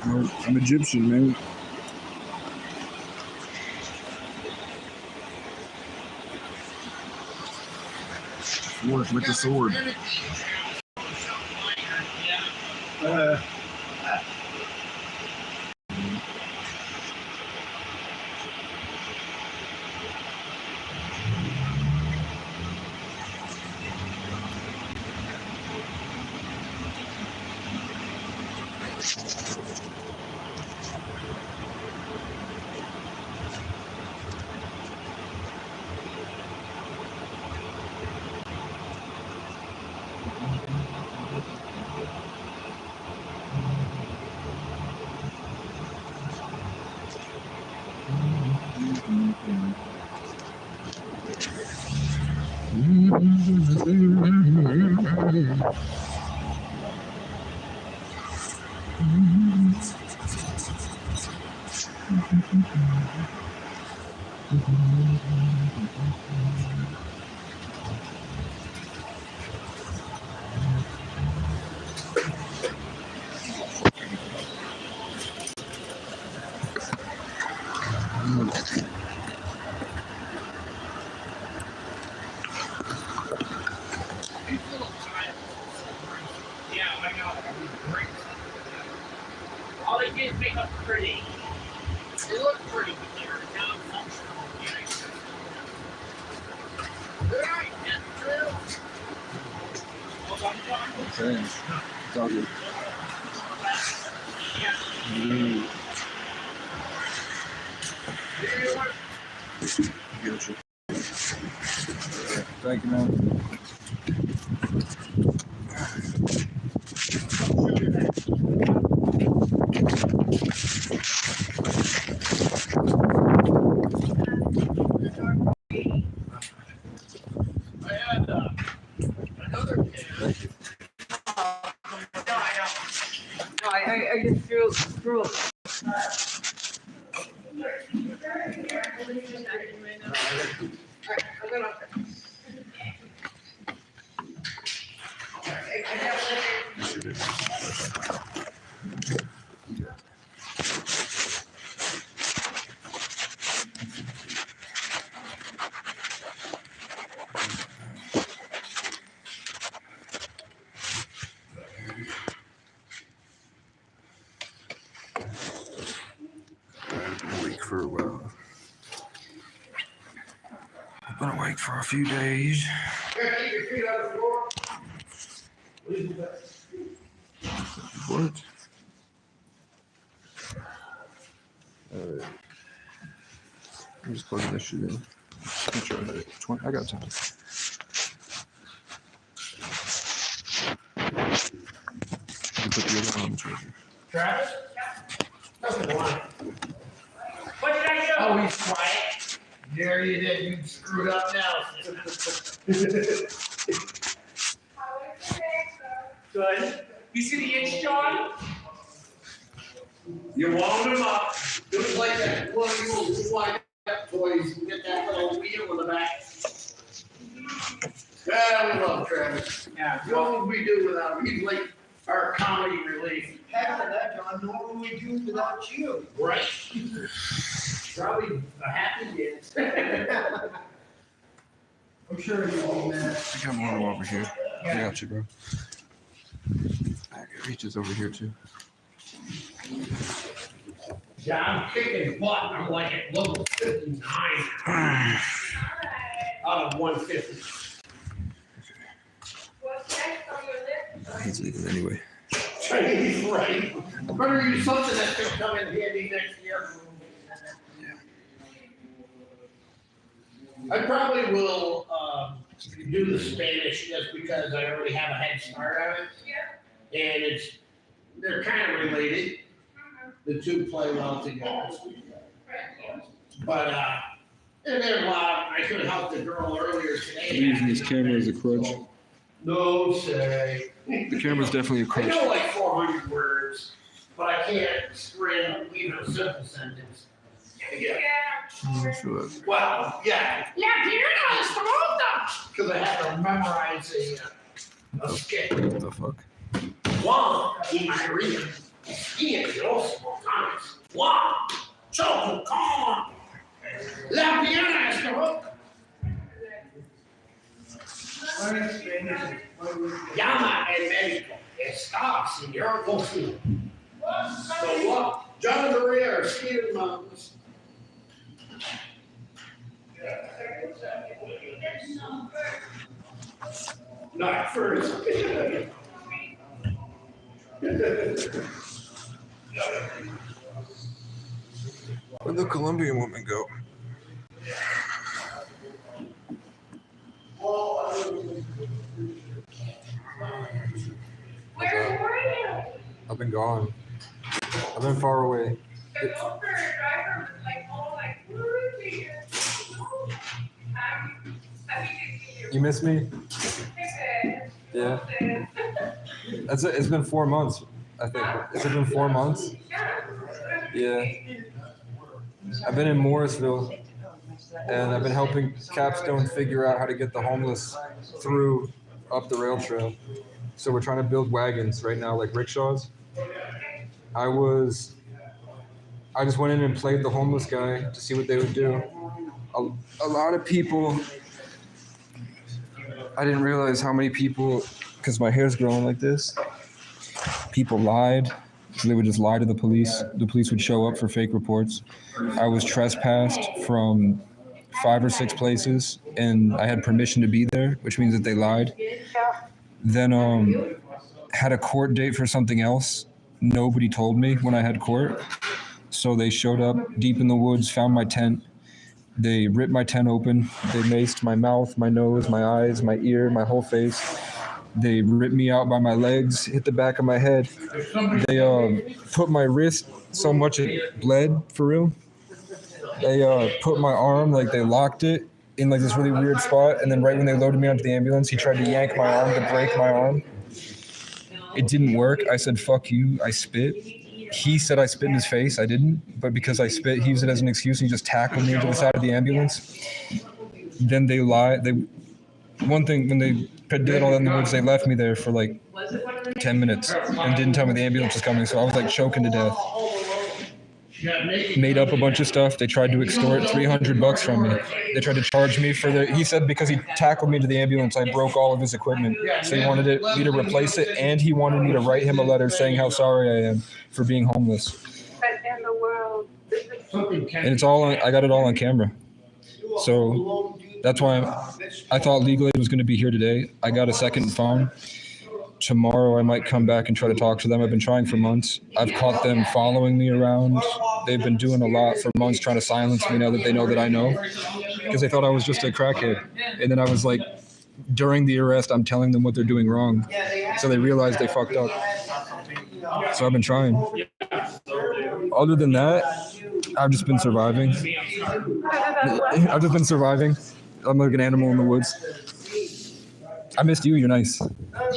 No, I'm Egyptian, man. Work with the sword. All they did is make up pretty. They look pretty, but they're non-functional. Right, that's true. Okay. It's all good. Get you. Thank you, man. I had another kid. Thank you. No, I just threw up. Awake for a while. I've been awake for a few days. What? I'm just plugging this shit in. I'm sure I got time. I put the other on the charger. Travis? Doesn't want it. What did I do? Oh, he's quiet. There you did. You screwed up now. Good. You see the itch, John? You wound him up. It was like that one of your little slide up toys. You get that little wheel in the back. Yeah, we love Travis. Yeah, what would we do without him? He's like our comedy relief. Half of that, John, what would we do without you? Right? Probably a happy dance. I'm sure you'll be mad. I got more over here. I got you, bro. I got reaches over here too. Yeah, I'm kicking butt. I'm like at level 59 out of 150. He's leaving anyway. Chinese, right? Better use something that's gonna come in handy next year. I probably will do the Spanish just because I already have a head start on it. Yeah. And they're kind of related. The two play well together. But and they're loud. I could have helped the girl earlier today. I'm using this camera as a crutch. No say. The camera's definitely a I crutch. know like 400 words, but I can't string even a simple sentence. Yeah. Well, yeah. Yeah, Peter knows the most because I had to memorize a skit. What the fuck? One in my region. Skiing, small comments. Wow, chocolate corn. La piana, llama el médico. Está, señor Goffin. So what? John Maria are skiing mountains. Not first. Where'd the Colombian woman go? Where were you? I've been gone. I've been far away. The gopher driver was like, oh, like, where is he? Happy to see you. You miss me? Yeah. It's been 4 months, I think. Has it been 4 months? Yeah. I've been in Morrisville, and I've been helping Capstone figure out how to get the homeless through up the rail trail. So we're trying to build wagons right now, like rickshaws. I just went in and played the homeless guy to see what they would do. A lot of people, I didn't realize how many people, because my hair's growing like this, people lied. So they would just lie to the police. The police would show up for fake reports. I was trespassed from 5 or 6 places, and I had permission to be there, which means that they lied. Then had a court date for something else. Nobody told me when I had court. So they showed up deep in the woods, found my tent. They ripped my tent open. They maced my mouth, my nose, my eyes, my ear, my whole face. They ripped me out by my legs, hit the back of my head. They put my wrist so much it bled, for real. They put my arm, like they locked it in like this really weird spot. And then right when they loaded me onto the ambulance, he tried to yank my arm to break my arm. It didn't work. I said, fuck you. I spit. He said I spit in his face. I didn't. But because I spit, he used it as an excuse. And he just tackled me to the side of the ambulance. Then they lied. One thing, when they did all that in the woods, they left me there for like 10 minutes and didn't tell me the ambulance was coming. So I was like choking to death. Made up a bunch of stuff. They tried to extort $300 from me. They tried to charge me for he said because he tackled me to the ambulance, I broke all of his equipment. So he wanted me to replace it, and he wanted me to write him a letter saying how sorry I am for being homeless. In the world. And it's all I got it all on camera. So that's why I thought Legal Aid was going to be here today. I got a second phone. Tomorrow I might come back and try to talk to them. I've been trying for months. I've caught them following me around. They've been doing a lot for months, trying to silence me now that they know that I know, because they thought I was just a crackhead. And then I was like, during the arrest, I'm telling them what they're doing wrong. So they realized they fucked up. So I've been trying. Other than that, I've just been surviving. I've just been surviving. I'm like an animal in the woods. I missed you. You're nice.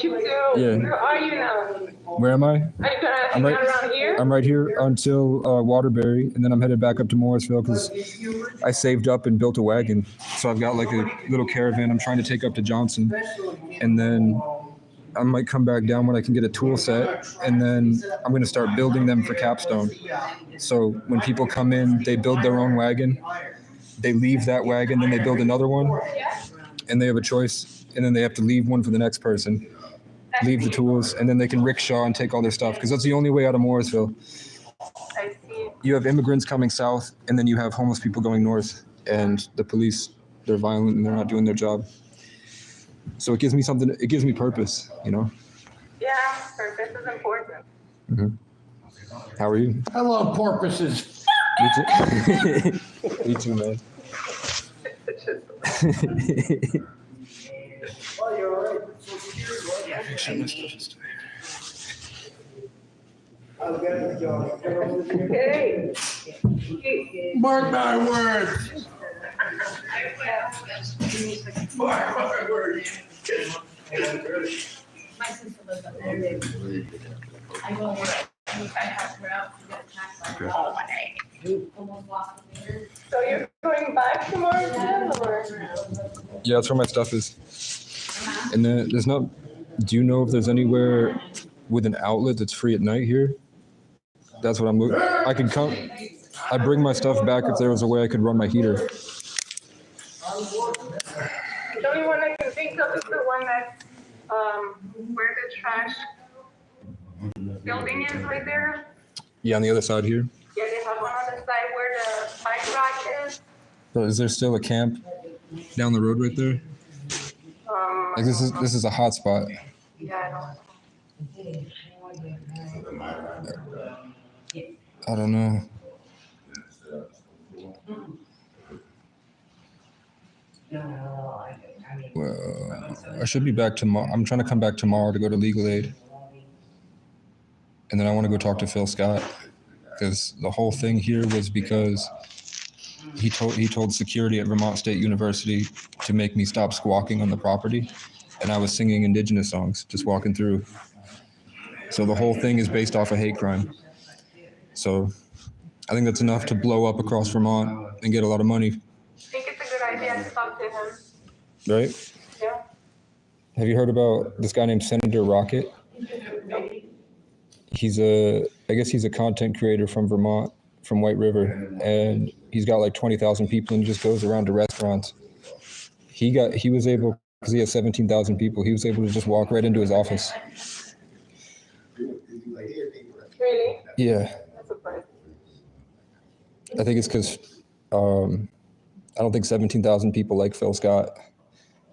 You too. Yeah. Where are you now? Where am I? Are you gonna hang out around here? I'm right here until Waterbury, and then I'm headed back up to Morrisville because I saved up and built a wagon. So I've got like a little caravan I'm trying to take up to Johnson, and then I might come back down when I can get a tool set, and then I'm going to start building them for Capstone. So when people come in, they build their own wagon, they leave that wagon, then they build another one, and they have a choice. And then they have to leave one for the next person, leave the tools, and then they can rickshaw and take all their stuff, because that's the only way out of Morrisville. I see. You have immigrants coming south, and then you have homeless people going north, and the police, they're violent and they're not doing their job. So it gives me something, it gives me purpose, you know? Yeah, purpose is important. Mm-hmm. How are you? Hello, porpoises. Me too. Me too, man. Oh, you're all right. So serious, I'll get it, John. Hey. Mark my words. Mark my words. My sister lives up there. I go work. I help her out to get a tax on all one day. Almost lost the finger. So you're going back tomorrow then, or? Yeah, that's where my stuff is. And then there's not, do you know if there's anywhere with an outlet that's free at night here? That's what I'm looking. I could come. I bring my stuff back if there was a way I could run my heater. The only one I can think of is the one that's, where the trash building is right there. Yeah, on the other side here. Yeah, they have one on the side where the bike rack is. So is there still a camp down the road right there? Like this is a hot spot. Yeah, I don't know. Well, I should be back tomorrow. I'm trying to come back tomorrow to go to legal aid. And then I want to go talk to Phil Scott because the whole thing here was because he told security at Vermont State University to make me stop squawking on the property, and I was singing indigenous songs just walking through. So the whole thing is based off a hate crime. So I think that's enough to blow up across Vermont and get a lot of money, I think it's a good idea to talk to him. right? Yeah. Have you heard about this guy named Senator Rocket? I guess he's a content creator from Vermont, from White River, and he's got like 20,000 people and just goes around to restaurants. He was able, because he has 17,000 people, he was able to just walk right into his office. Really? Yeah, That's surprising. I think it's because I don't think 17,000 people like Phil Scott,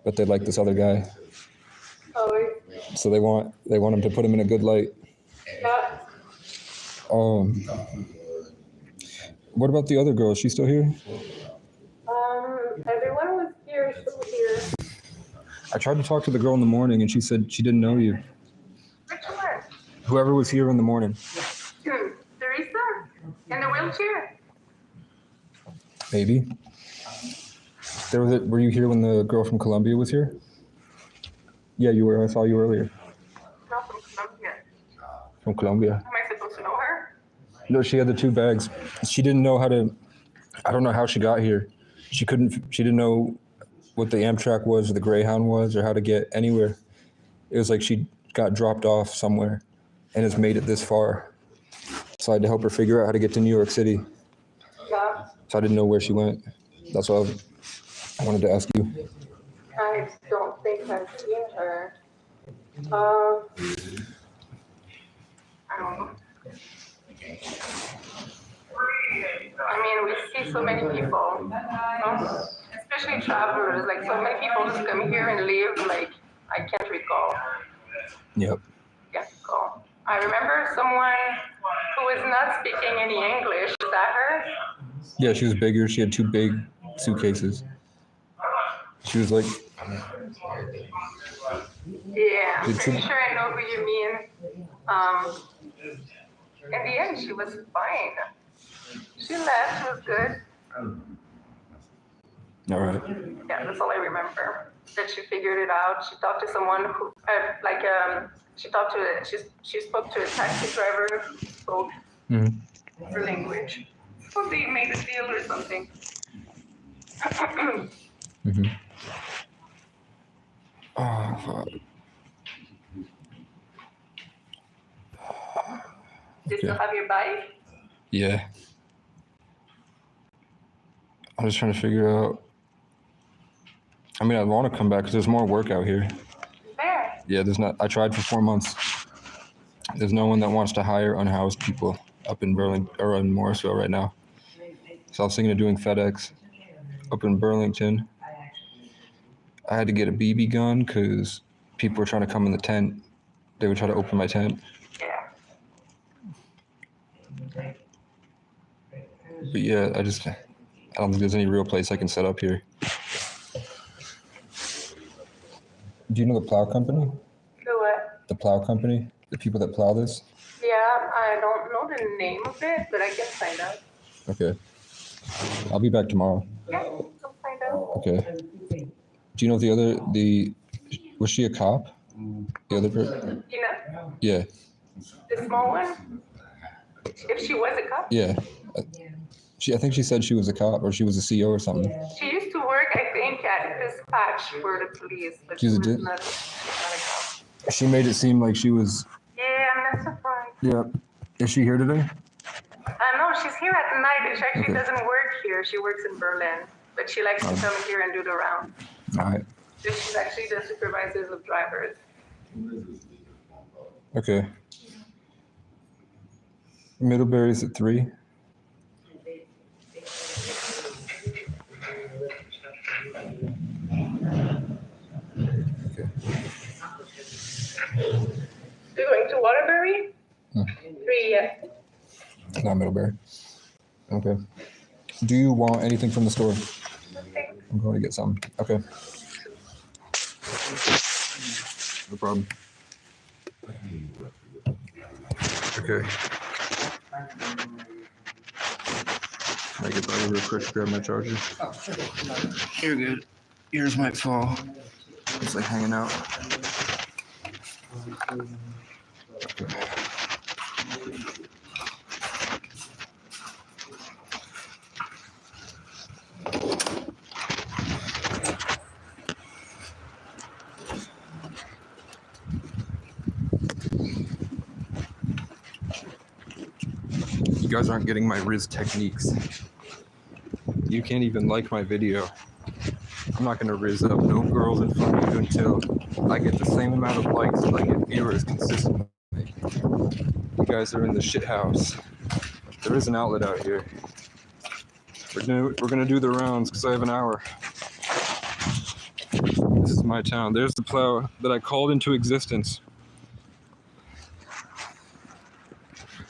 but they like this other guy. Oh, So they want him to put him in a good light. yeah. What about the other girl? Is she still here? Everyone was here, still here. I tried to talk to the girl in the morning and she said she didn't know you. Which one? Whoever was here in the morning. Teresa? In the wheelchair? Maybe. Were you here when the girl from Columbia was here? Yeah, you were. I saw you earlier. Not from Colombia. From Columbia. Am I supposed to know her? No, she had the 2 bags. She didn't know how to, I don't know how she got here. She didn't know what the Amtrak was or the Greyhound was or how to get anywhere. It was like she got dropped off somewhere and has made it this far. So I had to help her figure out how to get to New York City. Yeah. So I didn't know where she went. That's why I wanted to ask you. I don't think I've seen her. I don't know. I mean, we see so many people, you know? Especially travelers. Like, so many people just come here and leave. Like, I can't recall. Yep. Can't recall. I remember someone who was not speaking any English. Is that her? Yeah, she was bigger. She had 2 big suitcases. She was like, Yeah, I'm Did pretty you- sure I know who you mean. In the end, she was fine. She left, she was good. all right. Yeah, that's all I remember. That she figured it out. She talked to someone who, she spoke to a taxi driver who spoke Mhm. her language. So they made a deal or something. Mm-hmm. Oh, fuck. Do you still have your bike? Yeah. I'm just trying to figure out. I mean, I want to come back because there's more work out here. There. Yeah, there's not. I tried for 4 months. There's no one that wants to hire unhoused people up in Burlington or in Morrisville right now. So I was thinking of doing FedEx up in Burlington. I had to get a BB gun because people were trying to come in the tent. They would try to open my tent. Yeah. But yeah, I don't think there's any real place I can set up here. Do you know the plow company? The what? The plow company? The people that plow this? Yeah, I don't know the name of it, but I can find out. Okay. I'll be back tomorrow. Yeah, go find out. Okay. Do you know was she a cop? The other person? You know, Yeah. the small one? If she was a cop? Yeah. I think she said she was a cop or she was a CO or something. She used to work, I think, at dispatch for the police, but she She's a was di- not a cop. She made it seem like she was. Yeah, I'm not surprised. Yeah. Is she here today? she's here at night. She actually Okay. doesn't work here. She works in Berlin, but she likes to come here and do the round. All right. So she's actually the supervisor of drivers. Okay. Middlebury's at 3. Okay. You're going to Waterbury? Hmm. 3, yeah. Not Middlebury. Okay. Do you want anything from the store? Okay. I'm going to get some. Okay. No problem. Okay. Can I get by real quick to grab my charger? You're good. Yours might fall. It's like hanging out. You guys aren't getting my Riz techniques. You can't even like my video. I'm not gonna Riz up no girls in front of you until I get the same amount of likes as I get viewers consistently. You guys are in the shit house. There is an outlet out here. We're gonna do the rounds because I have an hour. This is my town. There's the plow that I called into existence.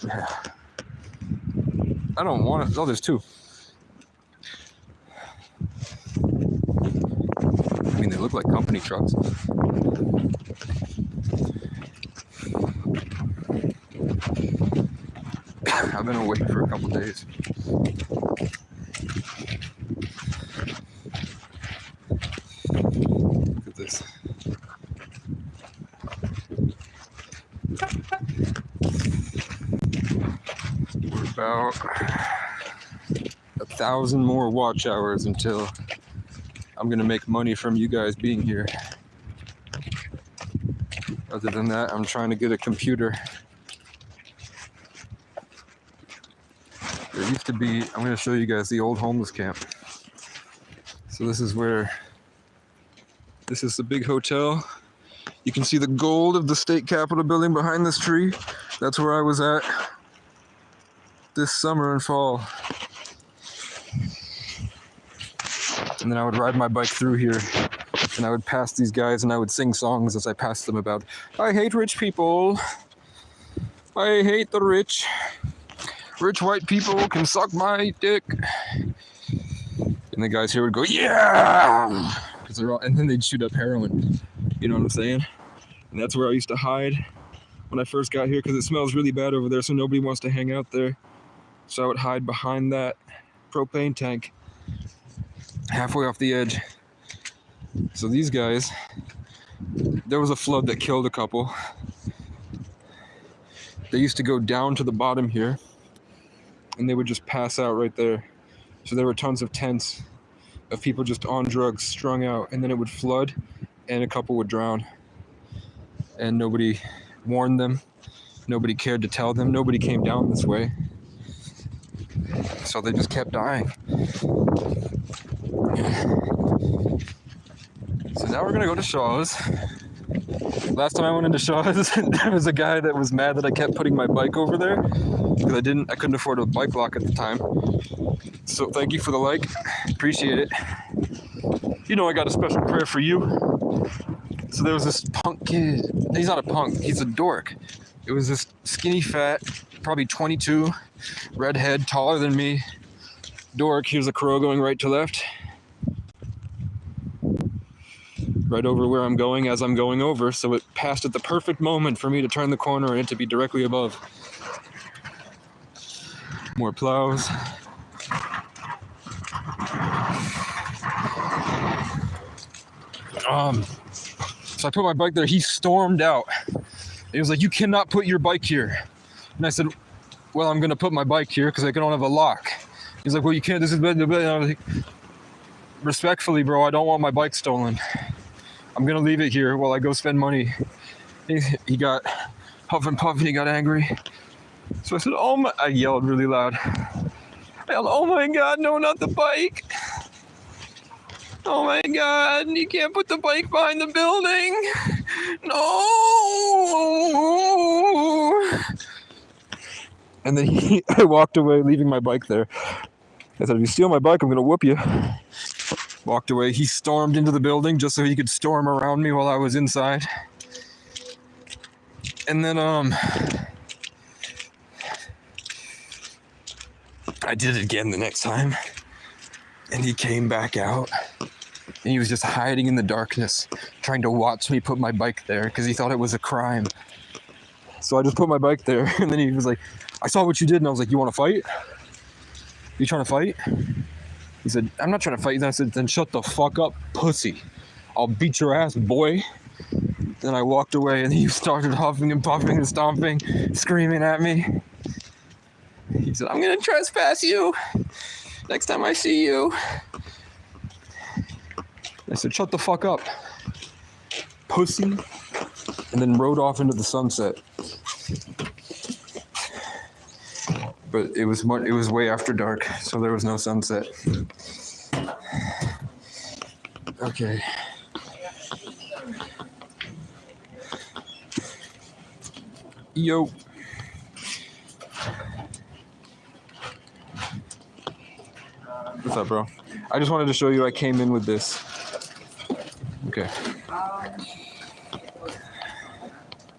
Yeah. I don't want it. Oh, there's 2. I mean, they look like company trucks. I've been awake for a couple days. Look at this. We're about 1,000 more watch hours until I'm gonna make money from you guys being here. Other than that, I'm trying to get a computer. There used to be, I'm gonna show you guys the old homeless camp. So this is the big hotel. You can see the gold of the state capitol building behind this tree. That's where I was at this summer and fall. And then I would ride my bike through here and I would pass these guys and I would sing songs as I passed them about, I hate rich people. I hate the rich. Rich white people can suck my dick. And the guys here would go, yeah! 'Cause they're all, and then they'd shoot up heroin. You know what I'm saying? And that's where I used to hide when I first got here because it smells really bad over there, so nobody wants to hang out there. So I would hide behind that propane tank halfway off the edge. So these guys, there was a flood that killed a couple. They used to go down to the bottom here and they would just pass out right there. So there were tons of tents of people just on drugs, strung out, and then it would flood and a couple would drown. And nobody warned them. Nobody cared to tell them. Nobody came down this way. So they just kept dying. So now we're gonna go to Shaw's. Last time I went into Shaw's, there was a guy that was mad that I kept putting my bike over there because I couldn't afford a bike lock at the time. So thank you for the like, appreciate it. You know I got a special prayer for you. So there was this punk kid. He's not a punk, he's a dork. It was this skinny fat, probably 22, redhead, taller than me. Dork, here's a crow going right to left. Right over where I'm going as I'm going over, so it passed at the perfect moment for me to turn the corner and it to be directly above. More plows. So I put my bike there, he stormed out. He was like, you cannot put your bike here. And I said, well, I'm gonna put my bike here because I don't have a lock. He's like, well, you can't, this is bad. And I was like, respectfully, bro, I don't want my bike stolen. I'm gonna leave it here while I go spend money. He got huff and puff and he got angry. So I said, oh my, I yelled really loud. yelled, "Oh my God, no, not the bike. Oh my God, you can't put the bike behind the building. No." And then I walked away, leaving my bike there. I said, "If you steal my bike, I'm going to whoop you." Walked away. He stormed into the building just so he could storm around me while I was inside. And then, I did it again the next time. And he came back out. And he was just hiding in the darkness, trying to watch me put my bike there because he thought it was a crime. So I just put my bike there. And then he was like, "I saw what you did." And I was like, "You want to fight? You trying to fight?" He said, "I'm not trying to fight." And I said, "Then shut the fuck up, pussy. I'll beat your ass, boy." Then I walked away and he started huffing and puffing and stomping, screaming at me. He said, "I'm going to trespass you next time I see you." I said, "Shut the fuck up, pussy." And then rode off into the sunset. But it was way after dark, so there was no sunset. Okay. Yo. What's up, bro? I just wanted to show you I came in with this. Okay. How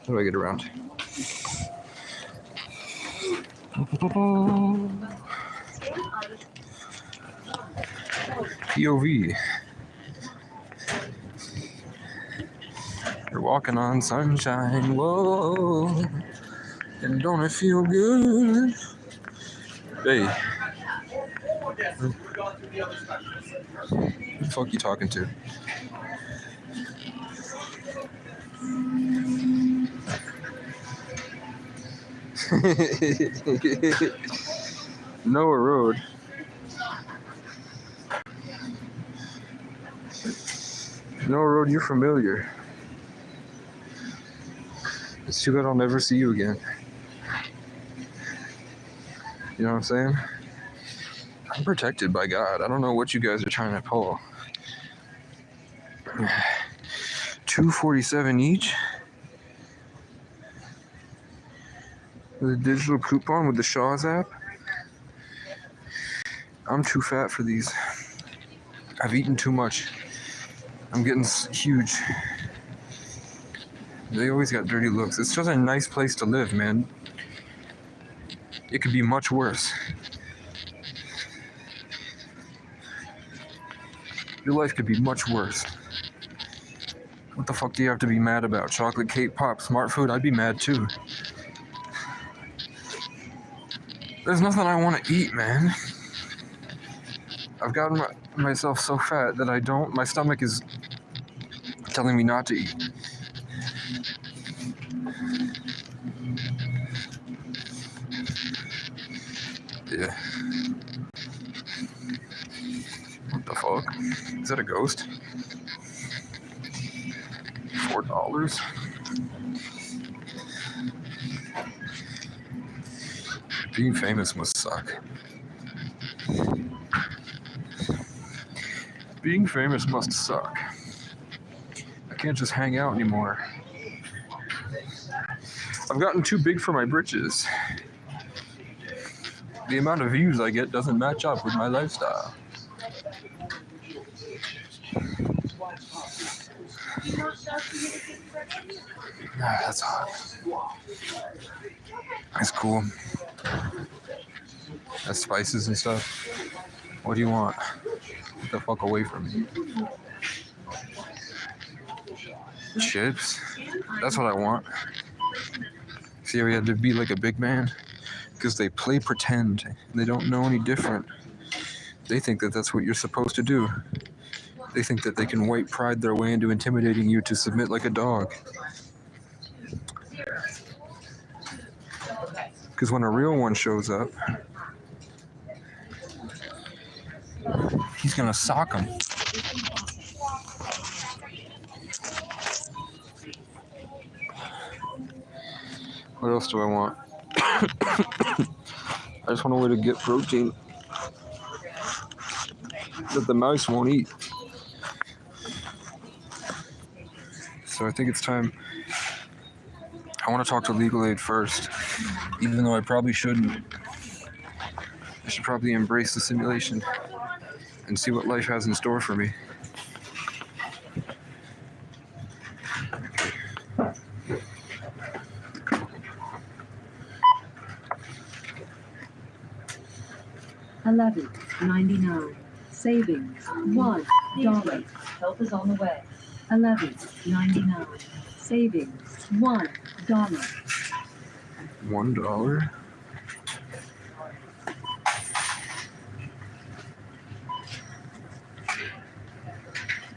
do I get around? POV. You're walking on sunshine, whoa, and don't it feel good? Hey. Who the fuck you talking to? Noah Road. Noah Road, you're familiar. It's too bad I'll never see you again. You know what I'm saying? I'm protected by God. I don't know what you guys are trying to pull. $2.47 each. With a digital coupon with the Shaw's app. I'm too fat for these. I've eaten too much. I'm getting huge. They always got dirty looks. It's just a nice place to live, man. It could be much worse. Your life could be much worse. What the fuck do you have to be mad about? Chocolate cake, pop, smart food? I'd be mad too. There's nothing I want to eat, man. I've gotten myself so fat that my stomach is telling me not to eat. Yeah. What the fuck? Is that a ghost? $4? Being famous must suck. Being famous must suck. I can't just hang out anymore. I've gotten too big for my britches. The amount of views I get doesn't match up with my lifestyle. That's hot. That's cool. That's spices and stuff. What do you want? Get the fuck away from me. Chips? That's what I want. See how we had to be like a big man? Because they play pretend. They don't know any different. They think that that's what you're supposed to do. They think that they can white pride their way into intimidating you to submit like a dog. Because when a real one shows up, he's gonna sock him. What else do I want? I just want a way to get protein. that the mouse won't eat. So I think it's time. I want to talk to legal aid first, even though I probably shouldn't. I should probably embrace the simulation and see what life has in store for me. $11.99. Savings $1. Help is on the way. $11.99. Savings $1. $1?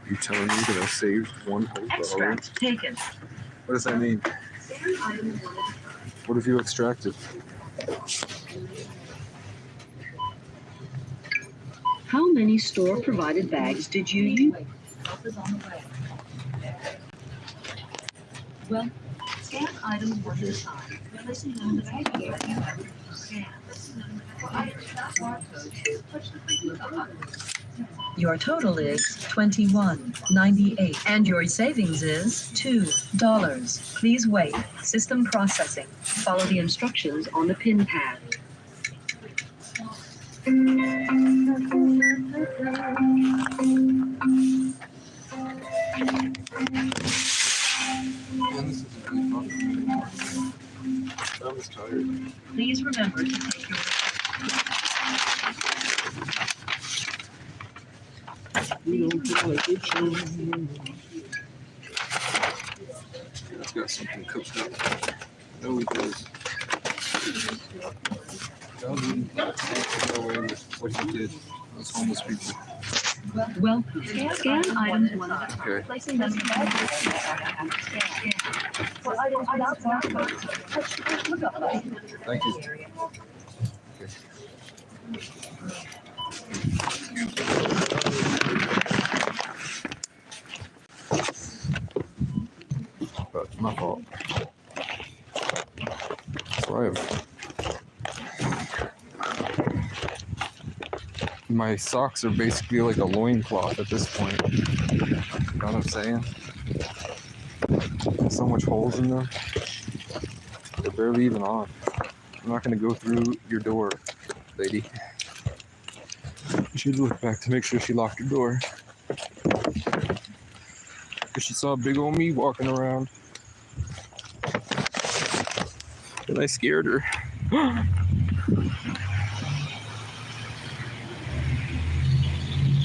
You telling me that I saved $1 whole dollar? Extract taken. What does that mean? What have you extracted? How many store-provided bags did you use? Help is on the way. Well, scan items one at a time. Placing them in the bag here. Scan. Your total is $21.98 and your savings is $2. Please wait. System processing. Follow the instructions on the pin pad. I'm just tired. Please remember to take your It's got something cooked up. No, it does. No way with what he did. Those homeless people. welcome. Scan items one at a time. Okay. Placing them in the bag. Scan. For items without barcodes, touch the look up button. Thank you. But my fault. So I have my socks are basically like a loincloth at this point. You know what I'm saying? So much holes in them. They're barely even on. I'm not gonna go through your door, lady. You should look back to make sure she locked her door. Because she saw big old me walking around. And I scared her.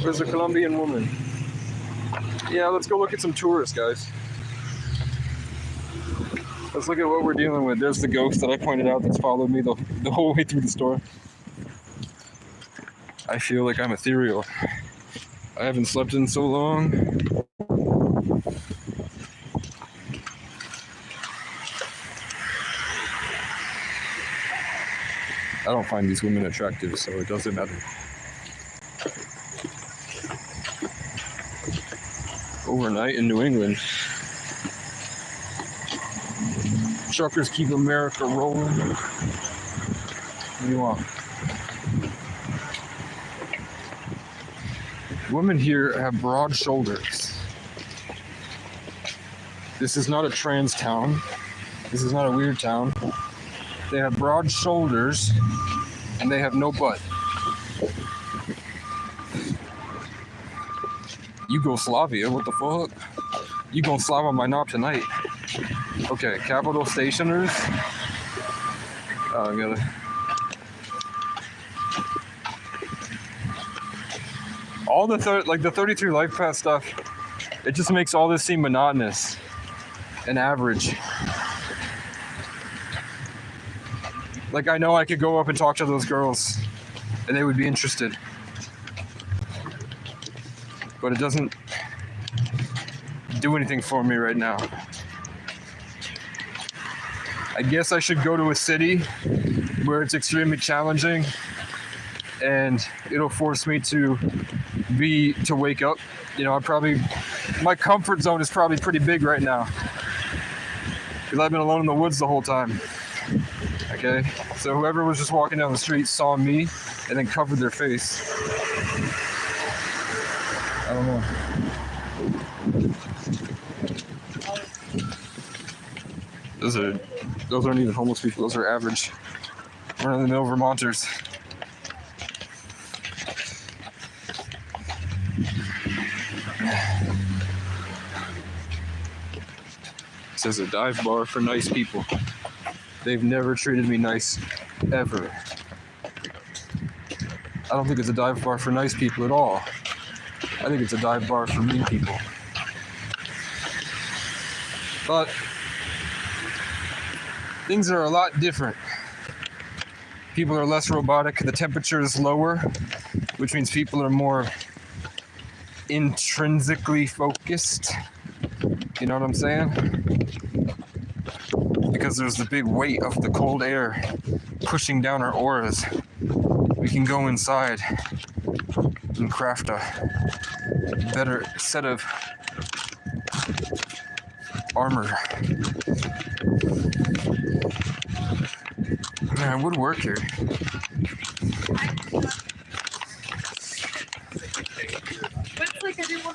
Where's the Colombian woman? Yeah, let's go look at some tourists, guys. Let's look at what we're dealing with. There's the ghost that I pointed out that's followed me the whole way through the store. I feel like I'm ethereal. I haven't slept in so long. I don't find these women attractive, so it doesn't matter. Overnight in New England. Truckers keep America rolling. What do you want? Women here have broad shoulders. This is not a trans town. This is not a weird town. They have broad shoulders and they have no butt. Yugoslavia, what the fuck? Yugoslava my knob tonight. Okay, Capital Stationers. Oh, I gotta. All the 33 Life Path stuff, it just makes all this seem monotonous and average. Like, I know I could go up and talk to those girls and they would be interested. But it doesn't do anything for me right now. I guess I should go to a city where it's extremely challenging and it'll force me to wake up. You know, my comfort zone is probably pretty big right now because I've been alone in the woods the whole time. Okay, so whoever was just walking down the street saw me and then covered their face. I don't know. Those aren't even homeless people. Those are average run-of-the-mill Vermonters. It says a dive bar for nice people. They've never treated me nice, ever. I don't think it's a dive bar for nice people at all. I think it's a dive bar for mean people. But things are a lot different. People are less robotic. The temperature is lower, which means people are more intrinsically focused. You know what I'm saying? Because there's the big weight of the cold air pushing down our auras. We can go inside and craft a better set of armor. Man, it would work here. But like everyone.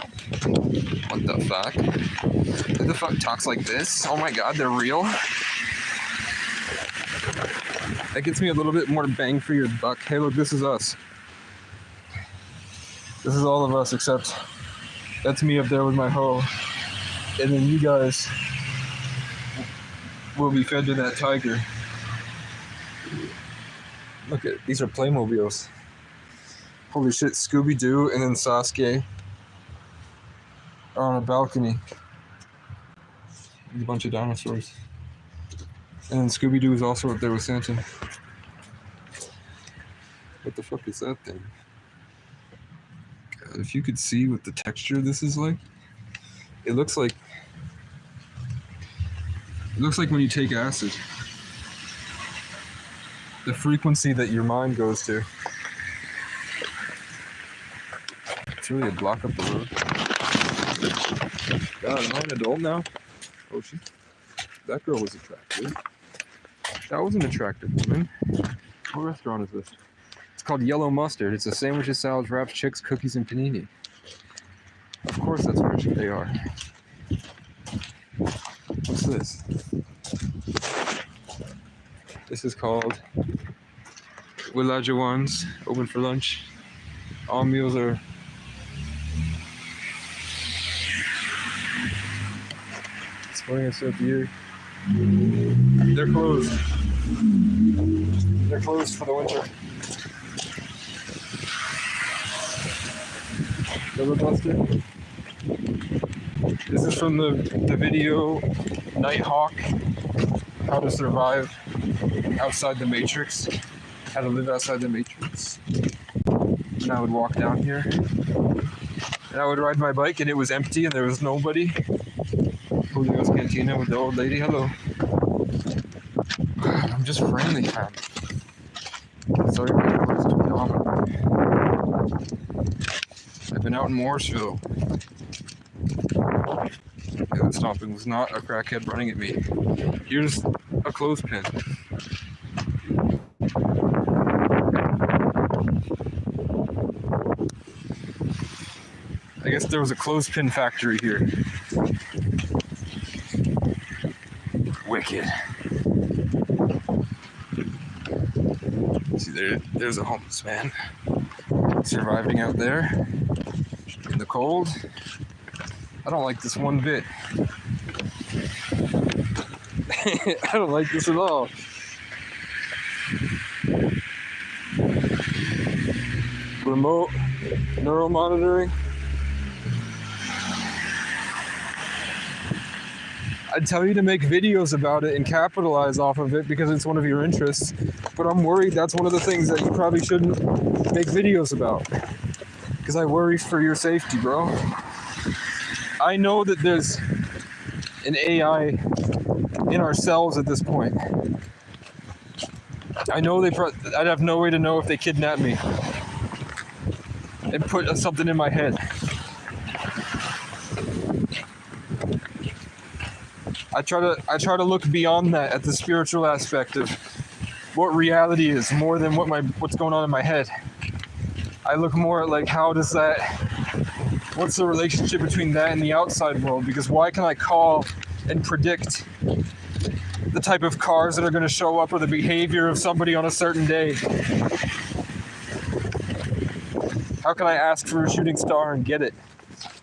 What the fuck? Who the fuck talks like this? Oh my god, they're real? That gets me a little bit more bang for your buck. Hey, look, this is us. This is all of us, except that's me up there with my hoe. And then you guys will be fed to that tiger. Look at these are Playmobiles. Holy shit, Scooby-Doo and then Sasuke are on a balcony. There's a bunch of dinosaurs. And then Scooby-Doo is also up there with Santa. What the fuck is that thing? God, if you could see what the texture of this is like, it looks like when you take acid. The frequency that your mind goes to. It's really a block up the road. God, am I an adult now? Oh shit. That girl was attractive. That was an attractive woman. What restaurant is this? It's called Yellow Mustard. It's a sandwiches, salads, wraps, chicks, cookies, and panini. Of course that's where they are. What's this? This is called Willajuans, open for lunch. All meals are Sporting us up here. They're closed. They're closed for the winter. Filibuster. This is from the video Nighthawk, How to Survive Outside the Matrix. How to live outside the Matrix. And I would walk down here. And I would ride my bike and it was empty and there was nobody. Julio's Cantina with the old lady. Hello. I'm just friendly, man. Sorry, my words too dominant. I've been out in Mooresville. Yeah, that stomping was not a crackhead running at me. Here's a clothespin. I guess there was a clothespin factory here. Wicked. See, there's a homeless man surviving out there in the cold. I don't like this one bit. I don't like this at all. Remote neural monitoring. I'd tell you to make videos about it and capitalize off of it because it's one of your interests. But I'm worried that's one of the things that you probably shouldn't make videos about. Because I worry for your safety, bro. I know that there's an AI in ourselves at this point. I know I'd have no way to know if they kidnap me and put something in my head. I try to look beyond that at the spiritual aspect of what reality is more than what's going on in my head. I look more at like what what's the relationship between that and the outside world? Because why can I call and predict the type of cars that are going to show up or the behavior of somebody on a certain day? How can I ask for a shooting star and get it?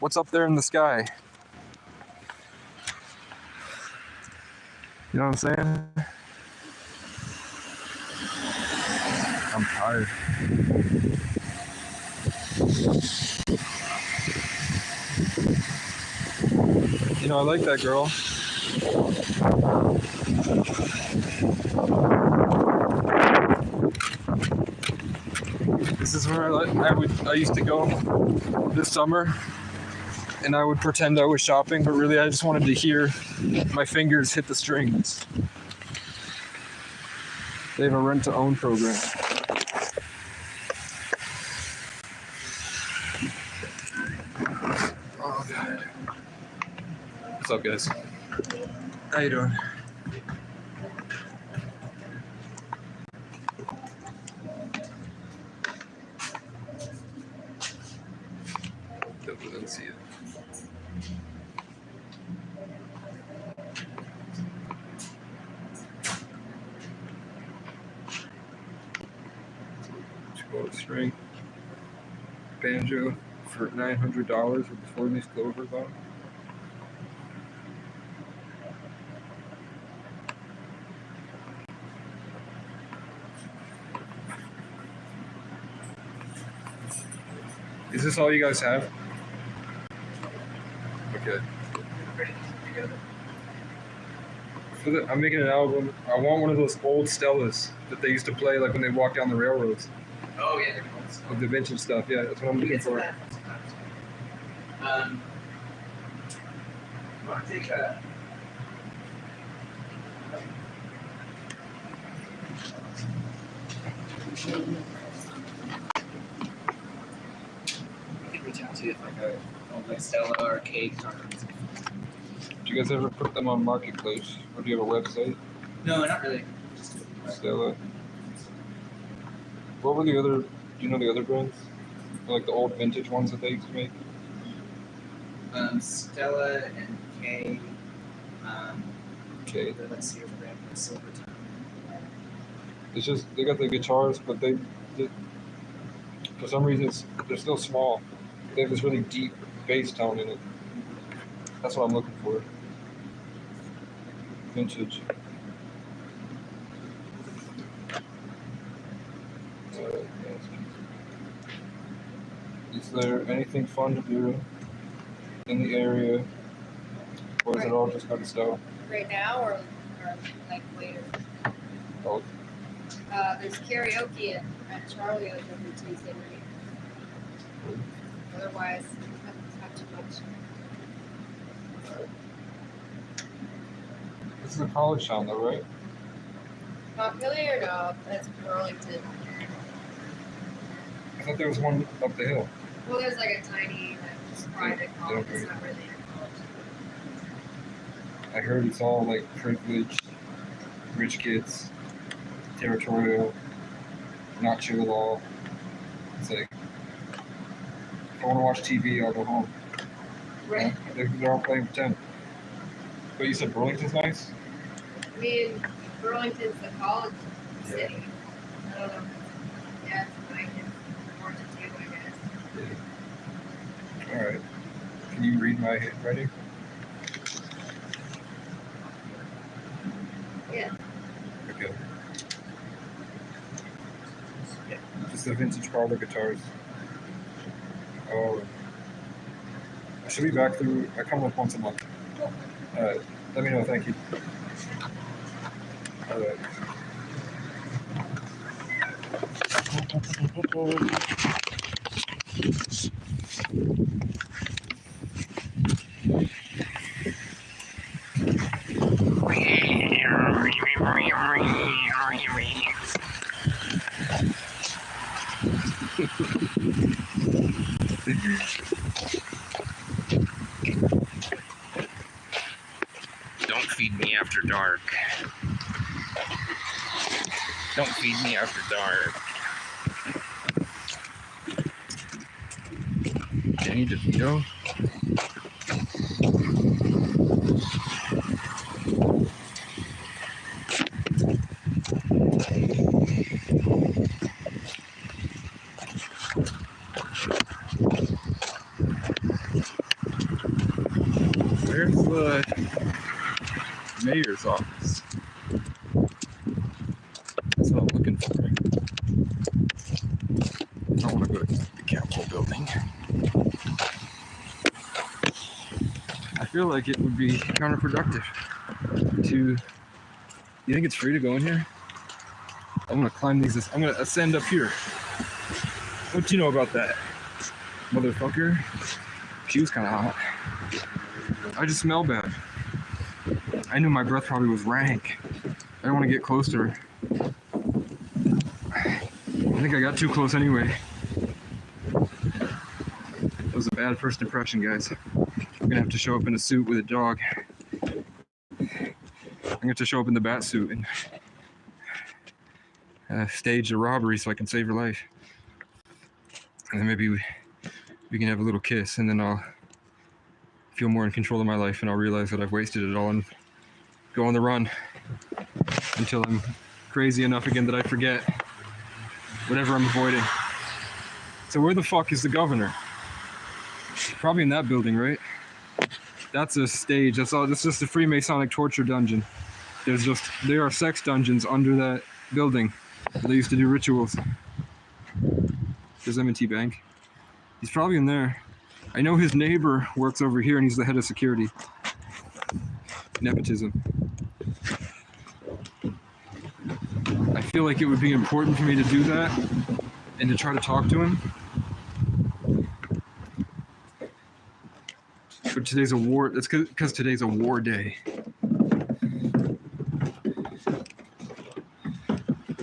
What's up there in the sky? You know what I'm saying? I'm tired. You know, I like that girl. This is where I used to go this summer, and I would pretend I was shopping, but really I just wanted to hear my fingers hit the strings. They have a rent-to-own program. Oh God. What's up, guys? How you doing? Didn't see it. Two-ball string banjo for $900 with the 4-leaf clovers on. Is this all you guys have? Okay. I'm making an album. I want one of those old Stellas that they used to play like when they walked down the railroads. Oh yeah. With the vintage stuff. Yeah, that's what I'm looking for. I'll take a. I can reach out to you if like a Stella or Kate cards. Do you guys ever put them on Marketplace? Or do you have a website? No, not really. Stella. What were the other? Do you know the other brands? Like the old vintage ones that they used to make? Stella and Kay. Okay. Let's see if they're in Silver Time. It's just they got the guitars, but they for some reason they're still small. They have this really deep bass tone in it. That's what I'm looking for. Vintage. Is there anything fun to do in the area, or is it all just got to stop? Right now or like later? Both. There's karaoke at Charlie's every Tuesday night. Otherwise, not too much. This is a college town, though, right? Montpelier, no, that's Burlington. I thought there was one up the hill. Well, there's like a tiny private college. It's not really a college. I heard it's all like privileged, rich kids, territorial, not chill at all. It's like, if I want to watch TV, I'll go home. Right. They're all playing pretend. But you said Burlington's nice? I mean, Burlington's the college city. I don't know. Yeah, it's nice. It's more to do, I guess. Yeah. Alright. Can you read my handwriting? Yeah. Okay. Just the vintage parlor guitars. Oh. I should be back through. I come up once a month. Alright. Let me know. Thank you. Alright. Don't feed me after dark. Don't feed me after dark. Danny DeVito. Where's the mayor's office? That's what I'm looking for. I don't want to go to the Capitol building. I feel like it would be counterproductive to. You think it's free to go in here? I'm gonna climb these. I'm gonna ascend up here. What do you know about that, motherfucker? She was kind of hot. I just smell bad. I knew my breath probably was rank. I don't want to get close to her. I think I got too close anyway. That was a bad first impression, guys. I'm gonna have to show up in a suit with a dog. I'm gonna have to show up in the bat suit and stage a robbery so I can save her life. And then maybe we can have a little kiss, and then I'll feel more in control of my life, and I'll realize that I've wasted it all and go on the run until I'm crazy enough again that I forget whatever I'm avoiding. So where the fuck is the governor? Probably in that building, right? That's a stage. That's all. That's just a Freemasonic torture dungeon. There are sex dungeons under that building where they used to do rituals. There's M&T Bank. He's probably in there. I know his neighbor works over here and he's the head of security. Nepotism. I feel like it would be important for me to do that and to try to talk to him. But today's a war. That's because today's a war day.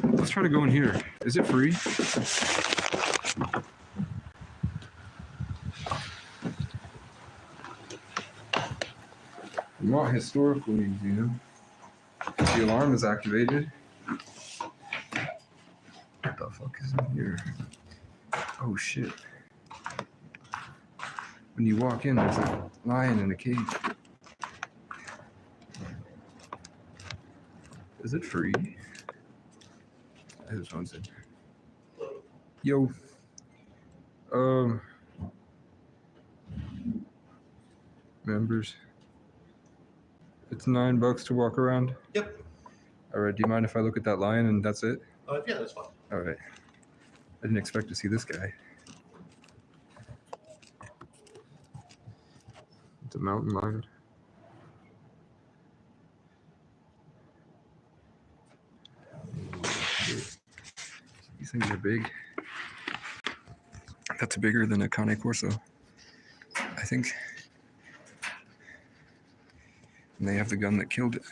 Let's try to go in here. Is it free? Vermont Historical Museum. The alarm is activated. What the fuck is in here? Oh shit. When you walk in, there's a lion in a cage. Is it free? This one's in. Yo. Members. It's $9 to walk around. Yep. All right. Do you mind if I look at that lion and that's it? Yeah, that's fine. All right. I didn't expect to see this guy. It's a mountain lion. These things are big. That's bigger than a Cane Corso, I think. And they have the gun that killed it.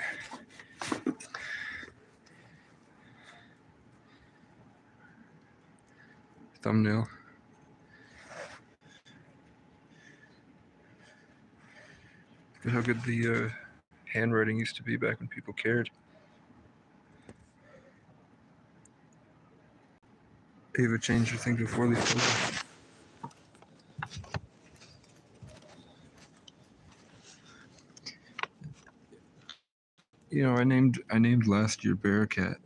Thumbnail. Look at how good the handwriting used to be back when people cared. Ava changed her thing before these photos. You know, I named last year Bearcat.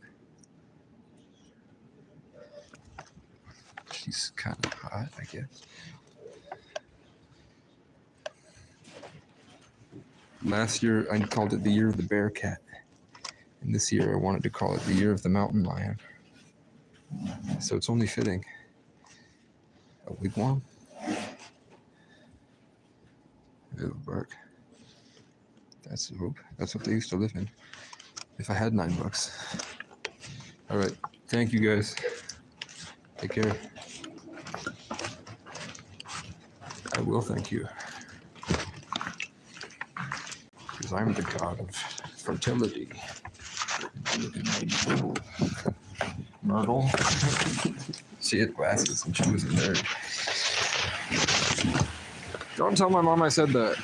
She's kind of hot, I guess. Last year I called it the year of the Bearcat, and this year I wanted to call it the year of the mountain lion. So it's only fitting. A wigwam. It'll bark. That's the hope. That's what they used to live in. If I had $9. All right. Thank you guys. Take care. I will thank you. Because I'm the god of fertility. Myrtle. She had glasses and she was a nerd. Don't tell my mom I said that.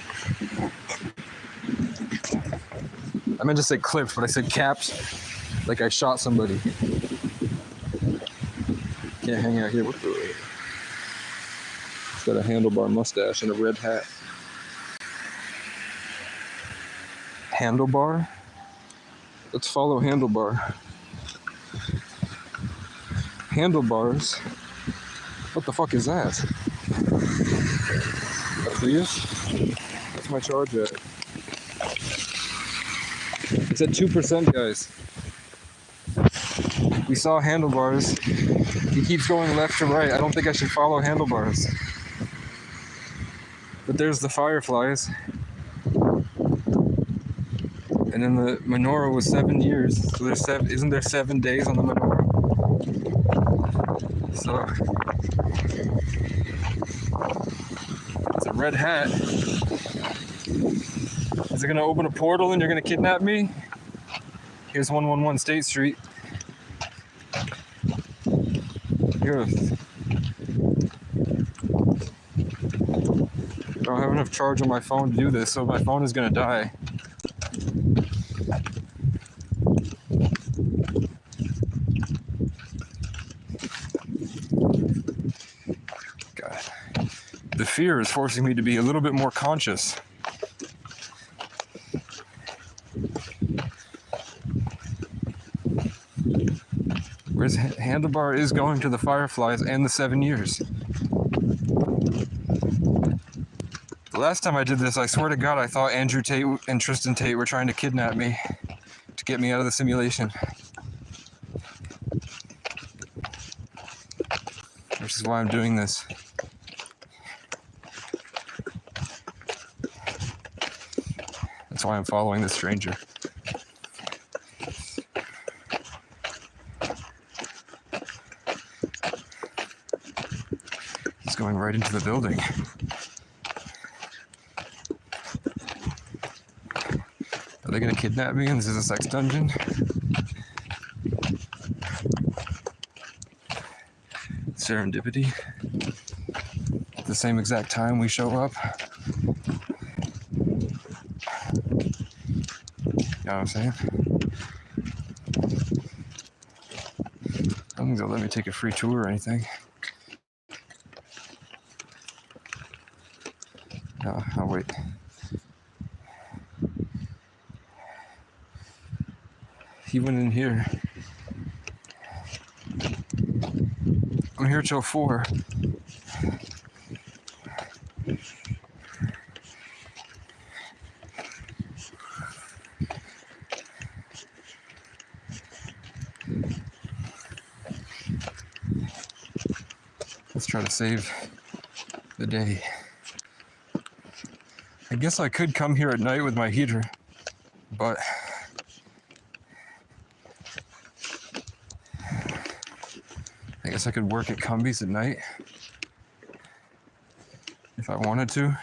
I meant to say clipped, but I said capped. Like I shot somebody. Can't hang out here with the Got a handlebar mustache and a red hat. Handlebar? Let's follow Handlebar. Handlebars? What the fuck is that? A Prius? What's my charge at? It's at 2%, guys. We saw Handlebars. He keeps going left to right. I don't think I should follow Handlebars. But there's the Fireflies. And then the menorah was 7 years. So there's isn't there 7 days on the menorah? So it's a red hat. Is it gonna open a portal and you're gonna kidnap me? Here's 111 State Street. Here. I don't have enough charge on my phone to do this, so my phone is gonna die. God. The fear is forcing me to be a little bit more conscious. Whereas Handlebar is going to the Fireflies and the 7 years. The last time I did this, I swear to God, I thought Andrew Tate and Tristan Tate were trying to kidnap me to get me out of the simulation. Which is why I'm doing this. That's why I'm following this stranger. He's going right into the building. Are they gonna kidnap me and this is a sex dungeon? Serendipity. At the same exact time we show up. You know what I'm saying? I don't think they'll let me take a free tour or anything. No, I'll wait. He went in here. I'm here till 4. Let's try to save the day. I guess I could come here at night with my heater, but I guess I could work at Cumbies at night if I wanted to.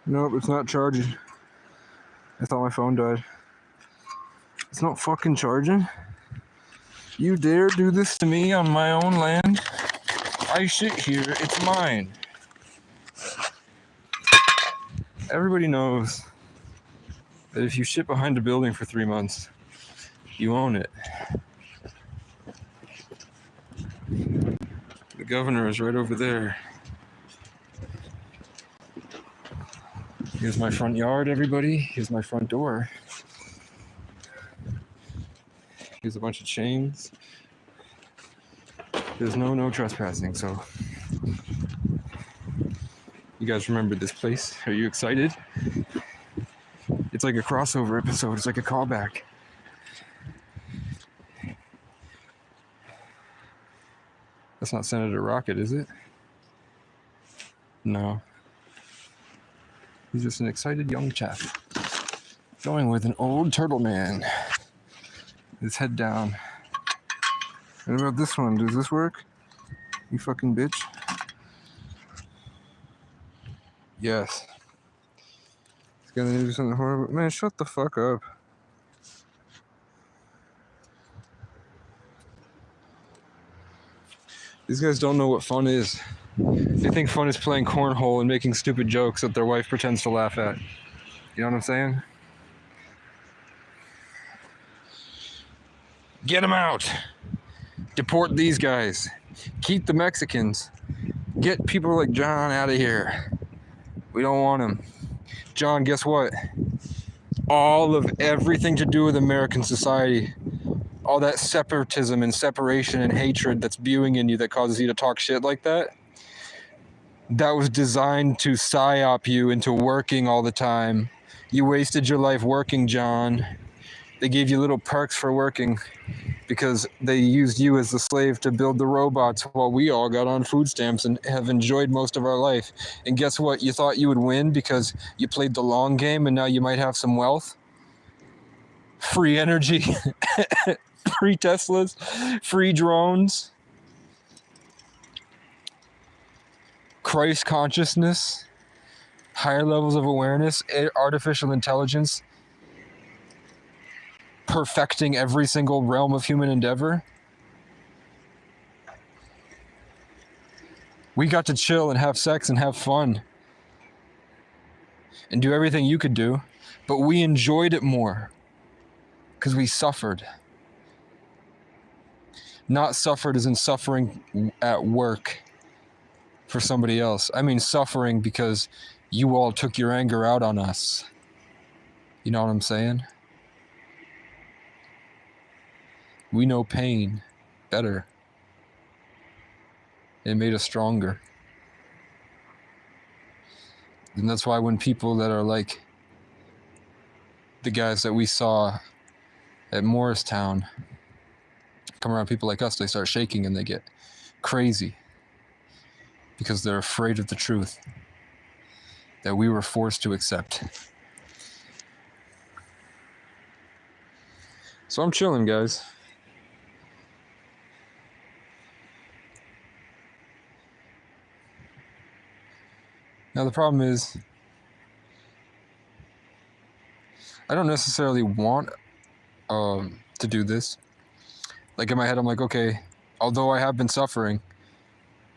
Nope, it's not charging. I thought my phone died. It's not fucking charging. You dare do this to me on my own land? I shit here, it's mine. Everybody knows that if you shit behind a building for 3 months, you own it. The governor is right over there. Here's my front yard, everybody. Here's my front door. Here's a bunch of chains. There's no trespassing, so you guys remember this place? Are you excited? It's like a crossover episode. It's like a callback. That's not Senator Rocket, is it? No. He's just an excited young chap. Going with an old turtle man. His head down. What about this one? Does this work? You fucking bitch. Yes. It's gonna do something horrible. Man, shut the fuck up. These guys don't know what fun is. They think fun is playing cornhole and making stupid jokes that their wife pretends to laugh at. You know what I'm saying? Get them out. Deport these guys. Keep the Mexicans. Get people like John out of here. We don't want him. John, guess what? All of everything to do with American society, all that separatism and separation and hatred that's spewing in you that causes you to talk shit like that, that was designed to psyop you into working all the time. You wasted your life working, John. They gave you little perks for working because they used you as the slave to build the robots while we all got on food stamps and have enjoyed most of our life. And guess what? You thought you would win because you played the long game and now you might have some wealth? Free energy, free Teslas, free drones, Christ consciousness, higher levels of awareness, artificial intelligence, perfecting every single realm of human endeavor. We got to chill and have sex and have fun and do everything you could do, but we enjoyed it more because we suffered. Not suffered as in suffering at work for somebody else. I mean suffering because you all took your anger out on us. You know what I'm saying? We know pain better. It made us stronger. And that's why when people that are like the guys that we saw at Morristown come around people like us, they start shaking and they get crazy because they're afraid of the truth that we were forced to accept. So I'm chilling, guys. Now the problem is, I don't necessarily want to do this. Like in my head, I'm like, okay, although I have been suffering,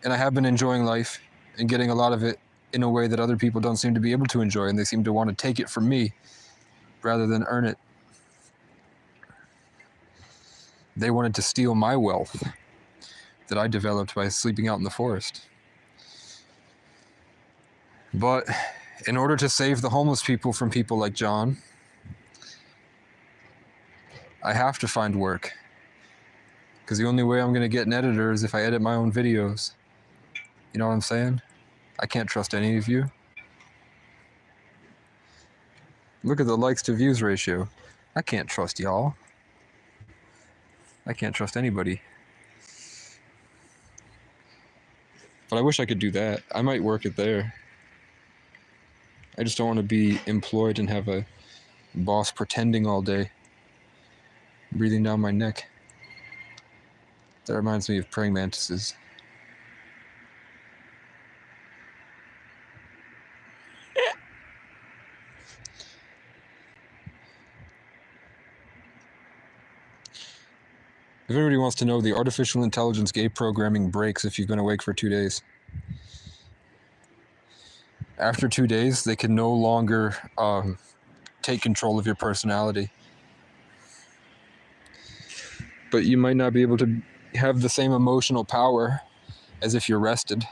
and I have been enjoying life and getting a lot of it in a way that other people don't seem to be able to enjoy, and they seem to want to take it from me rather than earn it. They wanted to steal my wealth that I developed by sleeping out in the forest. But in order to save the homeless people from people like John, I have to find work. Because the only way I'm going to get an editor is if I edit my own videos. You know what I'm saying? I can't trust any of you. Look at the likes to views ratio. I can't trust y'all. I can't trust anybody. But I wish I could do that. I might work it there. I just don't want to be employed and have a boss pretending all day, breathing down my neck. That reminds me of praying mantises. If anybody wants to know, the artificial intelligence gay programming breaks if you've been awake for 2 days. After 2 days, they can no longer take control of your personality. But you might not be able to have the same emotional power as if you're rested.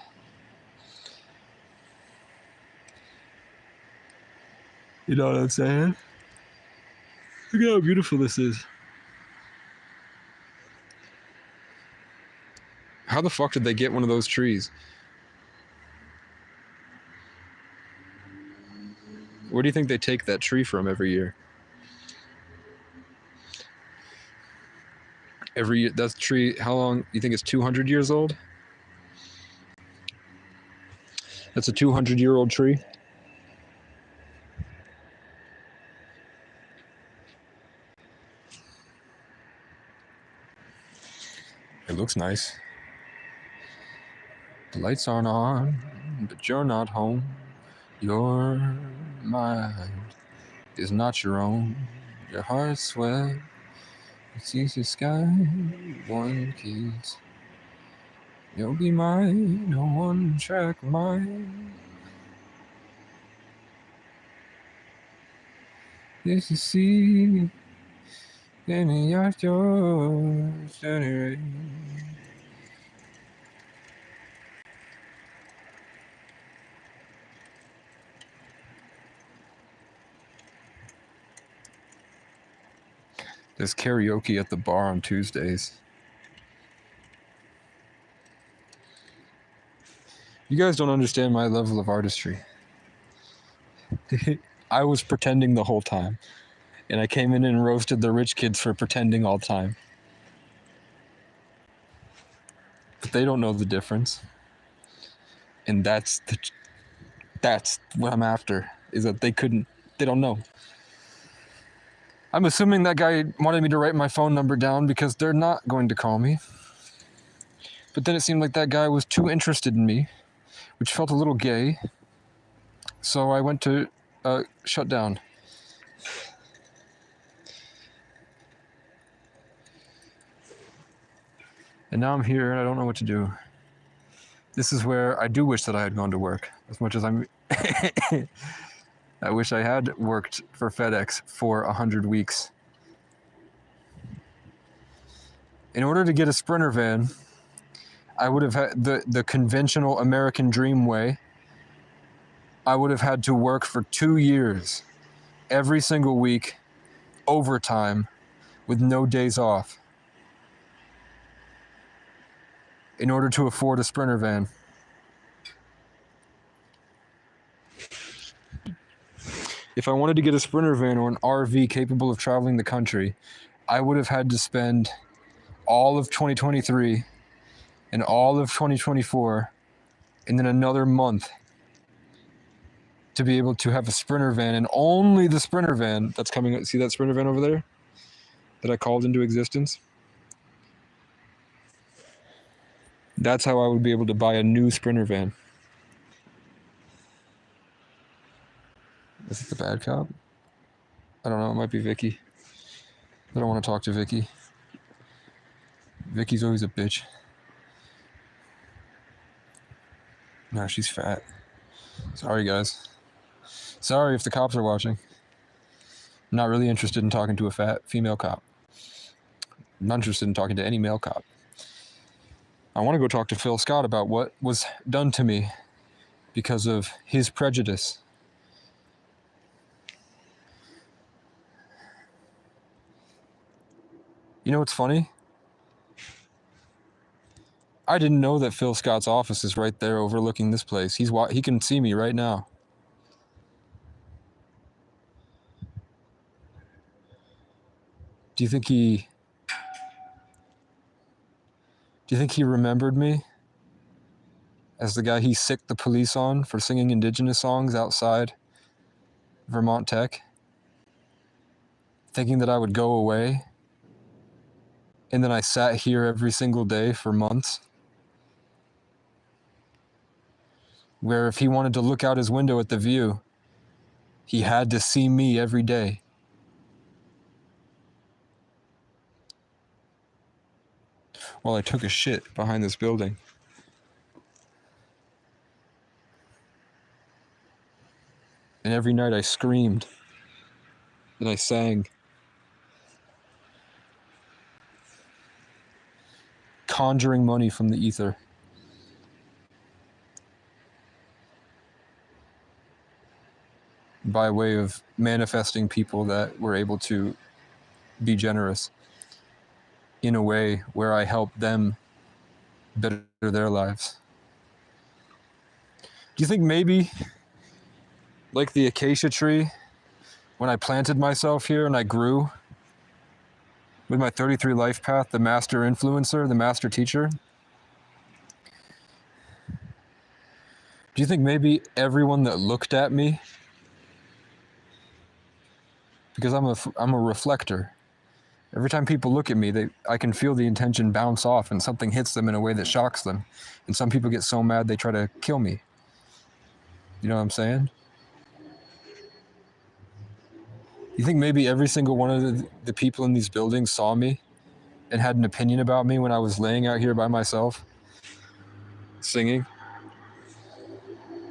You know what I'm saying? Look at how beautiful this is. How the fuck did they get one of those trees? Where do you think they take that tree from every year? Every year, that tree, how long? You think it's 200 years old? That's a 200-year-old tree? It looks nice. The lights aren't on, but you're not home. Your mind is not your own. Your heart sweat. It sees the sky. One kiss. You'll be mine. A one-track mind. This is sea. In the yard, yours. Anyway. There's karaoke at the bar on Tuesdays. You guys don't understand my level of artistry. I was pretending the whole time. And I came in and roasted the rich kids for pretending all the time. But they don't know the difference. And that's what I'm after, is that they don't know. I'm assuming that guy wanted me to write my phone number down because they're not going to call me. But then it seemed like that guy was too interested in me, which felt a little gay. So I went to shut down. And now I'm here and I don't know what to do. This is where I do wish that I had gone to work, as much as I'm... I wish I had worked for FedEx for 100 weeks. In order to get a Sprinter van, I would have had the conventional American dream way. I would have had to work for 2 years, every single week, overtime, with no days off, in order to afford a Sprinter van. If I wanted to get a Sprinter van or an RV capable of traveling the country, I would have had to spend all of 2023 and all of 2024 and then another month to be able to have a Sprinter van, and only the Sprinter van that's coming. See that Sprinter van over there that I called into existence? That's how I would be able to buy a new Sprinter van. Is it the bad cop? I don't know, it might be Vicky. I don't want to talk to Vicky. Vicky's always a bitch. No, she's fat. Sorry, guys. Sorry if the cops are watching. I'm not really interested in talking to a fat female cop. I'm not interested in talking to any male cop. I want to go talk to Phil Scott about what was done to me because of his prejudice. You know what's funny? I didn't know that Phil Scott's office is right there overlooking this place. He can see me right now. Do you think he remembered me as the guy he sicked the police on for singing indigenous songs outside Vermont Tech? Thinking that I would go away? And then I sat here every single day for months? Where if he wanted to look out his window at the view, he had to see me every day. While I took a shit behind this building. And every night I screamed. And I sang. Conjuring money from the ether. By way of manifesting people that were able to be generous in a way where I helped them better their lives. Do you think maybe, like the acacia tree, when I planted myself here and I grew with my 33 life path, the master influencer, the master teacher, do you think maybe everyone that looked at me, because I'm a reflector, Every time people look at me, I can feel the intention bounce off and something hits them in a way that shocks them. And some people get so mad they try to kill me. You know what I'm saying? You think maybe every single one of the people in these buildings saw me and had an opinion about me when I was laying out here by myself, singing?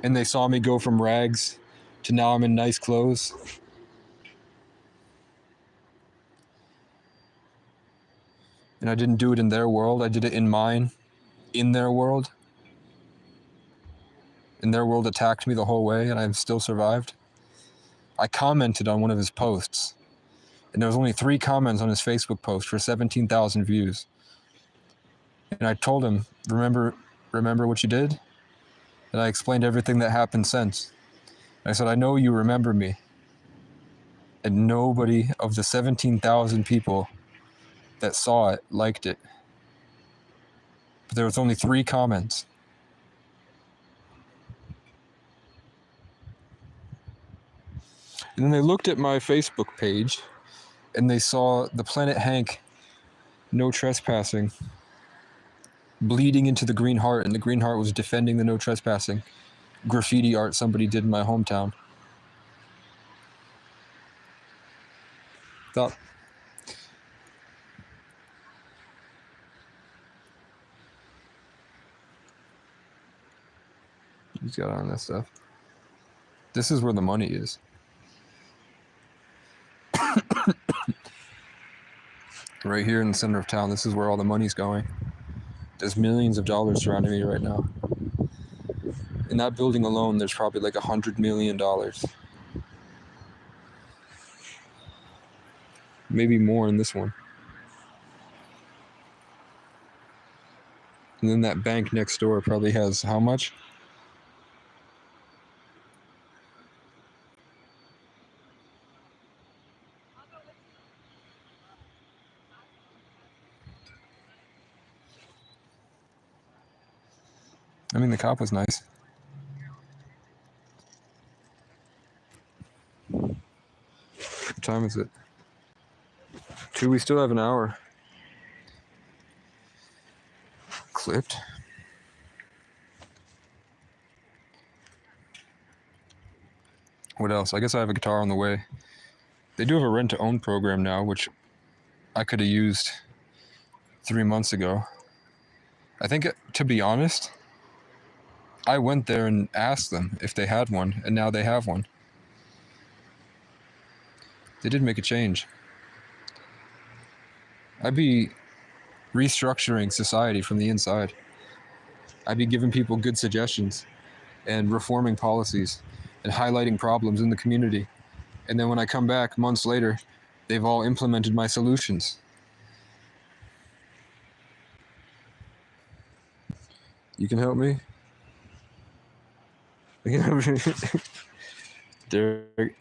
And they saw me go from rags to now I'm in nice clothes? And I didn't do it in their world, I did it in mine, in their world. And their world attacked me the whole way, and I've still survived. I commented on one of his posts, and there was only 3 comments on his Facebook post for 17,000 views. And I told him, remember what you did? And I explained everything that happened since. I said, I know you remember me. And nobody of the 17,000 people that saw it liked it. But there was only 3 comments. And then they looked at my Facebook page and they saw the Planet Hank no trespassing bleeding into the Green Heart, and the Green Heart was defending the no trespassing graffiti art somebody did in my hometown. Thought he's got on that stuff. This is where the money is. Right here in the center of town, this is where all the money's going. There's millions of dollars surrounding me right now. In that building alone, there's probably like $100 million. Maybe more in this one. And then that bank next door probably has how much? I mean, the cop was nice. What time is it? 2, we still have an hour. Clipped. What else? I guess I have a guitar on the way. They do have a rent-to-own program now, which I could have used 3 months ago. I think, to be honest, I went there and asked them if they had one, and now they have one. They did make a change. I'd be restructuring society from the inside. I'd be giving people good suggestions and reforming policies and highlighting problems in the community. And then when I come back months later, they've all implemented my solutions. You can help me? You can help me? Derek.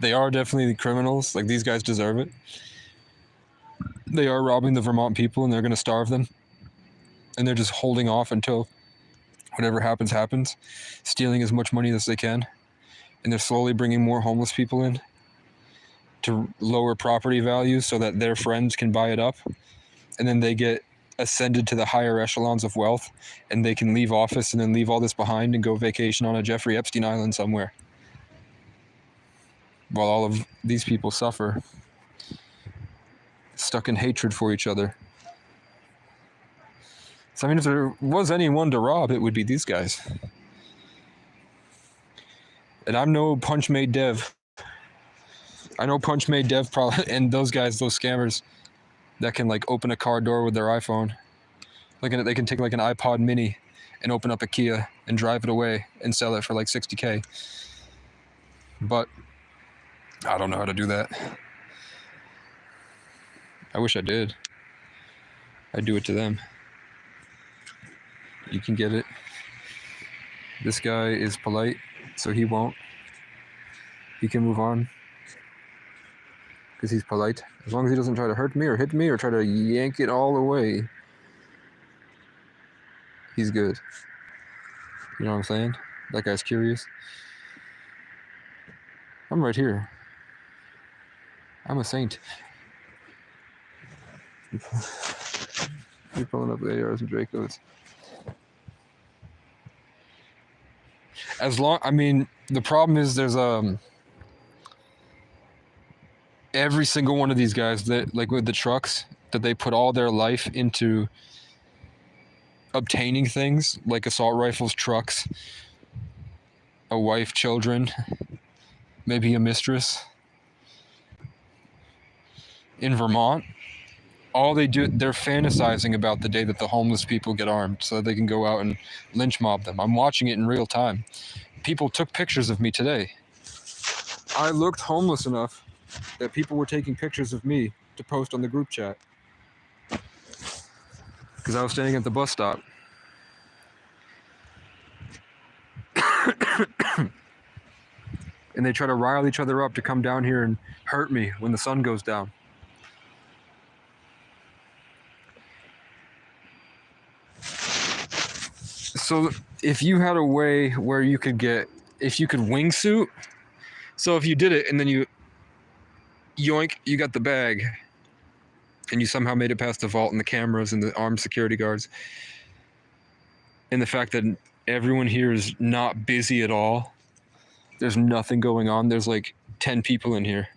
They are definitely criminals. Like, these guys deserve it. They are robbing the Vermont people, and they're going to starve them. And they're just holding off until whatever happens, happens. Stealing as much money as they can. And they're slowly bringing more homeless people in to lower property values so that their friends can buy it up. And then they get ascended to the higher echelons of wealth, and they can leave office and then leave all this behind and go vacation on a Jeffrey Epstein Island somewhere. While all of these people suffer, stuck in hatred for each other. So I mean, if there was anyone to rob, it would be these guys. And I'm no Punch-Made Dev. I know Punch-Made Dev probably, and those guys, those scammers that can like open a car door with their iPhone. Like, they can take like an iPod mini and open up a Kia and drive it away and sell it for like $60K. But I don't know how to do that. I wish I did. I'd do it to them. You can get it. This guy is polite, so he won't. He can move on because he's polite. As long as he doesn't try to hurt me or hit me or try to yank it all away, he's good. You know what I'm saying? That guy's curious. I'm right here. I'm a saint. You're pulling up the ARs and Dracos. I mean, the problem is there's every single one of these guys that, like with the trucks, that they put all their life into obtaining things like assault rifles, trucks, a wife, children, maybe a mistress. In Vermont, all they do, they're fantasizing about the day that the homeless people get armed so that they can go out and lynch mob them. I'm watching it in real time. People took pictures of me today. I looked homeless enough that people were taking pictures of me to post on the group chat because I was standing at the bus stop. And they try to rile each other up to come down here and hurt me when the sun goes down. So if you had a way where you could if you could wingsuit, so if you did it and then you got the bag and you somehow made it past the vault and the cameras and the armed security guards, and the fact that everyone here is not busy at all, there's nothing going on, there's like 10 people in here,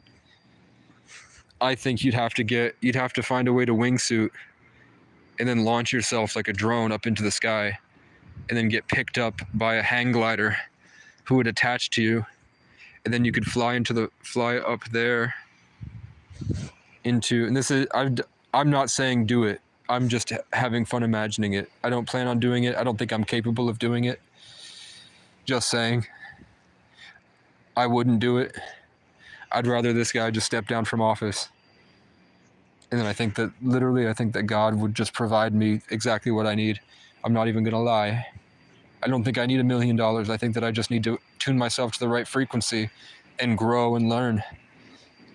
I think you'd have to find a way to wingsuit and then launch yourself like a drone up into the sky and then get picked up by a hang glider who would attach to you, and then you could fly up there into, and this is, I'm not saying do it, I'm just having fun imagining it. I don't plan on doing it. I don't think I'm capable of doing it. Just saying. I wouldn't do it. I'd rather this guy just step down from office. And then I think that God would just provide me exactly what I need. I'm not even gonna lie. I don't think I need $1 million. I think that I just need to tune myself to the right frequency and grow and learn.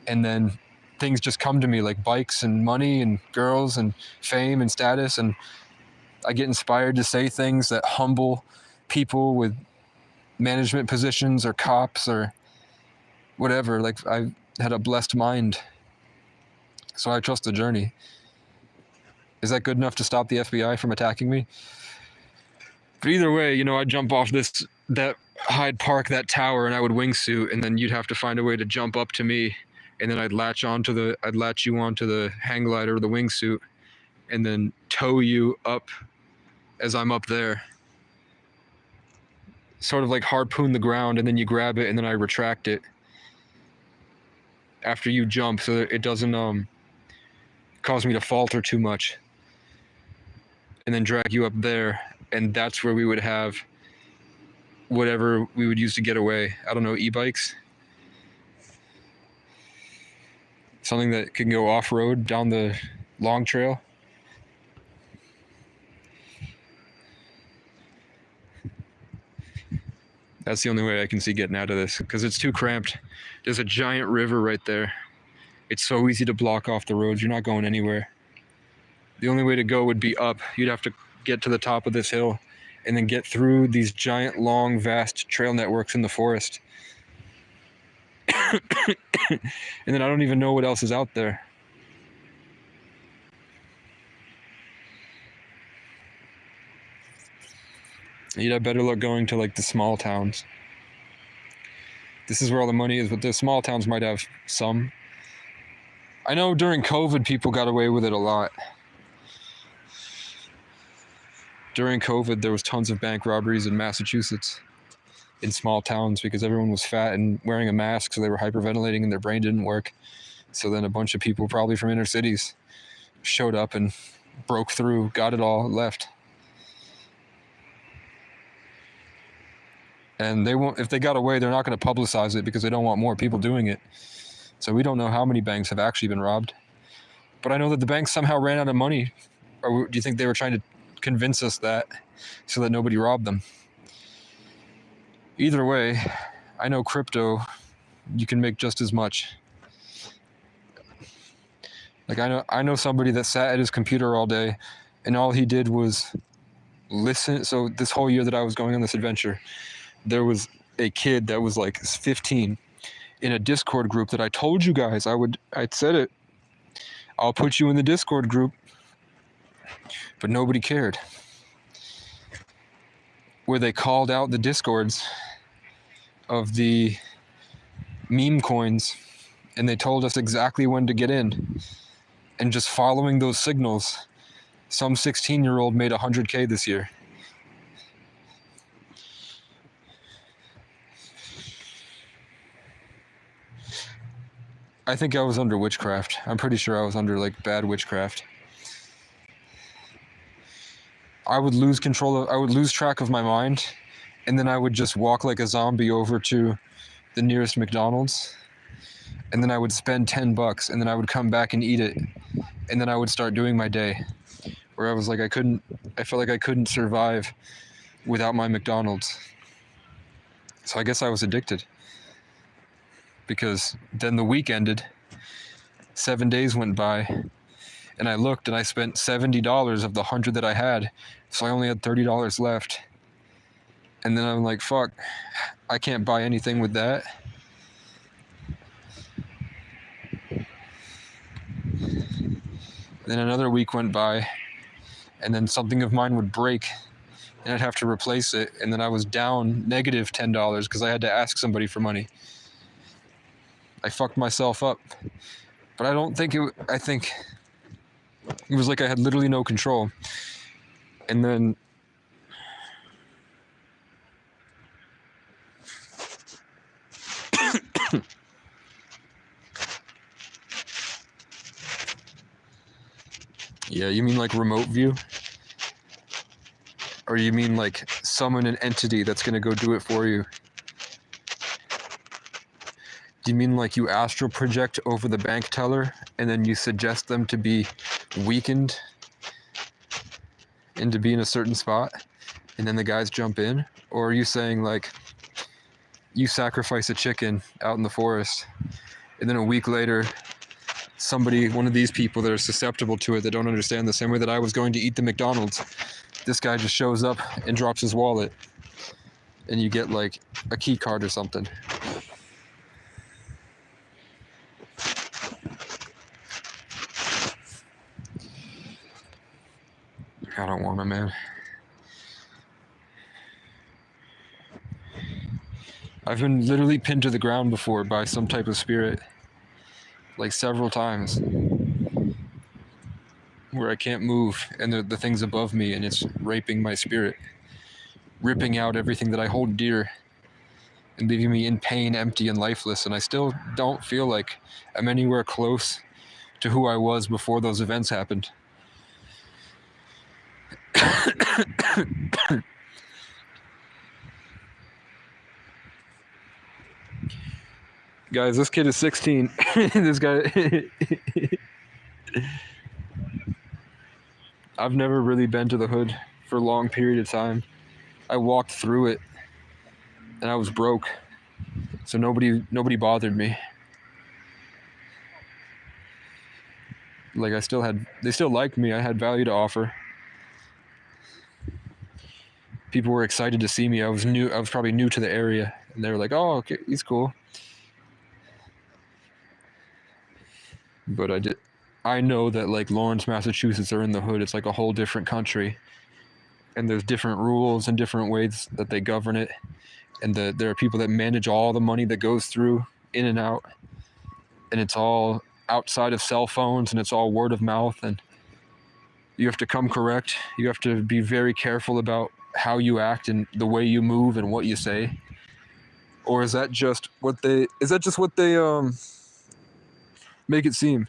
And then things just come to me like bikes and money and girls and fame and status. And I get inspired to say things that humble people with management positions or cops or whatever. Like, I had a blessed mind. So I trust the journey. Is that good enough to stop the FBI from attacking me? But either way, I'd jump off that Hyde Park, that tower, and I would wingsuit, and then you'd have to find a way to jump up to me, and then I'd latch you onto the hang glider or the wingsuit, and then tow you up as I'm up there. Sort of like harpoon the ground, and then you grab it, and then I retract it after you jump so that it doesn't cause me to falter too much. And then drag you up there, and that's where we would have whatever we would use to get away. I don't know, e-bikes? Something that can go off-road down the long trail. That's the only way I can see getting out of this, because it's too cramped. There's a giant river right there. It's so easy to block off the roads. You're not going anywhere. The only way to go would be up. You'd have to get to the top of this hill and then get through these giant, long, vast trail networks in the forest. And then I don't even know what else is out there. You'd have better luck going to like the small towns. This is where all the money is, but the small towns might have some. I know during COVID, people got away with it a lot. During COVID, there was tons of bank robberies in Massachusetts, in small towns, because everyone was fat and wearing a mask, so they were hyperventilating and their brain didn't work. So then a bunch of people, probably from inner cities, showed up and broke through, got it all, left. And they won't, if they got away, they're not going to publicize it because they don't want more people doing it. So we don't know how many banks have actually been robbed. But I know that the banks somehow ran out of money. Or do you think they were trying to convince us that so that nobody robbed them? Either way, I know crypto, you can make just as much. Like I know somebody that sat at his computer all day and all he did was listen. So this whole year that I was going on this adventure, there was a kid that was like 15, in a Discord group that I told you guys I'd said it. I'll put you in the Discord group. But nobody cared. Where they called out the Discords of the meme coins and they told us exactly when to get in. And just following those signals, some 16-year-old made 100K this year. I think I was under witchcraft. I'm pretty sure I was under like bad witchcraft. I would lose I would lose track of my mind, and then I would just walk like a zombie over to the nearest McDonald's, and then I would spend $10, and then I would come back and eat it, and then I would start doing my day, where I was like, I felt like I couldn't survive without my McDonald's. So I guess I was addicted. Because then the week ended, 7 days went by, and I looked and I spent $70 of the 100 that I had, so I only had $30 left. And then I'm like, fuck, I can't buy anything with that. Then another week went by, and then something of mine would break, and I'd have to replace it, and then I was down negative $10 because I had to ask somebody for money. I fucked myself up. But I think it was like I had literally no control. And then yeah, you mean like remote view? Or you mean like summon an entity that's gonna go do it for you? Do you mean like you astral project over the bank teller and then you suggest them to be weakened and to be in a certain spot and then the guys jump in? Or are you saying like you sacrifice a chicken out in the forest and then a week later one of these people that are susceptible to it, that don't understand, the same way that I was going to eat the McDonald's, this guy just shows up and drops his wallet and you get like a key card or something? I don't want to, man. I've been literally pinned to the ground before by some type of spirit, like several times, where I can't move and the thing's above me and it's raping my spirit, ripping out everything that I hold dear and leaving me in pain, empty and lifeless. And I still don't feel like I'm anywhere close to who I was before those events happened. Guys, this kid is 16. This guy... I've never really been to the hood for a long period of time. I walked through it and I was broke. So nobody bothered me. Like they still liked me. I had value to offer. People were excited to see me. I was probably new to the area, and they were like, "Oh, okay, he's cool." But I know that like Lawrence, Massachusetts are in the hood. It's like a whole different country, and there's different rules and different ways that they govern it, and there are people that manage all the money that goes through in and out, and it's all outside of cell phones, and it's all word of mouth, and you have to come correct. You have to be very careful about how you act and the way you move and what you say. Or is that just what they make it seem?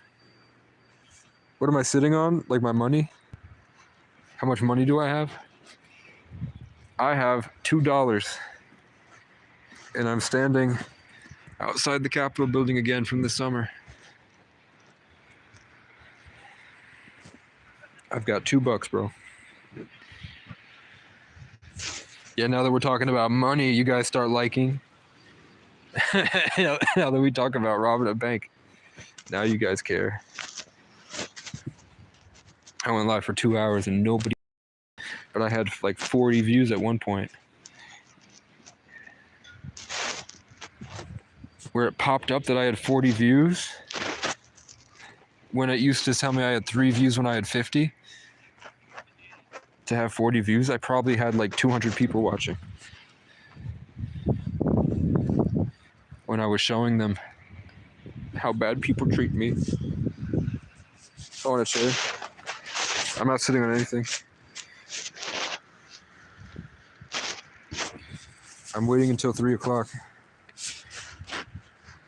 What am I sitting on? Like my money? How much money do I have? I have $2. And I'm standing outside the Capitol building again from this summer. I've got $2, bro. Yeah, now that we're talking about money, you guys start liking. Now that we talk about robbing a bank, now you guys care. I went live for 2 hours and nobody, but I had like 40 views at one point. where it popped up that I had 40 views when it used to tell me I had 3 views when I had 50. To have 40 views, I probably had like 200 people watching when I was showing them how bad people treat me. I want to share. I'm not sitting on anything. I'm waiting until 3 o'clock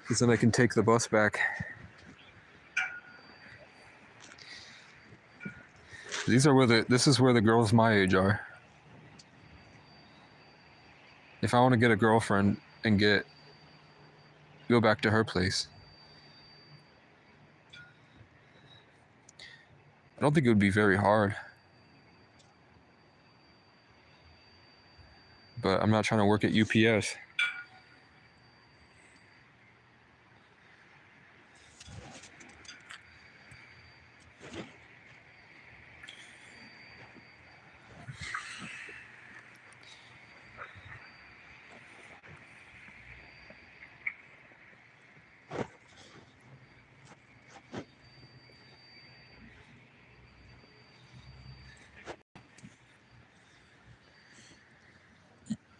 because then I can take the bus back. This is where the girls my age are. If I want to get a girlfriend and go back to her place, I don't think it would be very hard. But I'm not trying to work at UPS.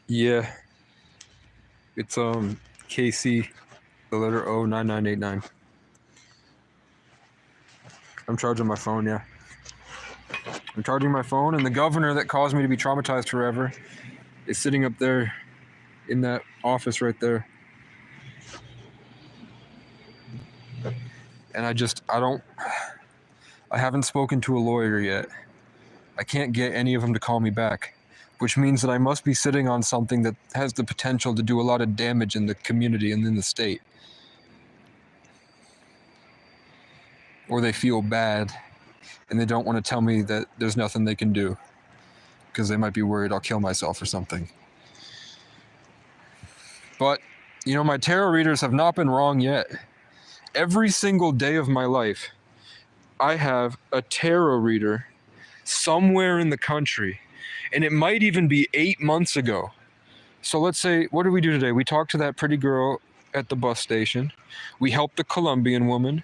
Yeah. It's KC, the letter O 9989. I'm charging my phone, yeah. I'm charging my phone, and the governor that caused me to be traumatized forever is sitting up there in that office right there. And I haven't spoken to a lawyer yet. I can't get any of them to call me back, which means that I must be sitting on something that has the potential to do a lot of damage in the community and in the state. Or they feel bad and they don't want to tell me that there's nothing they can do because they might be worried I'll kill myself or something. But, my tarot readers have not been wrong yet. Every single day of my life, I have a tarot reader somewhere in the country. And it might even be 8 months ago. So let's say, what did we do today? We talked to that pretty girl at the bus station. We helped the Colombian woman.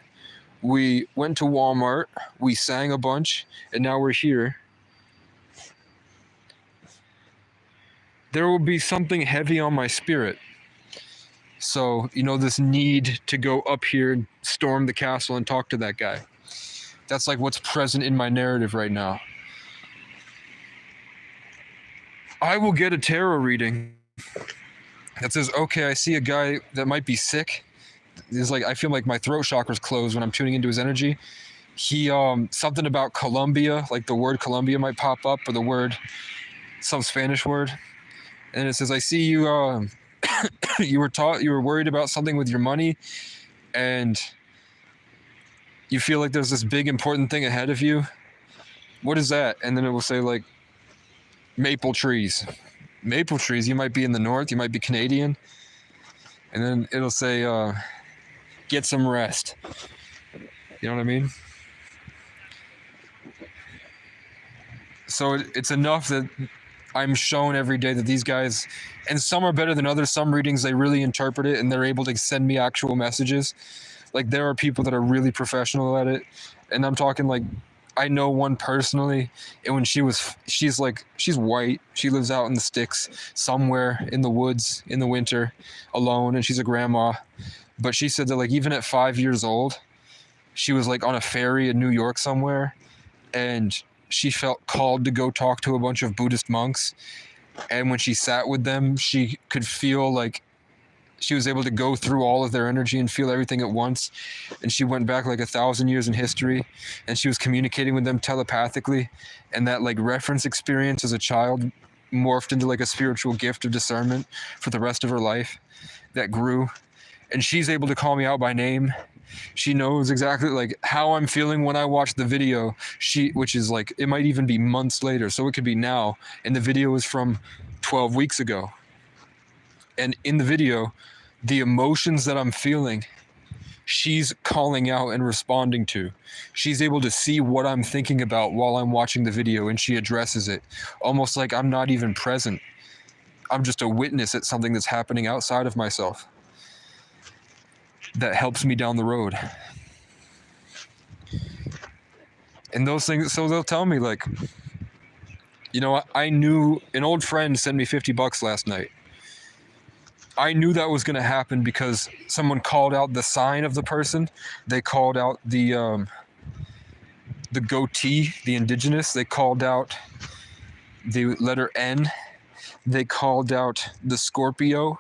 We went to Walmart. We sang a bunch. And now we're here. There will be something heavy on my spirit. So, this need to go up here and storm the castle and talk to that guy. That's like what's present in my narrative right now. I will get a tarot reading that says, okay, I see a guy that might be sick. It's like, I feel like my throat chakra's closed when I'm tuning into his energy. He, something about Colombia, like the word Colombia might pop up, or some Spanish word. And it says, I see you, you were worried about something with your money and you feel like there's this big important thing ahead of you. What is that? And then it will say like, maple trees. Maple trees, you might be in the north, you might be Canadian. And then it'll say, get some rest. You know what I mean? So it's enough that I'm shown every day that these guys, and some are better than others. Some readings, they really interpret it and they're able to send me actual messages. Like there are people that are really professional at it. And I'm talking like, I know one personally, and when she's white. She lives out in the sticks somewhere in the woods in the winter alone, and she's a grandma. But she said that like even at 5 years old, she was like on a ferry in New York somewhere, and she felt called to go talk to a bunch of Buddhist monks. And when she sat with them, she could feel like she was able to go through all of their energy and feel everything at once. And she went back like 1,000 years in history, and she was communicating with them telepathically. And that like reference experience as a child morphed into like a spiritual gift of discernment for the rest of her life that grew. And she's able to call me out by name. She knows exactly like how I'm feeling when I watch the video, which is like, it might even be months later. So it could be now. And the video is from 12 weeks ago. And in the video, the emotions that I'm feeling, she's calling out and responding to. She's able to see what I'm thinking about while I'm watching the video, and she addresses it. Almost like I'm not even present. I'm just a witness at something that's happening outside of myself. that helps me down the road. And those things, so they'll tell me like, you know, I knew an old friend sent me $50 last night. I knew that was going to happen because someone called out the sign of the person. They called out the goatee, the indigenous. They called out the letter N. They called out the Scorpio.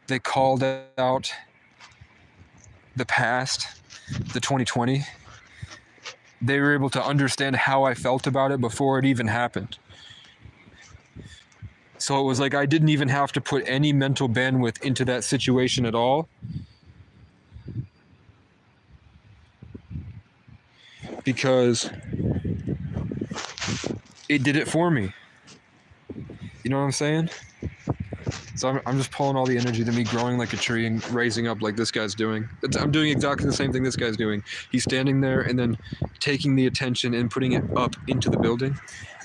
They called out the past, the 2020. They were able to understand how I felt about it before it even happened. So it was like I didn't even have to put any mental bandwidth into that situation at all. Because it did it for me. You know what I'm saying? So I'm just pulling all the energy to me growing like a tree and raising up like this guy's doing. I'm doing exactly the same thing this guy's doing. He's standing there and then taking the attention and putting it up into the building.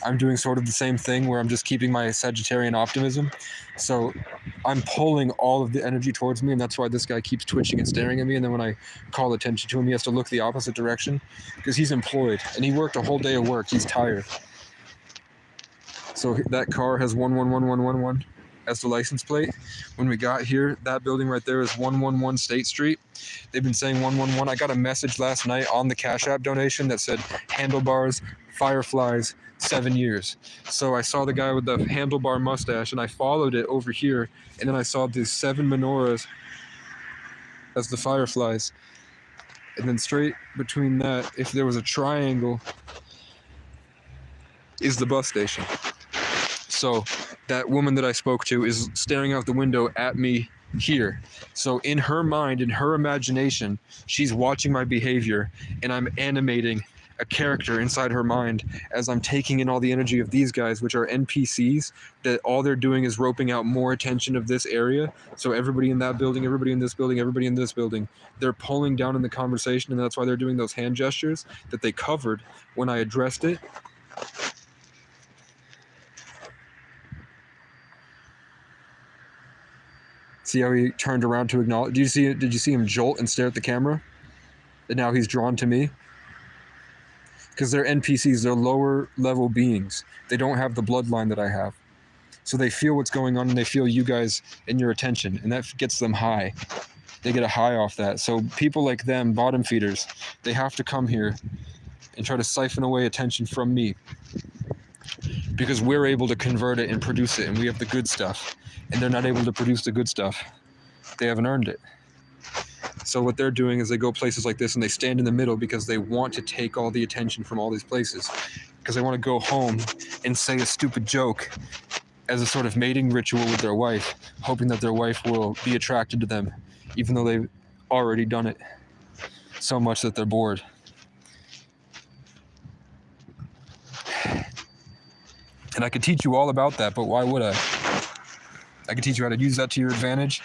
I'm doing sort of the same thing where I'm just keeping my Sagittarian optimism. So I'm pulling all of the energy towards me, and that's why this guy keeps twitching and staring at me. And then when I call attention to him, he has to look the opposite direction because he's employed and he worked a whole day of work. He's tired. So that car has 111111 as the license plate. When we got here, that building right there is 111 State Street. They've been saying 111. I got a message last night on the Cash App donation that said handlebars, fireflies, 7 years. So I saw the guy with the handlebar mustache and I followed it over here, and then I saw these 7 menorahs as the fireflies. And then straight between that, if there was a triangle, is the bus station. So that woman that I spoke to is staring out the window at me here. So in her mind, in her imagination, she's watching my behavior, and I'm animating a character inside her mind as I'm taking in all the energy of these guys, which are NPCs, that all they're doing is roping out more attention of this area. So everybody in that building, everybody in this building, everybody in this building, they're pulling down in the conversation, and that's why they're doing those hand gestures that they covered when I addressed it. See how he turned around to acknowledge? Did you see him jolt and stare at the camera? And now he's drawn to me? Because they're NPCs, they're lower level beings. They don't have the bloodline that I have. So they feel what's going on, and they feel you guys and your attention, and that gets them high. They get a high off that. So people like them, bottom feeders, they have to come here and try to siphon away attention from me. Because we're able to convert it and produce it, and we have the good stuff. And they're not able to produce the good stuff. They haven't earned it. So what they're doing is they go places like this and they stand in the middle because they want to take all the attention from all these places. Because they want to go home and say a stupid joke as a sort of mating ritual with their wife, hoping that their wife will be attracted to them, even though they've already done it so much that they're bored. And I could teach you all about that, but why would I? I could teach you how to use that to your advantage.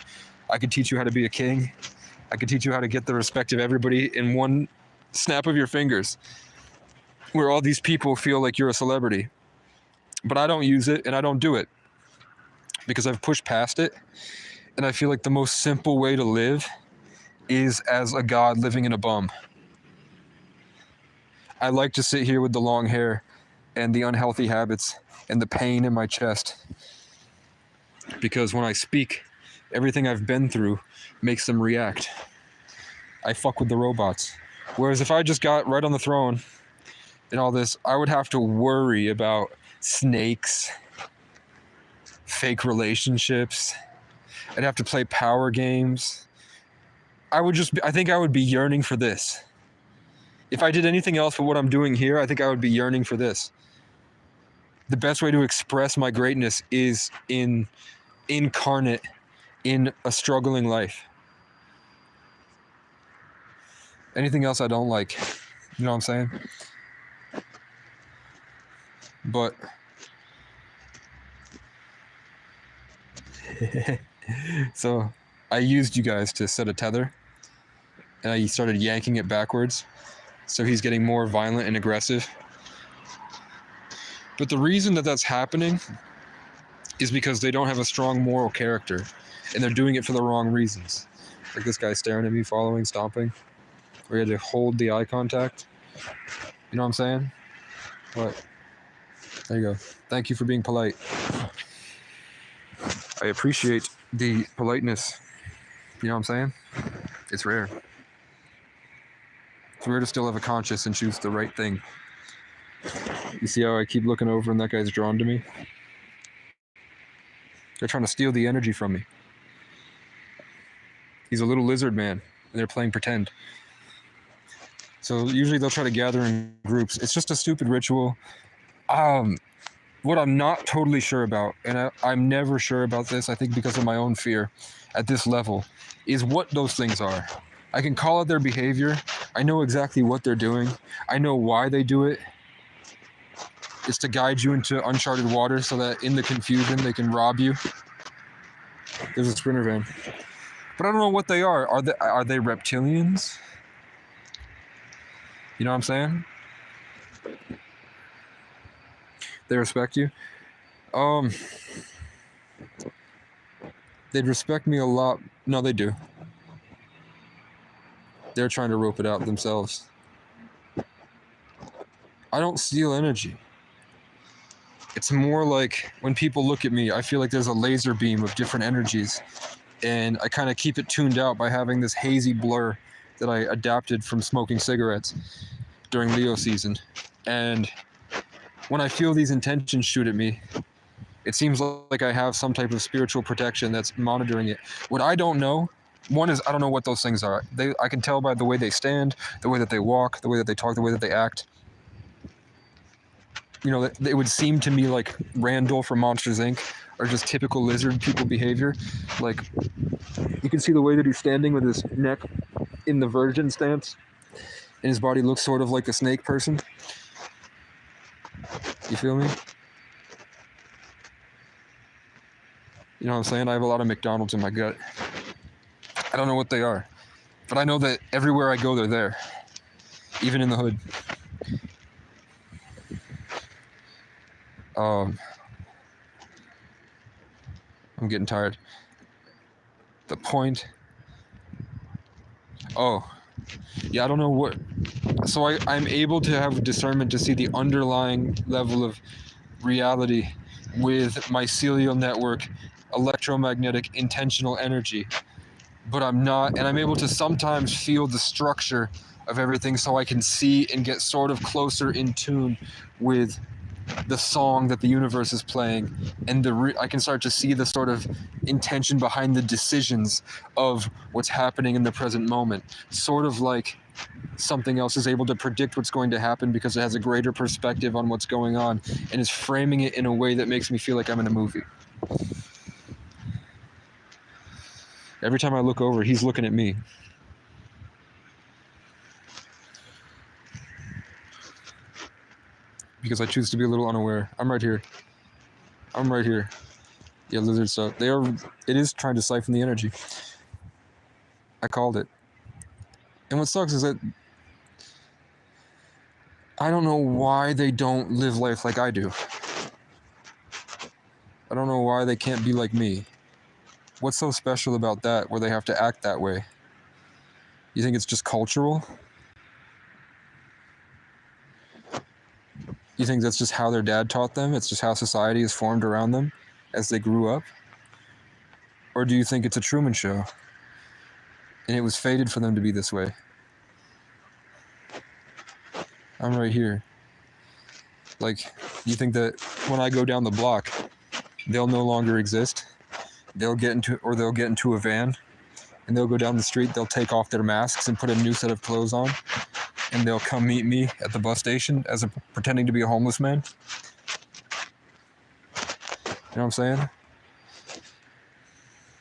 I could teach you how to be a king. I could teach you how to get the respect of everybody in one snap of your fingers, where all these people feel like you're a celebrity. But I don't use it, and I don't do it because I've pushed past it. And I feel like the most simple way to live is as a god living in a bum. I like to sit here with the long hair and the unhealthy habits and the pain in my chest. Because when I speak, everything I've been through makes them react. I fuck with the robots. Whereas if I just got right on the throne and all this, I would have to worry about snakes, fake relationships. I'd have to play power games. I think I would be yearning for this. If I did anything else but what I'm doing here, I think I would be yearning for this. The best way to express my greatness is incarnate in a struggling life. Anything else I don't like. You know what I'm saying? But so I used you guys to set a tether, and I started yanking it backwards. So he's getting more violent and aggressive. But the reason that that's happening is because they don't have a strong moral character, and they're doing it for the wrong reasons. Like this guy staring at me, following, stomping. We had to hold the eye contact. You know what I'm saying? What? There you go. Thank you for being polite. I appreciate the politeness. You know what I'm saying? It's rare. It's rare to still have a conscience and choose the right thing. You see how I keep looking over and that guy's drawn to me? They're trying to steal the energy from me. He's a little lizard man, and they're playing pretend. So usually they'll try to gather in groups. It's just a stupid ritual. What I'm not totally sure about, and I'm never sure about this, I think because of my own fear at this level, is what those things are. I can call out their behavior. I know exactly what they're doing. I know why they do it. It's to guide you into uncharted waters so that in the confusion they can rob you. There's a Sprinter van. But I don't know what they are. Are they reptilians? You know what I'm saying? They respect you. They'd respect me a lot. No, they do. They're trying to rope it out themselves. I don't steal energy. It's more like when people look at me, I feel like there's a laser beam of different energies, and I kind of keep it tuned out by having this hazy blur that I adapted from smoking cigarettes during Leo season. And when I feel these intentions shoot at me, it seems like I have some type of spiritual protection that's monitoring it. What I don't know, one is I don't know what those things are. I can tell by the way they stand, the way that they walk, the way that they talk, the way that they act. You know, it would seem to me like Randall from Monsters Inc. or just typical lizard people behavior. Like, you can see the way that he's standing with his neck in the virgin stance, and his body looks sort of like a snake person. You feel me? You know what I'm saying? I have a lot of McDonald's in my gut. I don't know what they are, but I know that everywhere I go, they're there, even in the hood. I'm getting tired. The point. Oh, yeah, I don't know what. So I'm able to have discernment to see the underlying level of reality with mycelial network, electromagnetic intentional energy. But I'm not, and I'm able to sometimes feel the structure of everything so I can see and get sort of closer in tune with the song that the universe is playing, and I can start to see the sort of intention behind the decisions of what's happening in the present moment. Sort of like something else is able to predict what's going to happen because it has a greater perspective on what's going on and is framing it in a way that makes me feel like I'm in a movie. Every time I look over, he's looking at me. Because I choose to be a little unaware. I'm right here. I'm right here. Yeah, lizard stuff. It is trying to siphon the energy. I called it. And what sucks is that I don't know why they don't live life like I do. I don't know why they can't be like me. What's so special about that where they have to act that way? You think it's just cultural? You think that's just how their dad taught them? It's just how society is formed around them as they grew up? Or do you think it's a Truman Show and it was fated for them to be this way? I'm right here. Like, you think that when I go down the block, they'll no longer exist? They'll get into a van and they'll go down the street, they'll take off their masks and put a new set of clothes on, and they'll come meet me at the bus station pretending to be a homeless man. You know what I'm saying?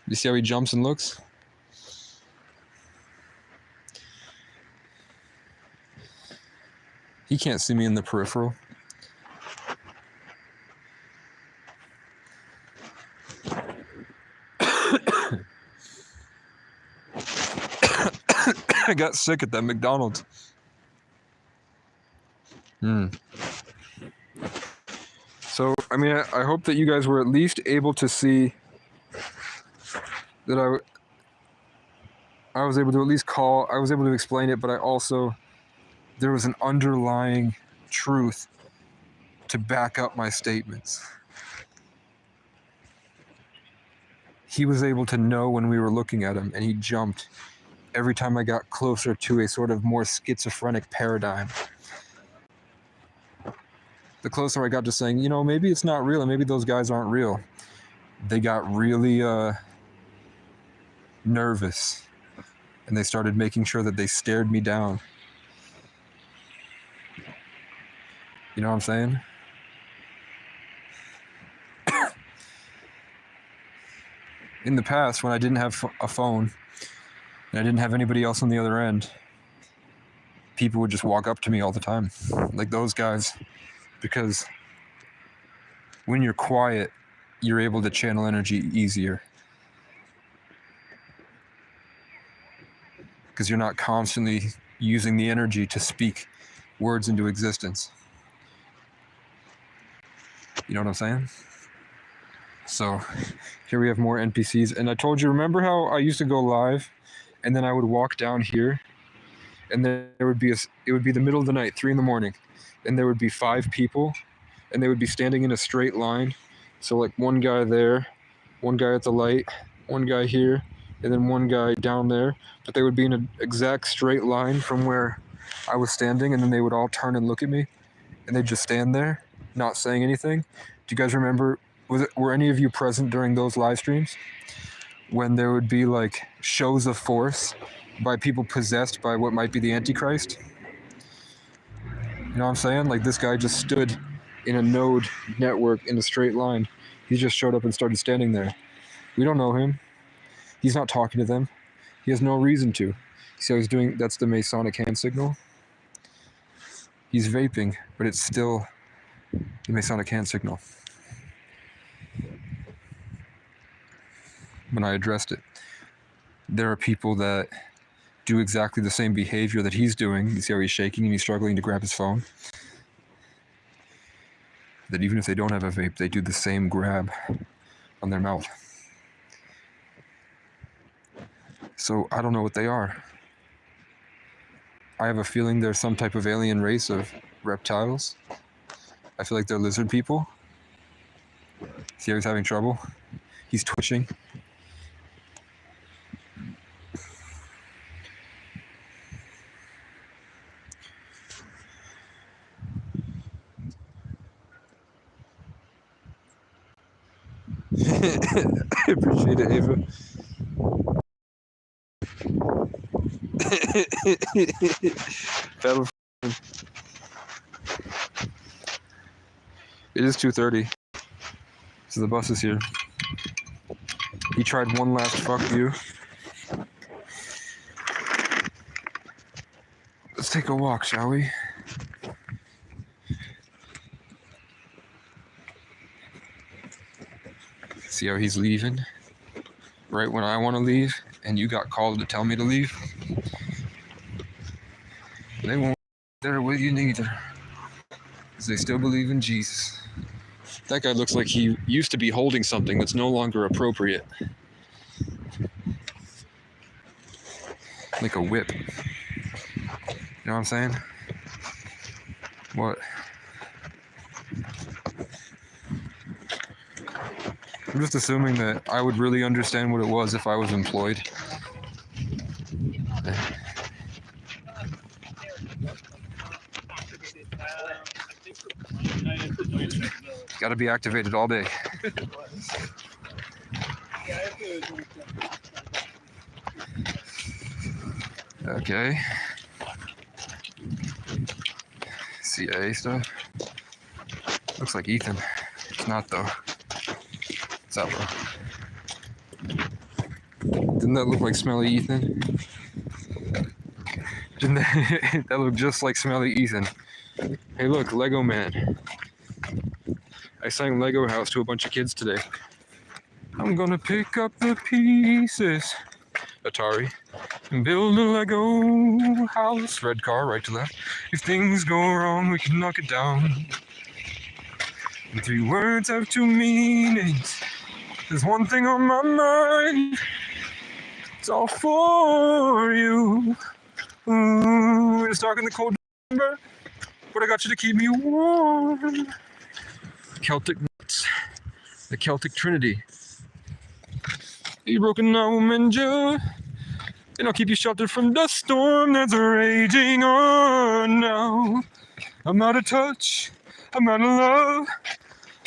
You see how he jumps and looks? He can't see me in the peripheral. I got sick at that McDonald's. So, I mean, I hope that you guys were at least able to see that I was able to at least call, I was able to explain it, but there was an underlying truth to back up my statements. He was able to know when we were looking at him, and he jumped every time I got closer to a sort of more schizophrenic paradigm. The closer I got to saying, you know, maybe it's not real, and maybe those guys aren't real, they got really nervous, and they started making sure that they stared me down. You know what I'm saying? In the past, when I didn't have a phone and I didn't have anybody else on the other end, people would just walk up to me all the time, like those guys, because when you're quiet, you're able to channel energy easier. Because you're not constantly using the energy to speak words into existence. You know what I'm saying? So here we have more NPCs. And I told you, remember how I used to go live and then I would walk down here and then it would be the middle of the night, 3 a.m, and there would be 5 people and they would be standing in a straight line. So like one guy there, one guy at the light, one guy here, and then one guy down there. But they would be in an exact straight line from where I was standing, and then they would all turn and look at me and they'd just stand there, not saying anything. Do you guys remember, were any of you present during those live streams when there would be like shows of force by people possessed by what might be the Antichrist? You know what I'm saying? Like this guy just stood in a node network in a straight line. He just showed up and started standing there. We don't know him. He's not talking to them. He has no reason to. See how he's doing? That's the Masonic hand signal. He's vaping, but it's still the Masonic hand signal. When I addressed it, there are people that do exactly the same behavior that he's doing. You see how he's shaking and he's struggling to grab his phone? That even if they don't have a vape, they do the same grab on their mouth. So I don't know what they are. I have a feeling they're some type of alien race of reptiles. I feel like they're lizard people. See how he's having trouble? He's twitching. I appreciate it, Ava. Battle. It is 2:30, so the bus is here. He tried one last fuck you. Let's take a walk, shall we? See how he's leaving? Right when I want to leave, and you got called to tell me to leave? They won't be there with you neither, because they still believe in Jesus. That guy looks like he used to be holding something that's no longer appropriate. Like a whip. You know what I'm saying? What? I'm just assuming that I would really understand what it was if I was employed. Got to be activated all day. Okay. CIA stuff. Looks like Ethan. It's not though. What's up, bro? Didn't that look like Smelly Ethan? Didn't that look just like Smelly Ethan? Hey, look, Lego Man. I sang Lego House to a bunch of kids today. I'm gonna pick up the pieces, Atari, and build a Lego house. Red car, right to left. If things go wrong, we can knock it down. And 3 words have 2 meanings. There's one thing on my mind. It's all for you. Ooh, it's dark in the cold December, but I got you to keep me warm. Celtic nuts. The Celtic Trinity. You broken now will mend you, and I'll keep you sheltered from the storm that's raging on now. I'm out of touch, I'm out of love.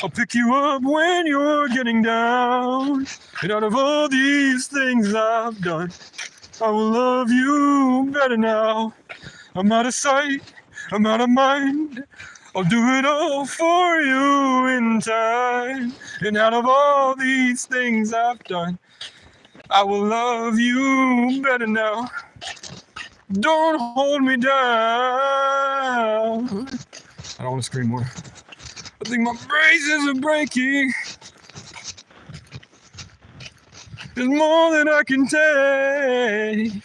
I'll pick you up when you're getting down. And out of all these things I've done, I will love you better now. I'm out of sight, I'm out of mind. I'll do it all for you in time. And out of all these things I've done, I will love you better now. Don't hold me down. I don't want to scream more. I think my braces are breaking. There's more than I can take.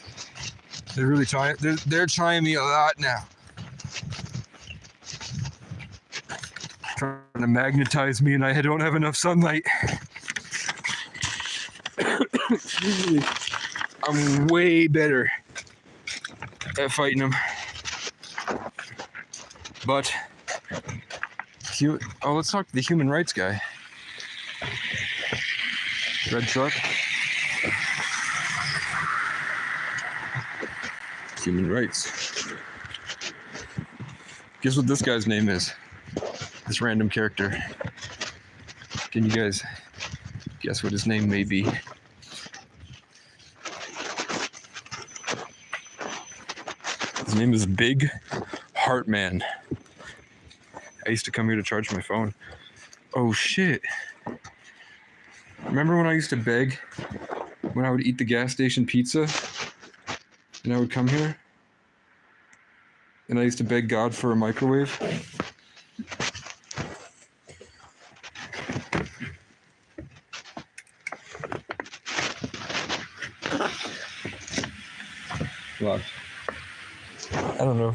They're really trying. They're trying me a lot now. Trying to magnetize me, and I don't have enough sunlight. Usually, I'm way better at fighting them. But, let's talk to the human rights guy. Red truck. Human rights. Guess what this guy's name is? This random character. Can you guys guess what his name may be? His name is Big Heartman. I used to come here to charge my phone. Oh shit. Remember when I used to beg when I would eat the gas station pizza and I would come here? And I used to beg God for a microwave? Locked. I don't know.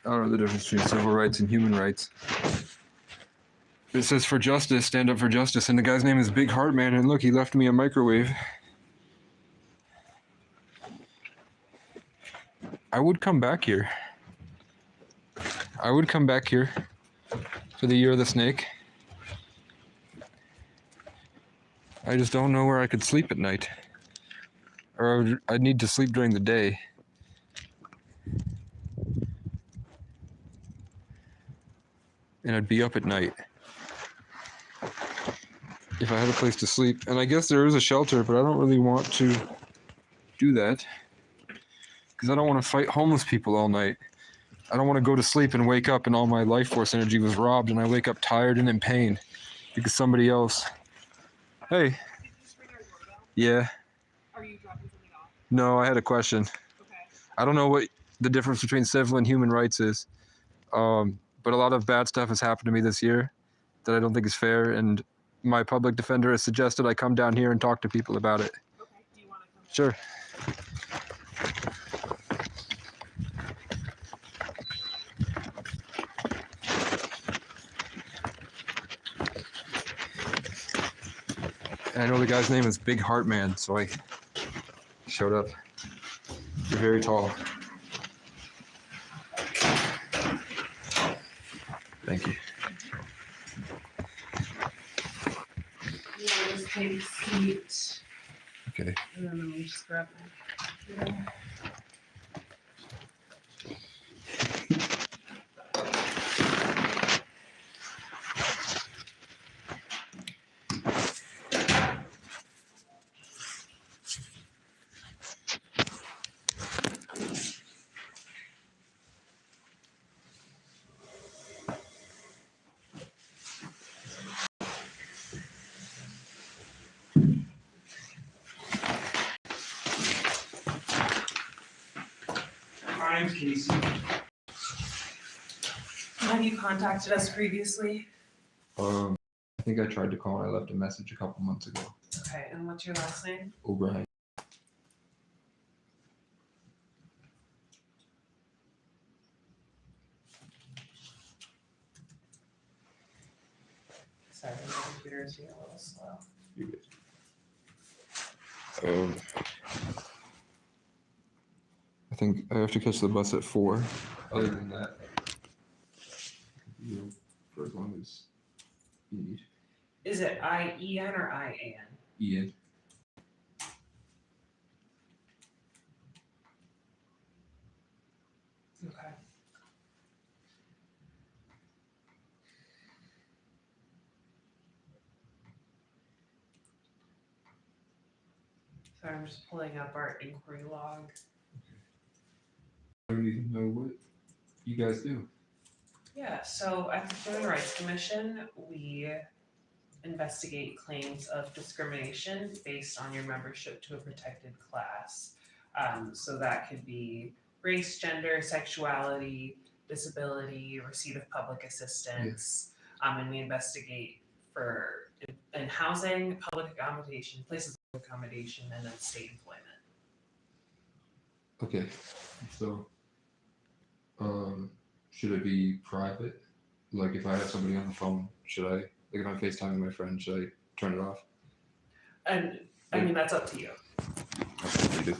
I don't know the difference between civil rights and human rights. It says for justice, stand up for justice, and the guy's name is Big Heartman, and look, he left me a microwave. I would come back here. I would come back here for the Year of the Snake. I just don't know where I could sleep at night. Or I'd need to sleep during the day. And I'd be up at night. If I had a place to sleep. And I guess there is a shelter, but I don't really want to do that. Because I don't want to fight homeless people all night. I don't want to go to sleep and wake up and all my life force energy was robbed and I wake up tired and in pain because somebody else. Hey. Did you just ring our doorbell? Yeah. Are you dropping something off? No, I had a question. Okay. I don't know what the difference between civil and human rights is. But a lot of bad stuff has happened to me this year that I don't think is fair. And my public defender has suggested I come down here and talk to people about it. Okay. Do you want to come? Sure. And I know the guy's name is Big Heartman, so I showed up. You're very tall. Thank you. Yeah, just take a seat. Okay. And then let me just grab my computer. My name's Casey. Have you contacted us previously? I think I tried to call and I left a message a couple months ago. Okay, and what's your last name? O'Brien. Sorry. computer is being a little slow. I think I have to catch the bus at 4. Other than that, for as long as you need. Is it IEN or IAN? Ian. Okay. So I'm just pulling up our inquiry log. I don't even know what you guys do. Yeah, so at the Human Rights Commission, we investigate claims of discrimination based on your membership to a protected class. So that could be race, gender, sexuality, disability, receipt of public assistance. And we investigate for in housing, public accommodation, places of accommodation, and then state employment. Okay, so, should it be private? Like if I have somebody on the phone, should I, like if I'm FaceTiming my friend, should I turn it off? And I mean, that's up to you. Absolutely.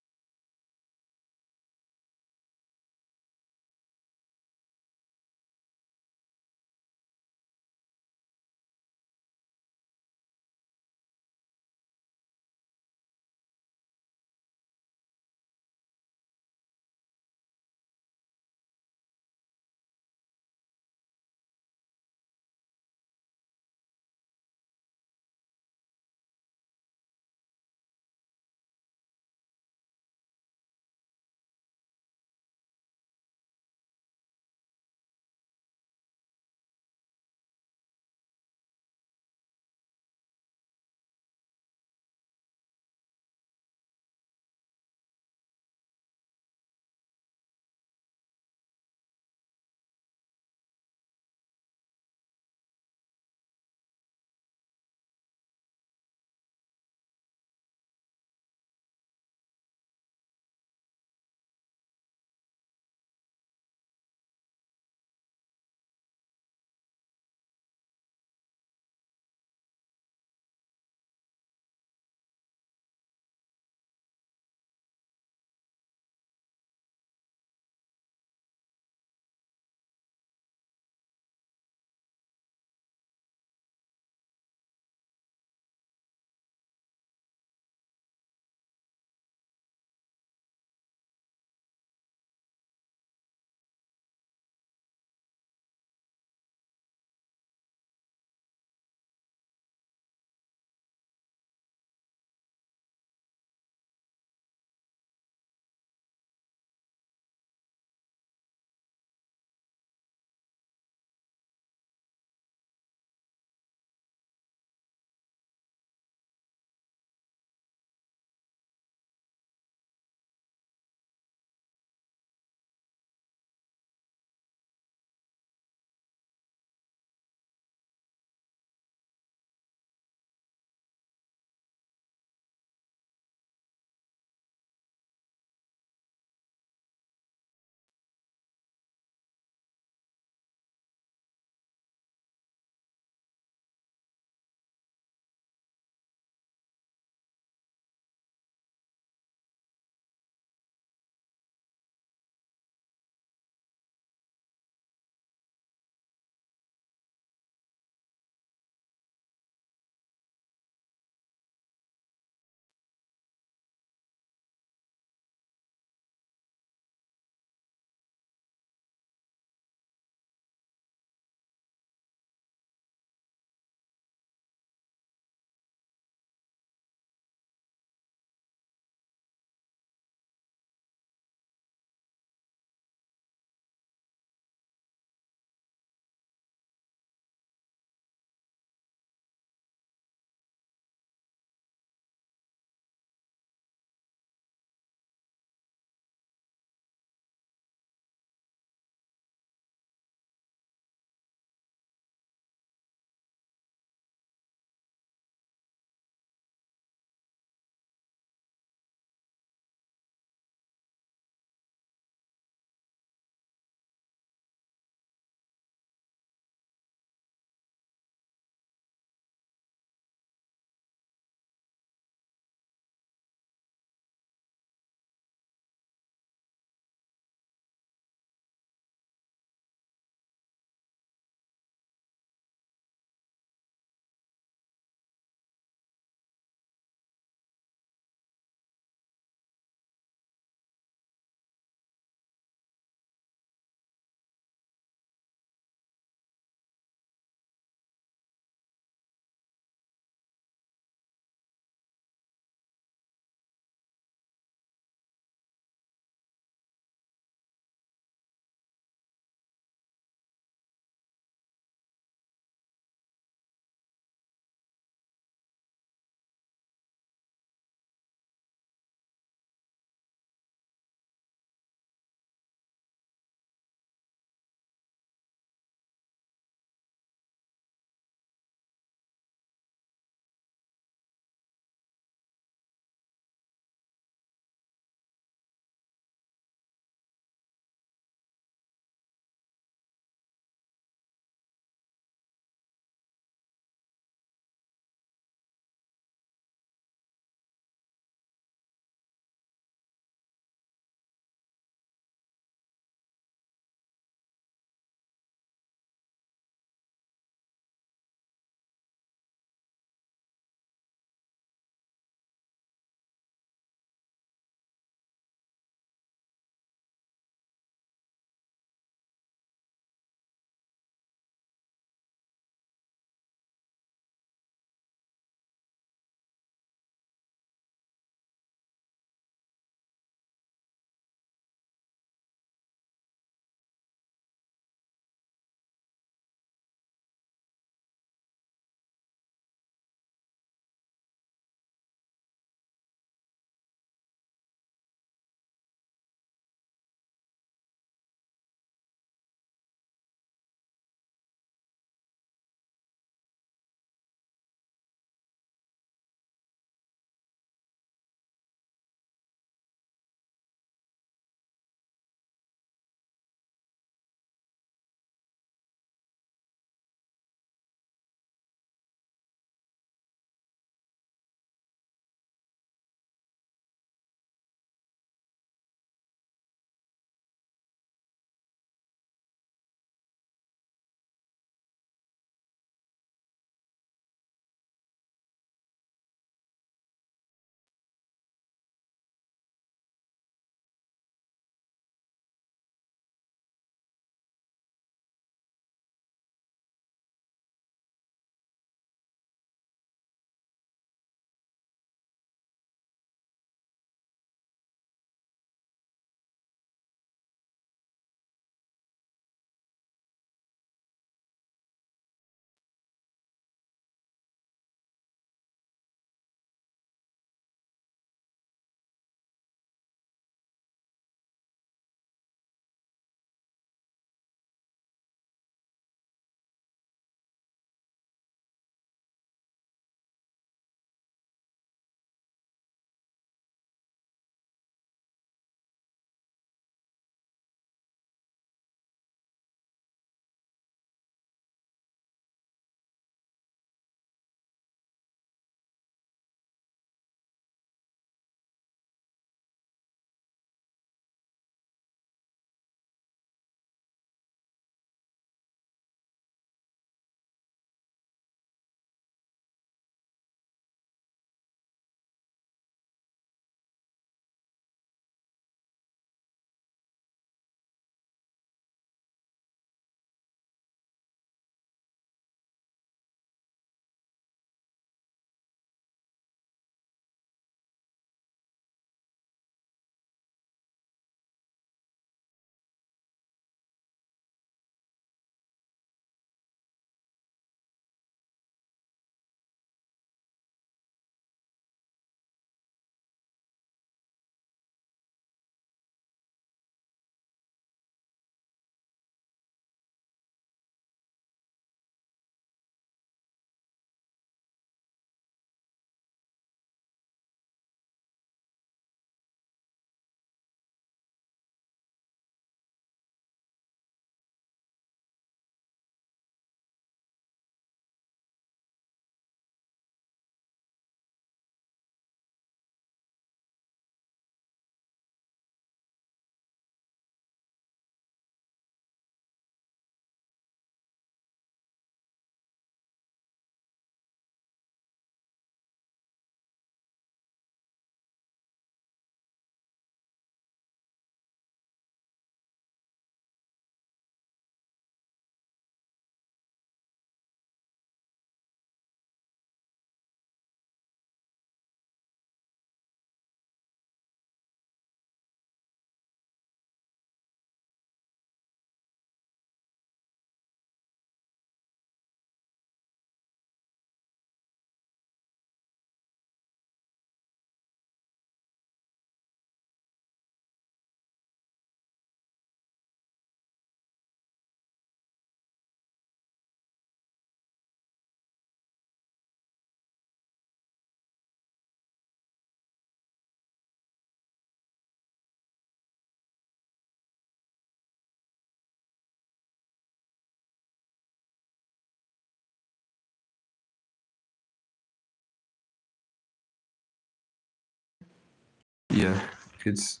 Yeah, it's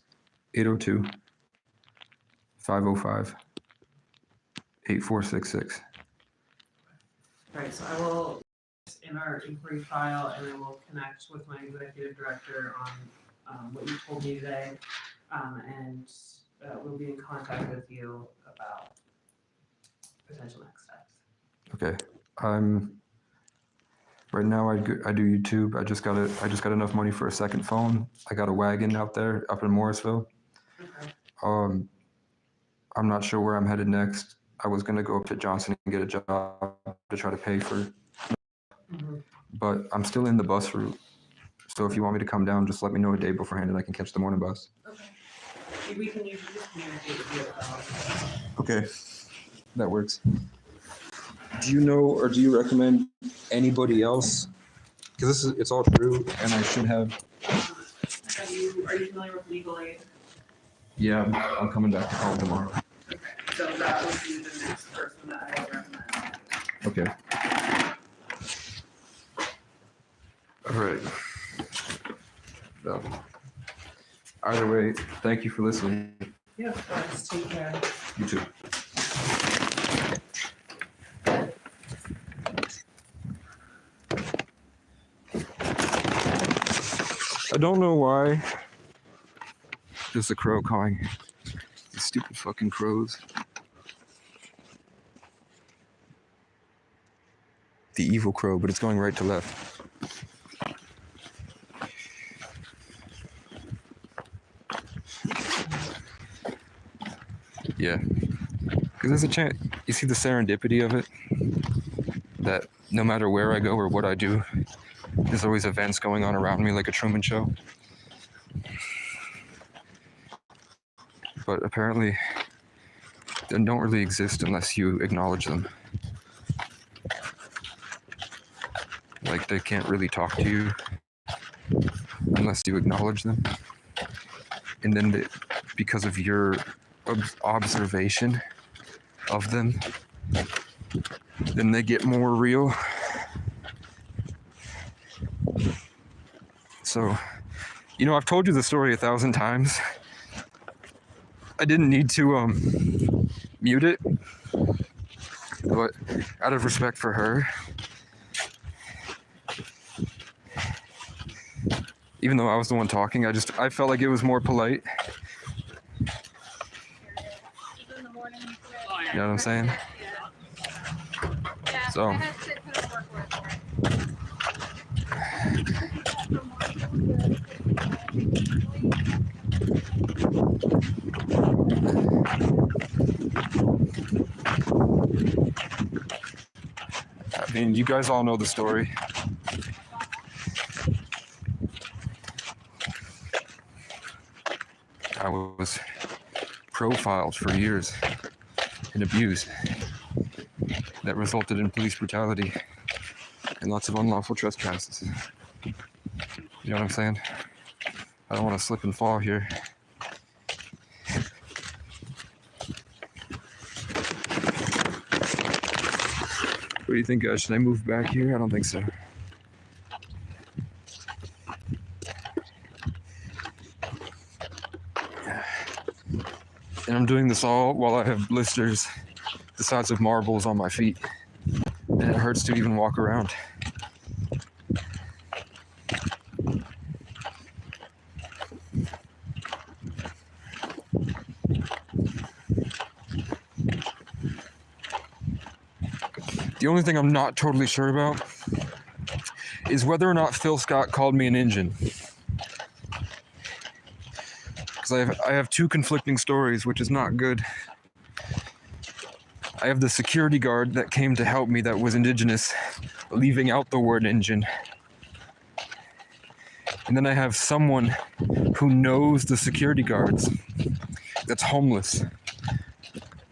802-505-8466. Right, so I will, in our inquiry file, and I will connect with my executive director on what you told me today. And we'll be in contact with you about potential next steps. Okay. Right now I do YouTube. I just got enough money for a second phone. I got a wagon out there up in Morrisville. Okay. I'm not sure where I'm headed next. I was gonna go up to Johnson and get a job to try to pay for, Mhm. but I'm still in the bus route. So if you want me to come down, just let me know a day beforehand and I can catch the morning bus. Okay. We can usually just communicate with you about. Okay, that works. Do you know or do you recommend anybody else? Because it's all true and I should have. Are you familiar with legal aid? Yeah, I'm coming back to call tomorrow. Okay, so that would be the next person that I would recommend. Okay. All right. So, either way, thank you for listening. Yeah, of course, take care. You too. I don't know why. There's a crow cawing. These stupid fucking crows. The evil crow, but it's going right to left. Yeah. Because there's a chance, you see the serendipity of it? That no matter where I go or what I do, there's always events going on around me like a Truman Show. But apparently, they don't really exist unless you acknowledge them. Like, they can't really talk to you unless you acknowledge them. And then because of your observation of them, then they get more real. So, I've told you the story 1,000 times. I didn't need to mute it, but out of respect for her, even though I was the one talking, I felt like it was more polite. You know what I'm saying? So. I mean, you guys all know the story. I was profiled for years and abused. That resulted in police brutality and lots of unlawful trespasses. You know what I'm saying? I don't want to slip and fall here. What do you think, guys? Should I move back here? I don't think so. And I'm doing this all while I have blisters the size of marbles on my feet. And it hurts to even walk around. The only thing I'm not totally sure about is whether or not Phil Scott called me an engine. Because I have two conflicting stories, which is not good. I have the security guard that came to help me that was indigenous, leaving out the word engine. And then I have someone who knows the security guards that's homeless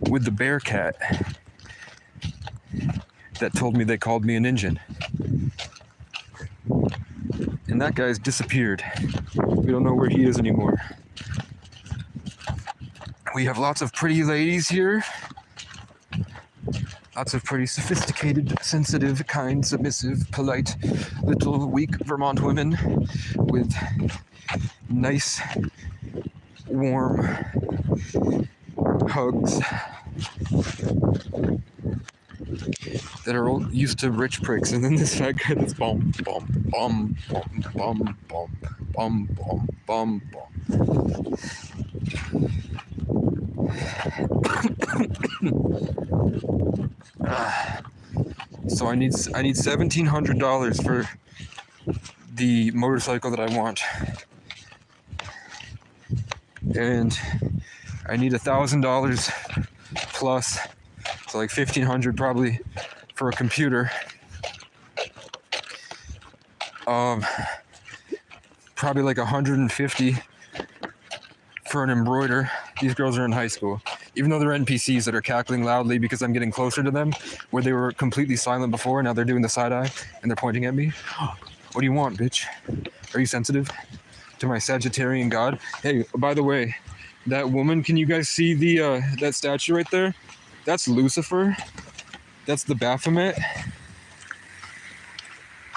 with the Bearcat that told me they called me an engine. And that guy's disappeared. We don't know where he is anymore. We have lots of pretty ladies here. Lots of pretty sophisticated, sensitive, kind, submissive, polite, little, weak Vermont women with nice, warm hugs that are all used to rich pricks, and then this fat guy that's bum bum bum bum bum bum bum bum bum bum. So I need $1,700 for the motorcycle that I want, and I need $1,000 plus, so like $1,500 probably for a computer. Probably like $150 for an embroider. These girls are in high school, even though they're NPCs that are cackling loudly because I'm getting closer to them, where they were completely silent before. Now they're doing the side eye and they're pointing at me. What do you want, bitch? Are you sensitive to my Sagittarian god? Hey, by the way, that woman, can you guys see the that statue right there? That's Lucifer. That's the Baphomet.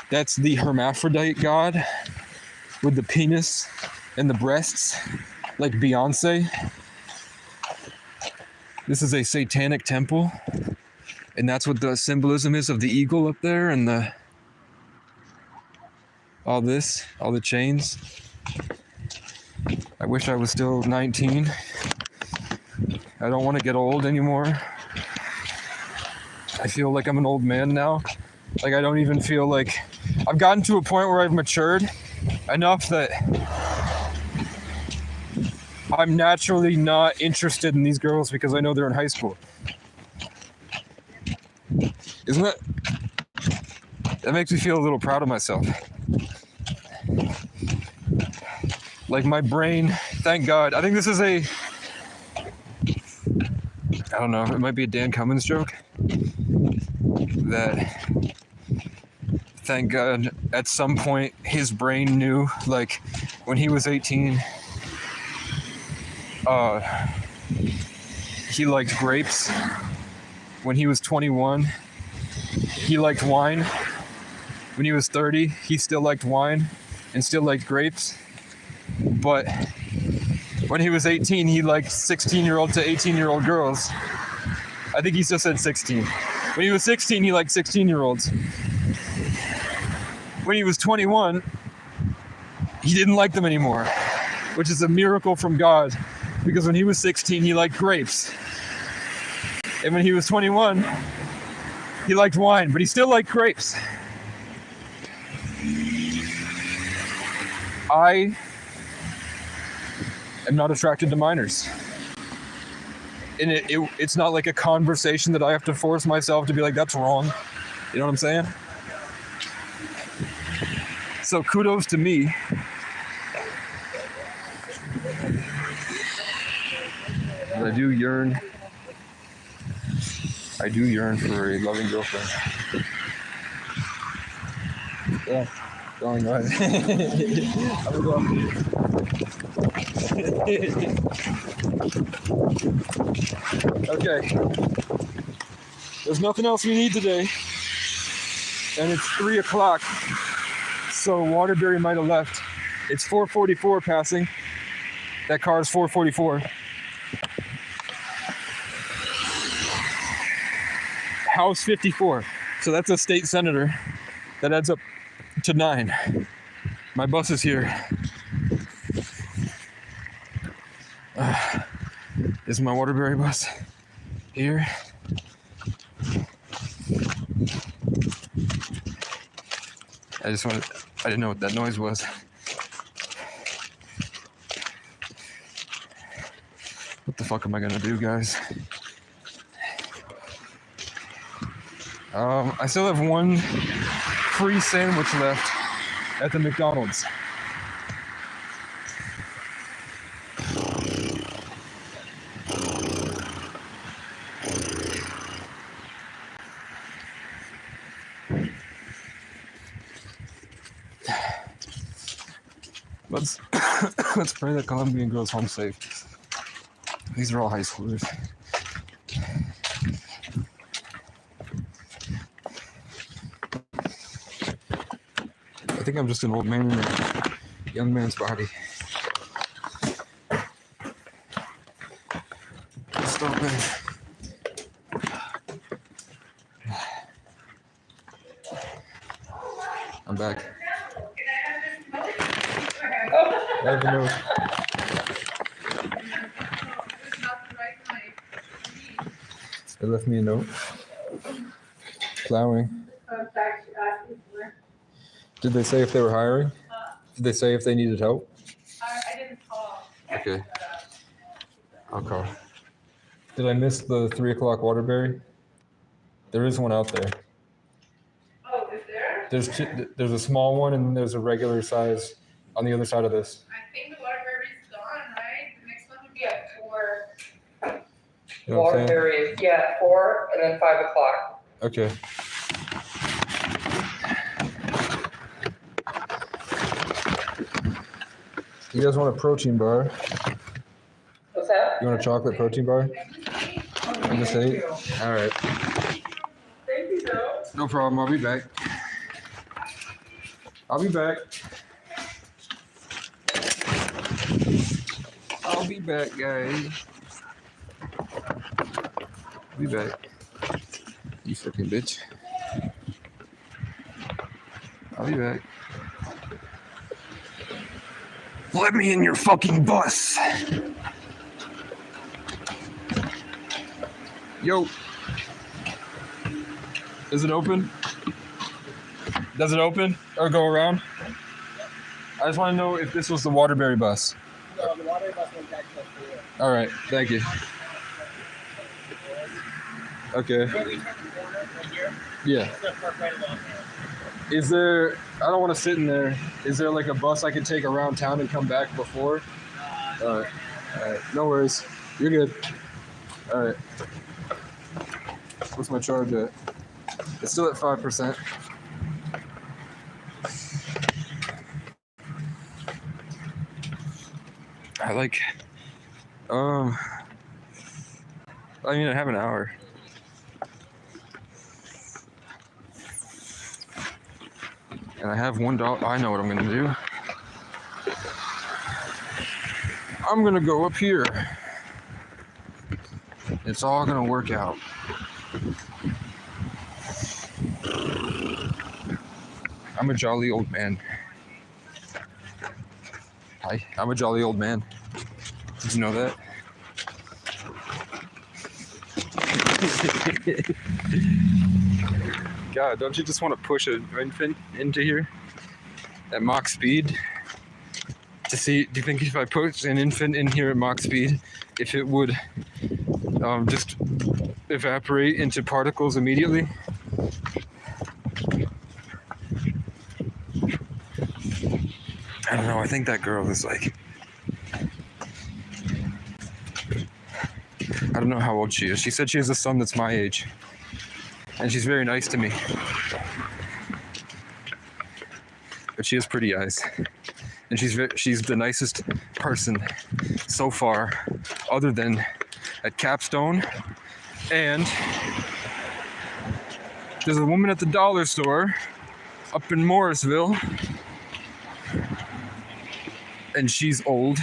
That's the hermaphrodite god with the penis and the breasts, like Beyonce. This is a satanic temple, and that's what the symbolism is of the eagle up there, and all the chains. I wish I was still 19. I don't want to get old anymore. I feel like I'm an old man now. Like, I don't even feel like... I've gotten to a point where I've matured enough that I'm naturally not interested in these girls because I know they're in high school. Isn't that... That makes me feel a little proud of myself. Like, my brain, thank God. I think this is a... I don't know, it might be a Dan Cummins joke. That, thank God, at some point his brain knew, like, when he was 18, he liked grapes. When he was 21, he liked wine. When he was 30, he still liked wine and still liked grapes. But when he was 18, he liked 16-year-old to 18-year-old girls. I think he still said 16. When he was 16, he liked 16-year-olds. When he was 21, he didn't like them anymore, which is a miracle from God, because when he was 16, he liked grapes. And when he was 21, he liked wine, but he still liked grapes. I am not attracted to minors. And it's not like a conversation that I have to force myself to be like, that's wrong. You know what I'm saying? So kudos to me. But I do yearn for a loving girlfriend. Yeah, going right. I'm going. Okay. There's nothing else we need today. And it's 3 o'clock. So Waterbury might have left. It's 444 passing. That car is 444. House 54. So that's a state senator. That adds up to 9. My bus is here. This is my Waterbury bus here. I didn't know what that noise was. What the fuck am I gonna do, guys? I still have one free sandwich left at the McDonald's. Let's pray that Colombian goes home safe. These are all high schoolers. I think I'm just an old man in a young man's body. open. I'm back. I have a note. They left me a note. Plowing. Did they say if they were hiring? Did they say if they needed help? I didn't call. Okay. I'll call. Did I miss the 3 o'clock Waterbury? There is one out there. Oh, is there? There's a small one and there's a regular size on the other side of this. I think the Waterbury's gone, right? The next one would be at 4. You know what I'm saying? Waterbury is, yeah, 4 and then 5 o'clock. Okay. You guys want a protein bar? What's that? You want a chocolate protein bar? On this 8? All right. Thank you, though. No problem. I'll be back. I'll be back. I'll be back, guys. I'll be back. You fucking bitch. I'll be back. Let me in your fucking bus. Yo. Is it open? Does it open or go around? I just want to know if this was the Waterbury bus. No, the Waterbury bus went back to the All right, thank you. Okay. Where we turn the corner right here, Yeah. it's gonna park right along there. Is there? I don't want to sit in there. Is there like a bus I can take around town and come back before? All right. All right. No worries. You're good. All right. What's my charge at? It's still at 5%. I like. I mean, I have an hour. And I have $1. I know what I'm gonna do. I'm gonna go up here. It's all gonna work out. I'm a jolly old man. Hi, I'm a jolly old man. Did you know that? God, don't you just want to push an infant into here at Mach speed to see? Do you think if I push an infant in here at Mach speed, if it would just evaporate into particles immediately? I don't know. I think that girl is like, I don't know how old she is. She said she has a son that's my age. And she's very nice to me. But she has pretty eyes. And she's the nicest person so far, other than at Capstone. And there's a woman at the dollar store up in Morrisville. And she's old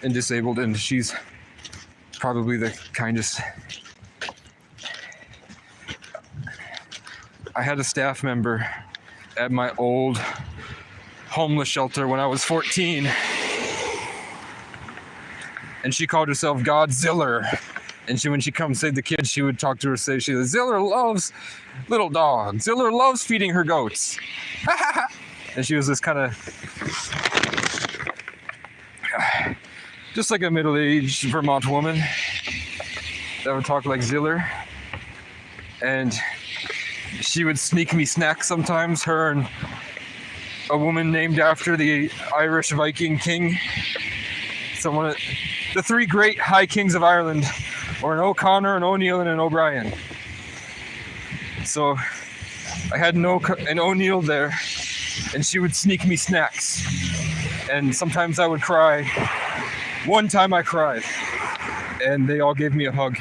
and disabled, and she's probably the kindest. I had a staff member at my old homeless shelter when I was 14. And she called herself Godzilla. And when she comes save the kids, she would talk to her, say, Ziller loves little dogs. Ziller loves feeding her goats. And she was this kind of, just like a middle-aged Vermont woman that would talk like Ziller. And she would sneak me snacks sometimes, her and a woman named after the Irish Viking king. Someone, the 3 great high kings of Ireland, or an O'Connor, an O'Neill, and an O'Brien. So I had an O'Neill there, and she would sneak me snacks. And sometimes I would cry. One time I cried, and they all gave me a hug.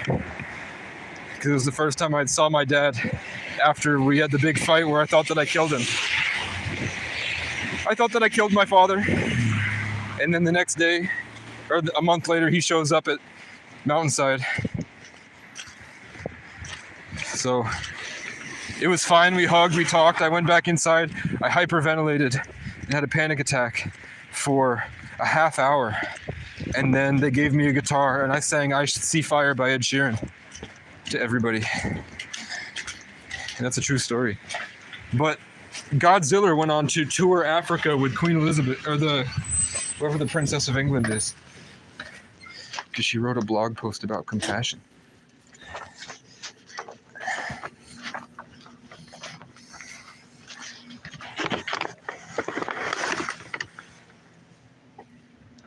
Because it was the first time I saw my dad after we had the big fight where I thought that I killed him. I thought that I killed my father. And then the next day, or a month later, he shows up at mountainside. So it was fine. We hugged, we talked. I went back inside. I hyperventilated and had a panic attack for a half hour. And then they gave me a guitar and I sang I See Fire by Ed Sheeran to everybody. And that's a true story. But Godzilla went on to tour Africa with Queen Elizabeth, or whoever the Princess of England is. Because she wrote a blog post about compassion.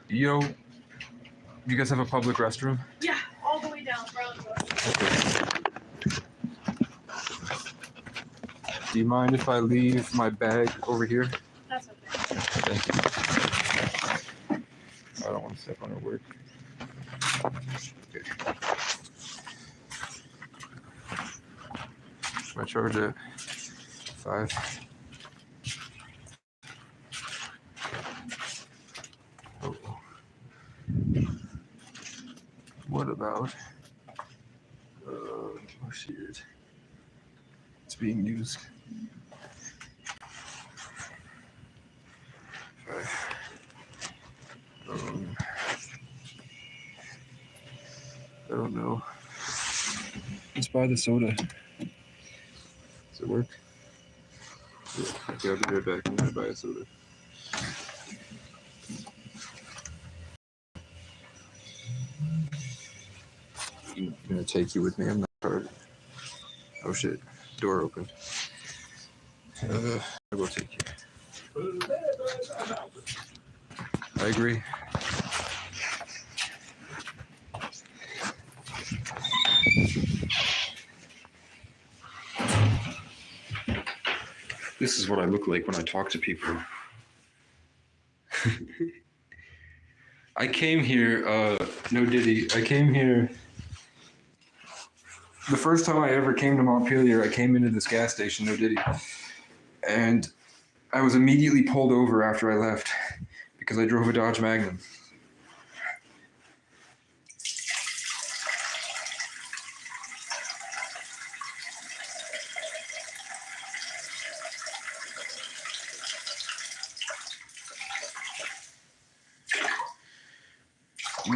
Yo, you guys have a public restroom? Yeah, all the way down front. Okay. Do you mind if I leave my bag over here? That's okay. Thank you. I don't want to step on her work. Okay. My charge at 5. Oh. What about? Oh shit! It's being used. 5. I don't know. Let's buy the soda. Does it work? Yeah. Okay, I'll be right back. I'm gonna buy a soda. I'm gonna take you with me. I'm not hard. Oh shit! Door open. I'll go take you. I agree. This is what I look like when I talk to people. I came here, no Diddy, I came here, the first time I ever came to Montpelier, I came into this gas station, no Diddy, and I was immediately pulled over after I left because I drove a Dodge Magnum.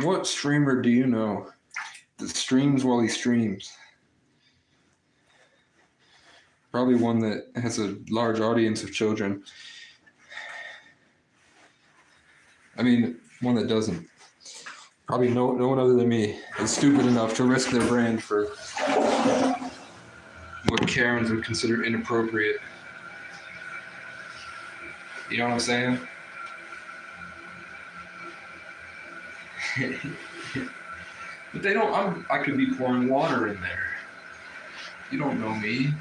What streamer do you know that streams while he streams? Probably one that has a large audience of children. I mean, one that doesn't. Probably no one other than me is stupid enough to risk their brand for what Karens would consider inappropriate. You know what I'm saying? But they don't, I could be pouring water in there. You don't know me.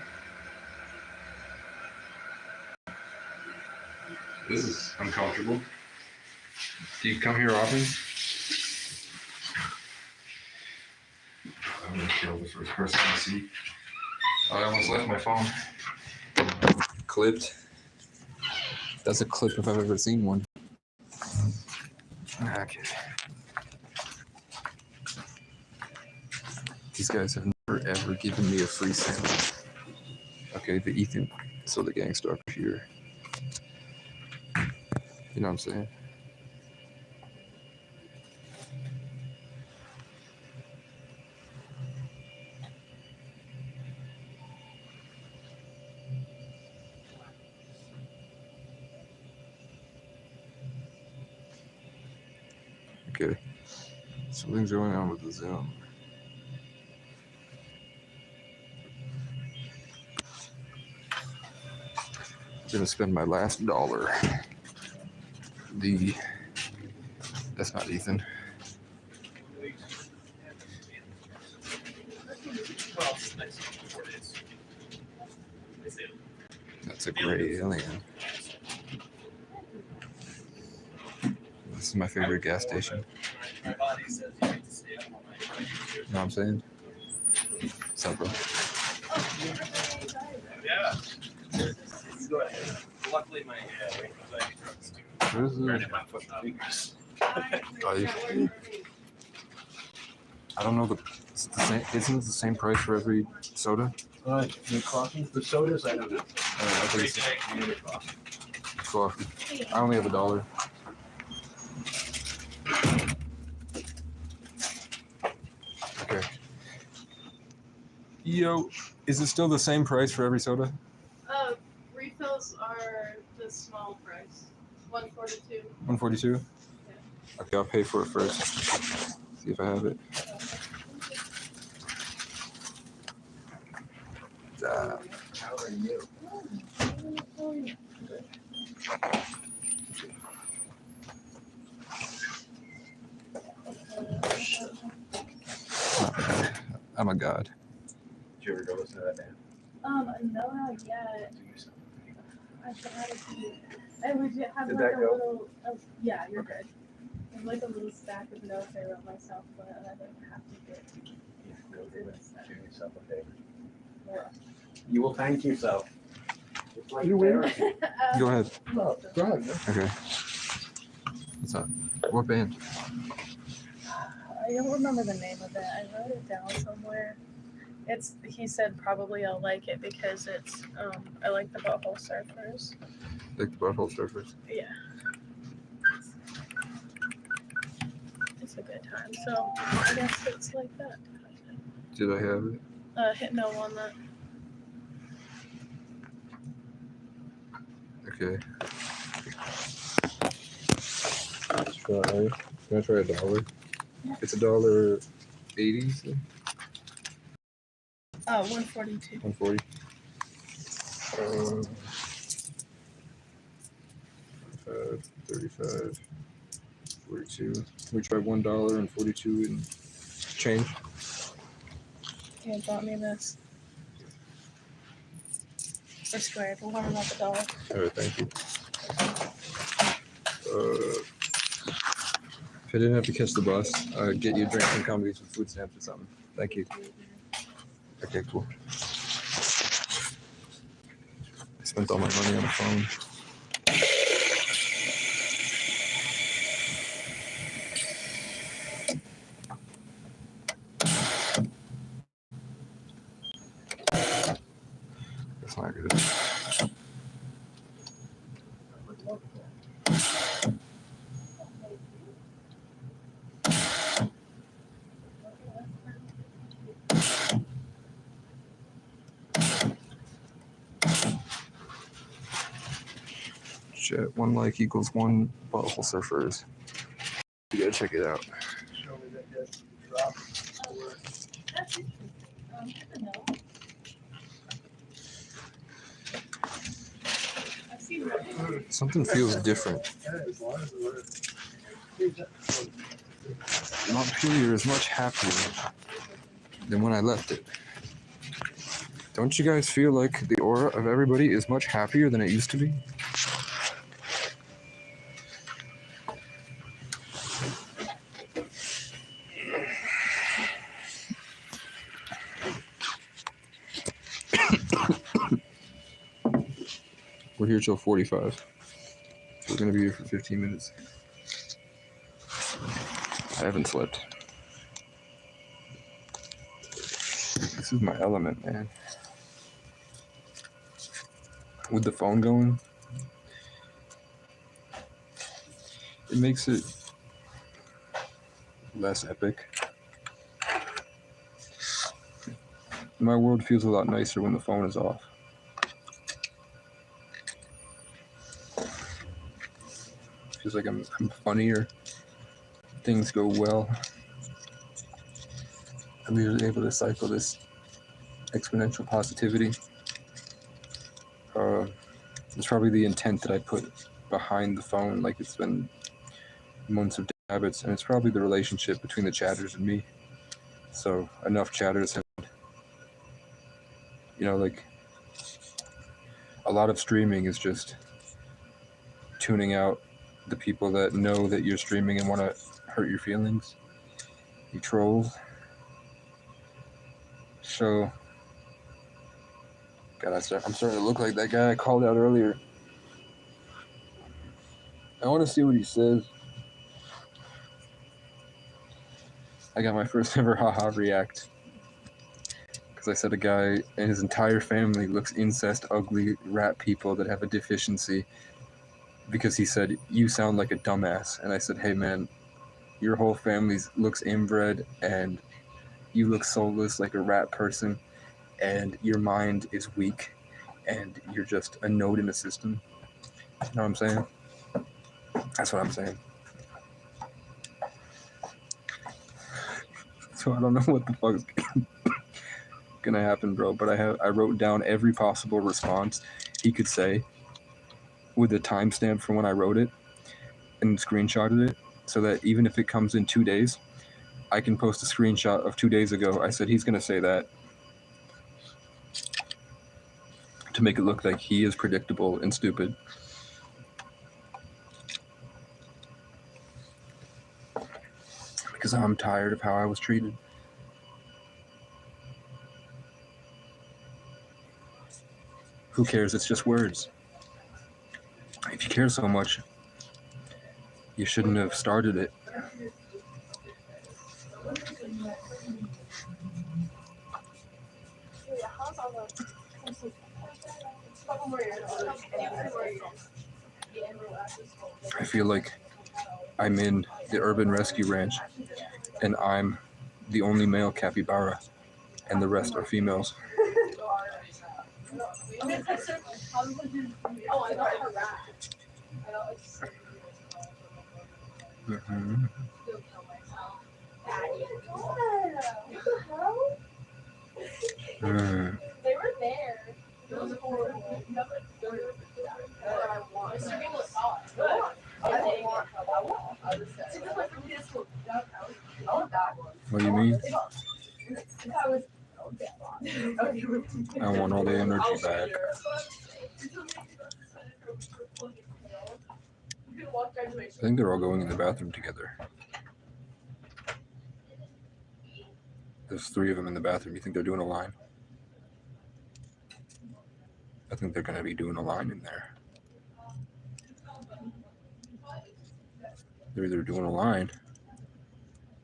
This is uncomfortable. Do you come here often? I'm gonna kill the first person I see. I almost left my phone. Clipped. That's a clip if I've ever seen one. Okay. These guys have never ever given me a free sandwich. Okay, the Ethan, so the gangster up here. You know what I'm saying? Okay, something's going on with the Zoom. I'm gonna spend my last dollar. That's not Ethan. That's a gray alien. This is my favorite gas station. You know what I'm saying? What's up, bro? Yeah. Go ahead. Luckily, my What is burning this? my foot fingers. Oh, you- I don't know it's the same. Isn't it the same price for every soda? The coffee, the sodas, I don't know. I think it's coffee. I only have $1. Okay. Yo, is it still the same price for every soda? Refills are the small price, 142. 142. Okay, I'll pay for it first. See if I have it. How are you? I'm a god. Did you ever go listen to that band? No, not yet. I tried to. I would have Did like that a go? little. Yeah, you're good. I have like a little stack of notes I wrote myself, but I like have to get. Go do it. Do yourself a favor. Yeah. You will thank yourself. It's like You win. therapy. Go ahead. No, go ahead. Okay. What's up? What band? I don't remember the name of it. I wrote it down somewhere. He said probably I'll like it because it's I like the Butthole Surfers. Like the Butthole Surfers. Yeah. It's a good time. So I guess it's like that. Did I have it? Hit no on that. Okay. Let's try. Can I try $1? It's $1.80. So 142. 140. 35, 42. We try $1.42 and change. He bought me this. For square, but what about the dollar? All right, thank you. If I didn't have to catch the bus, I'd get you a drink and come with some food stamps or something. Thank you. Okay, cool. I spent all my money on the phone. That's not good. Shit, 1 like equals 1 Butthole Surfers. You gotta check it out. Show me that good drop. That's interesting. I've seen that. Something feels different. As long as we're. Montpelier is much happier than when I left it. Don't you guys feel like the aura of everybody is much happier than it used to be? We're here till 45. We're gonna be here for 15 minutes. I haven't slept. This is my element, man. With the phone going, it makes it less epic. My world feels a lot nicer when the phone is off. Feels like I'm funnier. Things go well. I'm usually able to cycle this exponential positivity. It's probably the intent that I put behind the phone, like it's been months of habits, and it's probably the relationship between the chatters and me. So enough chatters have, like a lot of streaming is just tuning out the people that know that you're streaming and want to hurt your feelings. You trolls. So, God, I'm starting to look like that guy I called out earlier. I want to see what he says. I got my first ever haha react. Because I said a guy and his entire family looks incest, ugly rat people that have a deficiency. Because he said, you sound like a dumbass. And I said, hey man, your whole family looks inbred and you look soulless like a rat person. And your mind is weak. And you're just a node in the system. You know what I'm saying? That's what I'm saying. So I don't know what the fuck's gonna happen, bro. But I wrote down every possible response he could say with a timestamp from when I wrote it and screenshotted it, so that even if it comes in 2 days, I can post a screenshot of 2 days ago. I said he's gonna say that to make it look like he is predictable and stupid. Because I'm tired of how I was treated. Who cares? It's just words. If you care so much, you shouldn't have started it. I feel like I'm in the urban rescue ranch and I'm the only male capybara and the rest are females. Mm-hmm. They were there. It was horrible. What do you mean? I want all the energy back. I think they're all going in the bathroom together. There's 3 of them in the bathroom. You think they're doing a line? I think they're going to be doing a line in there. They're either doing a line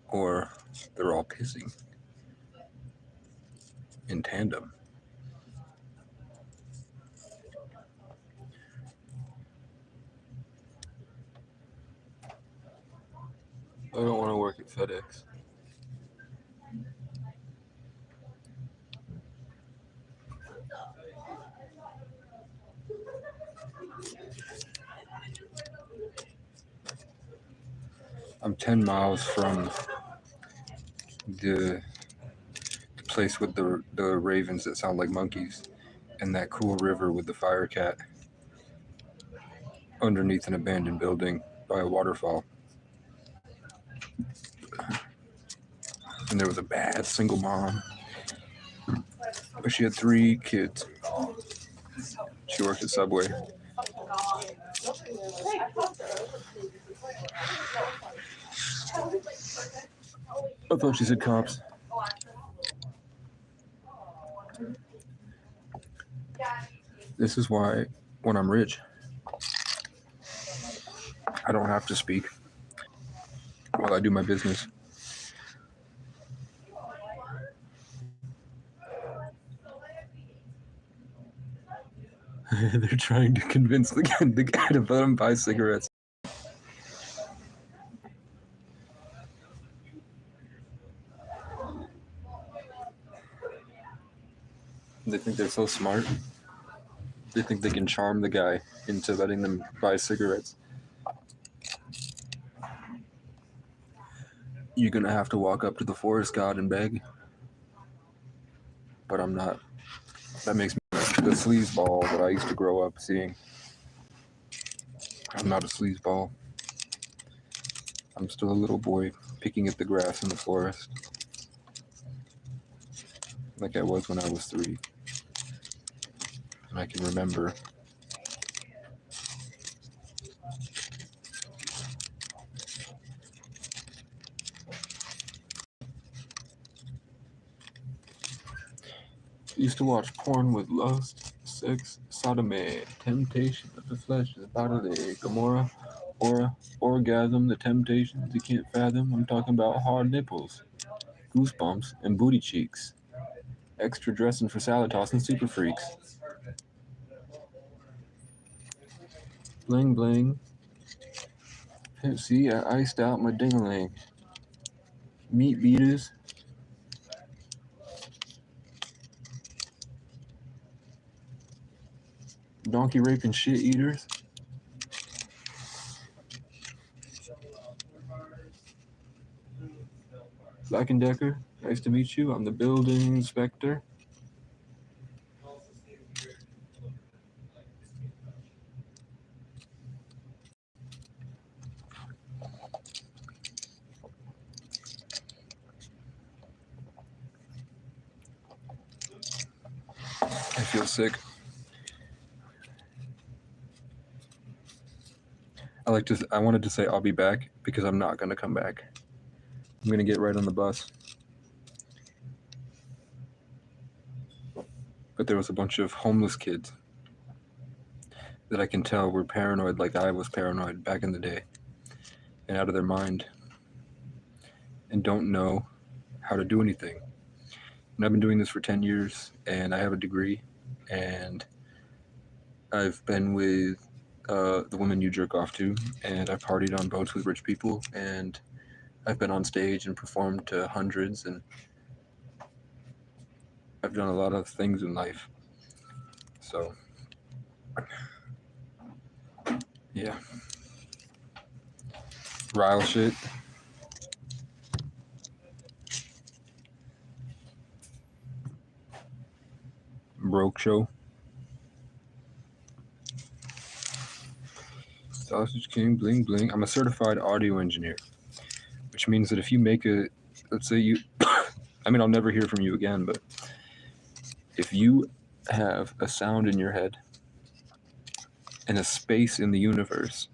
or they're all pissing in tandem. I don't want to work at FedEx. I'm 10 miles from the place with the ravens that sound like monkeys and that cool river with the fire cat underneath an abandoned building by a waterfall. And there was a bad single mom, but she had 3 kids. She worked at Subway. I thought she said cops. This is why, when I'm rich, I don't have to speak while I do my business. They're trying to convince the guy to let them buy cigarettes. They think they're so smart. They think they can charm the guy into letting them buy cigarettes. You're gonna have to walk up to the forest god and beg. But I'm not. That makes me the sleazeball that I used to grow up seeing. I'm not a sleazeball. I'm still a little boy picking at the grass in the forest. Like I was when I was 3. And I can remember used to watch porn with lust, sex, sodomy, temptation of the flesh, the bodily, Gomorrah, orgasm, the temptations you can't fathom. I'm talking about hard nipples. goosebumps, and booty cheeks. Extra dressing for salad tossing super freaks. Bling bling. Hey, see, I iced out my ding-a-ling. Meat beaters. Donkey raping shit eaters. Black and Decker, nice to meet you. I'm the building inspector. I feel sick. I wanted to say I'll be back because I'm not gonna come back. I'm gonna get right on the bus. But there was a bunch of homeless kids that I can tell were paranoid like I was paranoid back in the day and out of their mind and don't know how to do anything. And I've been doing this for 10 years and I have a degree and I've been with the women you jerk off to, and I've partied on boats with rich people, and I've been on stage and performed to hundreds, and I've done a lot of things in life. So, yeah. Ryle shit. Broke show. Sausage King, bling bling. I'm a certified audio engineer, which means that if you make let's say you, I mean, I'll never hear from you again, but if you have a sound in your head and a space in the universe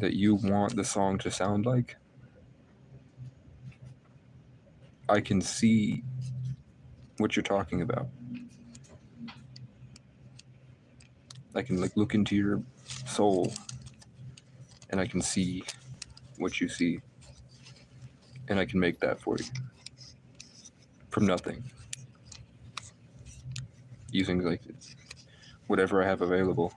that you want the song to sound like, I can see what you're talking about. I can look into your soul and I can see what you see, and I can make that for you from nothing, using whatever I have available.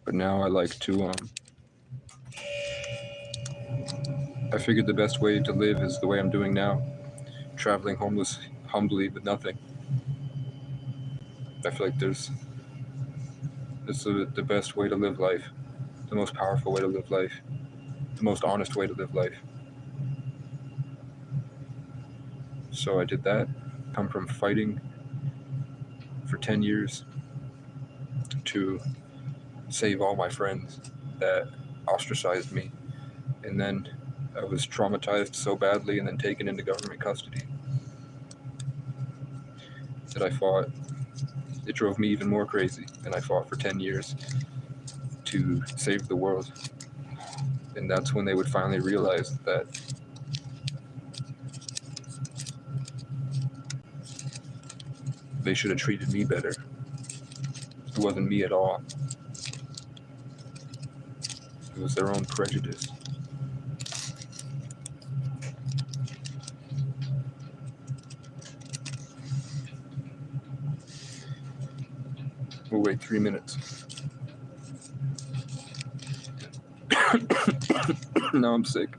But now I like to I figured the best way to live is the way I'm doing now, traveling homeless humbly with nothing. I feel like it's the best way to live life, the most powerful way to live life, the most honest way to live life. So I did that. Come from fighting for 10 years to save all my friends that ostracized me. And then I was traumatized so badly and then taken into government custody that I fought. It drove me even more crazy, and I fought for 10 years to save the world. And that's when they would finally realize that they should have treated me better. It wasn't me at all. It was their own prejudice. We'll wait 3 minutes. Now I'm sick.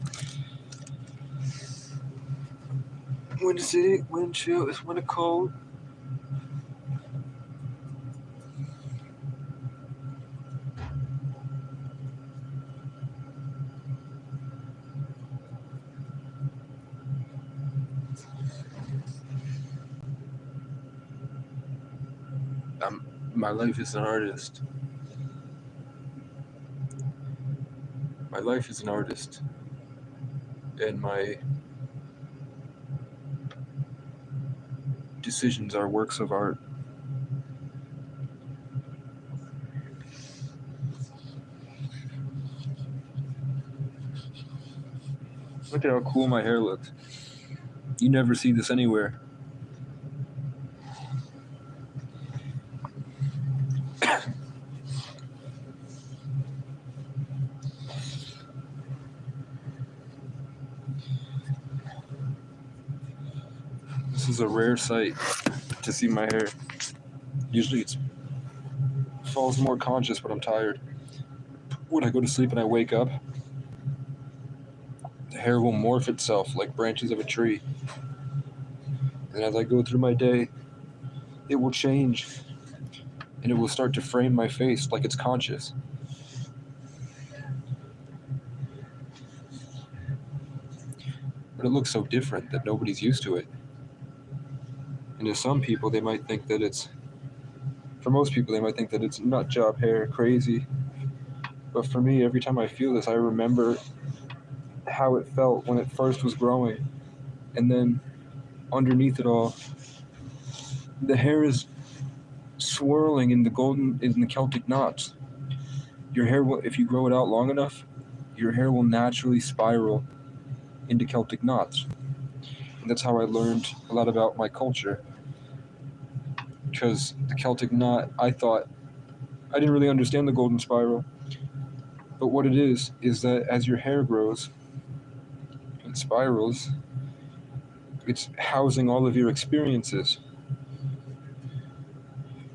Windy City, wind chill, it's winter cold. My life is an artist. My life is an artist. And my decisions are works of art. Look at how cool my hair looks. You never see this anywhere. This is a rare sight to see my hair. Usually it falls more conscious when I'm tired. When I go to sleep and I wake up, the hair will morph itself like branches of a tree. And as I go through my day, it will change. And it will start to frame my face like it's conscious. But it looks so different that nobody's used to it. And to some people, they might think that for most people, they might think that it's nut job hair, crazy. But for me, every time I feel this, I remember how it felt when it first was growing. And then underneath it all, the hair is swirling in the Celtic knots. Your hair will, if you grow it out long enough, your hair will naturally spiral into Celtic knots. And that's how I learned a lot about my culture. Because the Celtic knot, I didn't really understand the golden spiral. But what it is that as your hair grows and spirals, it's housing all of your experiences.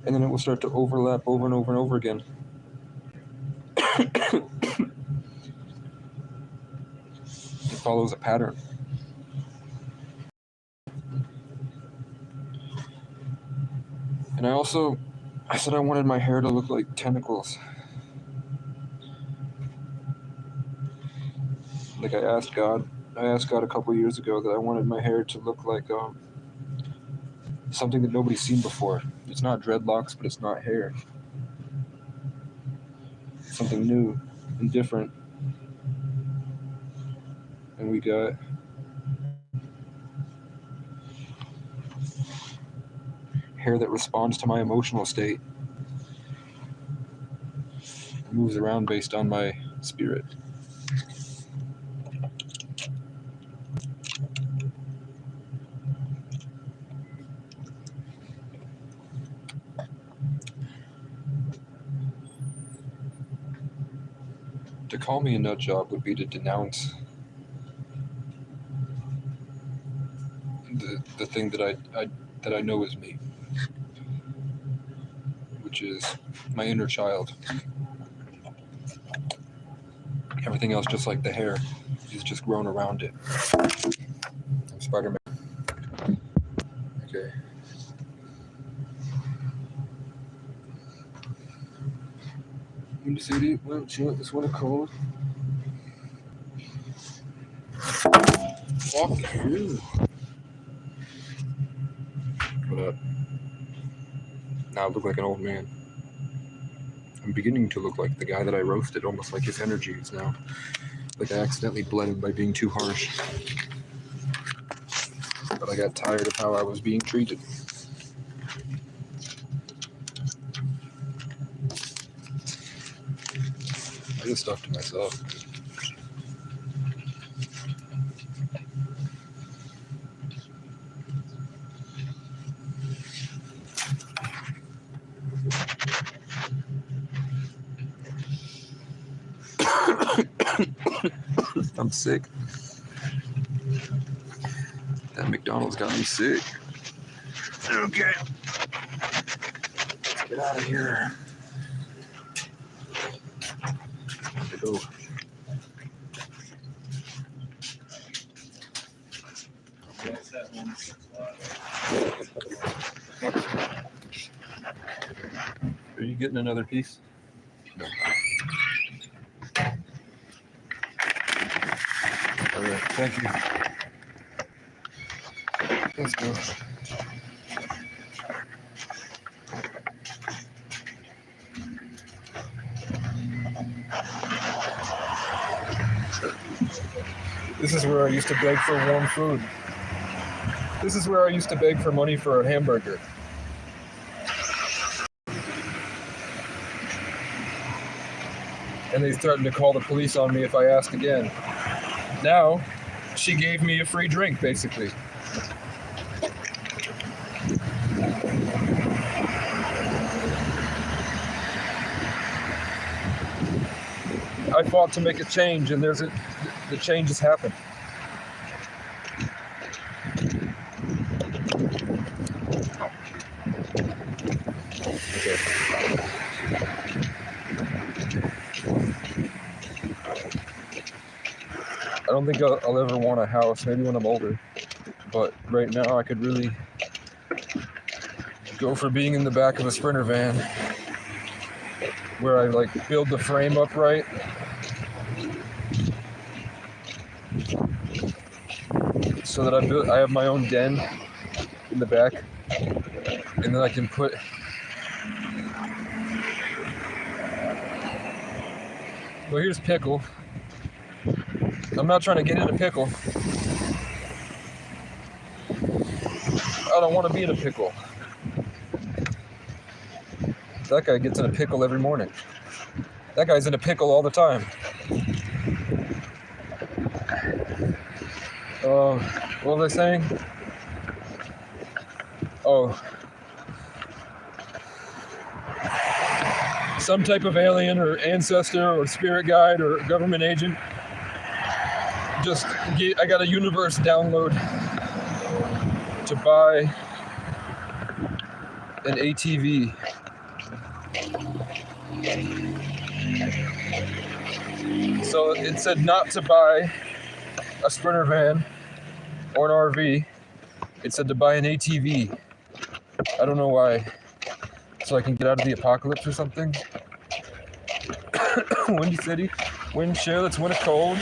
And then it will start to overlap over and over and over again. It follows a pattern. And I said I wanted my hair to look like tentacles. Like I asked God a couple years ago that I wanted my hair to look like something that nobody's seen before. It's not dreadlocks, but it's not hair. Something new and different. And we got hair that responds to my emotional state. It moves around based on my spirit. To call me a nut job would be to denounce the thing that I know is me, which is my inner child. Everything else, just like the hair, is just grown around it. I'm Spider-Man. Okay. You see, well, you want this one a cold? Fuck you. What up? Now I look like an old man. I'm beginning to look like the guy that I roasted, almost like his energy is now. Like I accidentally bled him by being too harsh. But I got tired of how I was being treated. I did stuff to myself. I'm sick. That McDonald's got me sick. Okay. Let's get out of here. Let's go. Are you getting another piece? No. All right, thank you. Let's go. This is where I used to beg for warm food. This is where I used to beg for money for a hamburger. And they threatened to call the police on me if I asked again. Now, she gave me a free drink, basically. I fought to make a change, and the change has happened. I don't think I'll ever want a house, maybe when I'm older. But right now I could really go for being in the back of a Sprinter van where I like build the frame up right. So that I have my own den in the back. And then I can put well, here's Pickle. I'm not trying to get in a pickle. I don't want to be in a pickle. That guy gets in a pickle every morning. That guy's in a pickle all the time. What was I saying? Oh. Some type of alien or ancestor or spirit guide or government agent. I got a universe download to buy an ATV. So it said not to buy a Sprinter van or an RV. It said to buy an ATV. I don't know why. So I can get out of the apocalypse or something. Windy City, wind chill, let's win a cold.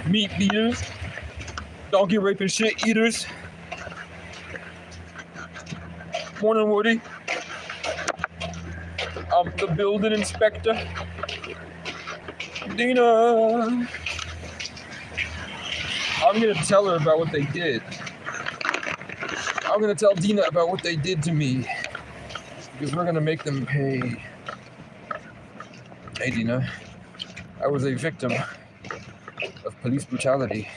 Meat beaters, donkey raping shit eaters. Morning, Woody. I'm the building inspector. Dina. I'm gonna tell her about what they did. I'm gonna tell Dina about what they did to me. Because we're gonna make them pay. Hey Dina, I was a victim of police brutality.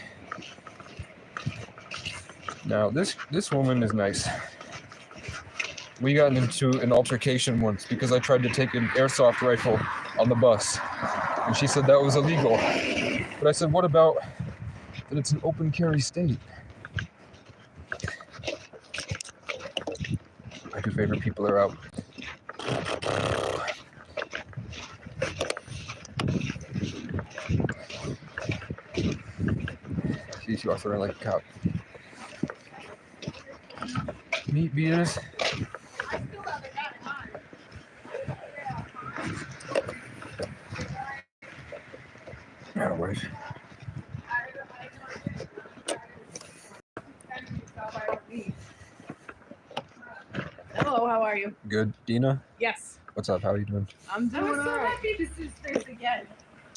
Now this woman is nice. We got into an altercation once because I tried to take an airsoft rifle on the bus. And she said that was illegal. But I said, what about that it's an open carry state? My two favorite people are out. She walks around like a cop. Meat beaters. Oh, wait. Hello, how are you? Good, Dina? Yes, What's up? How are you doing? I'm doing alright. Happy to see sisters again.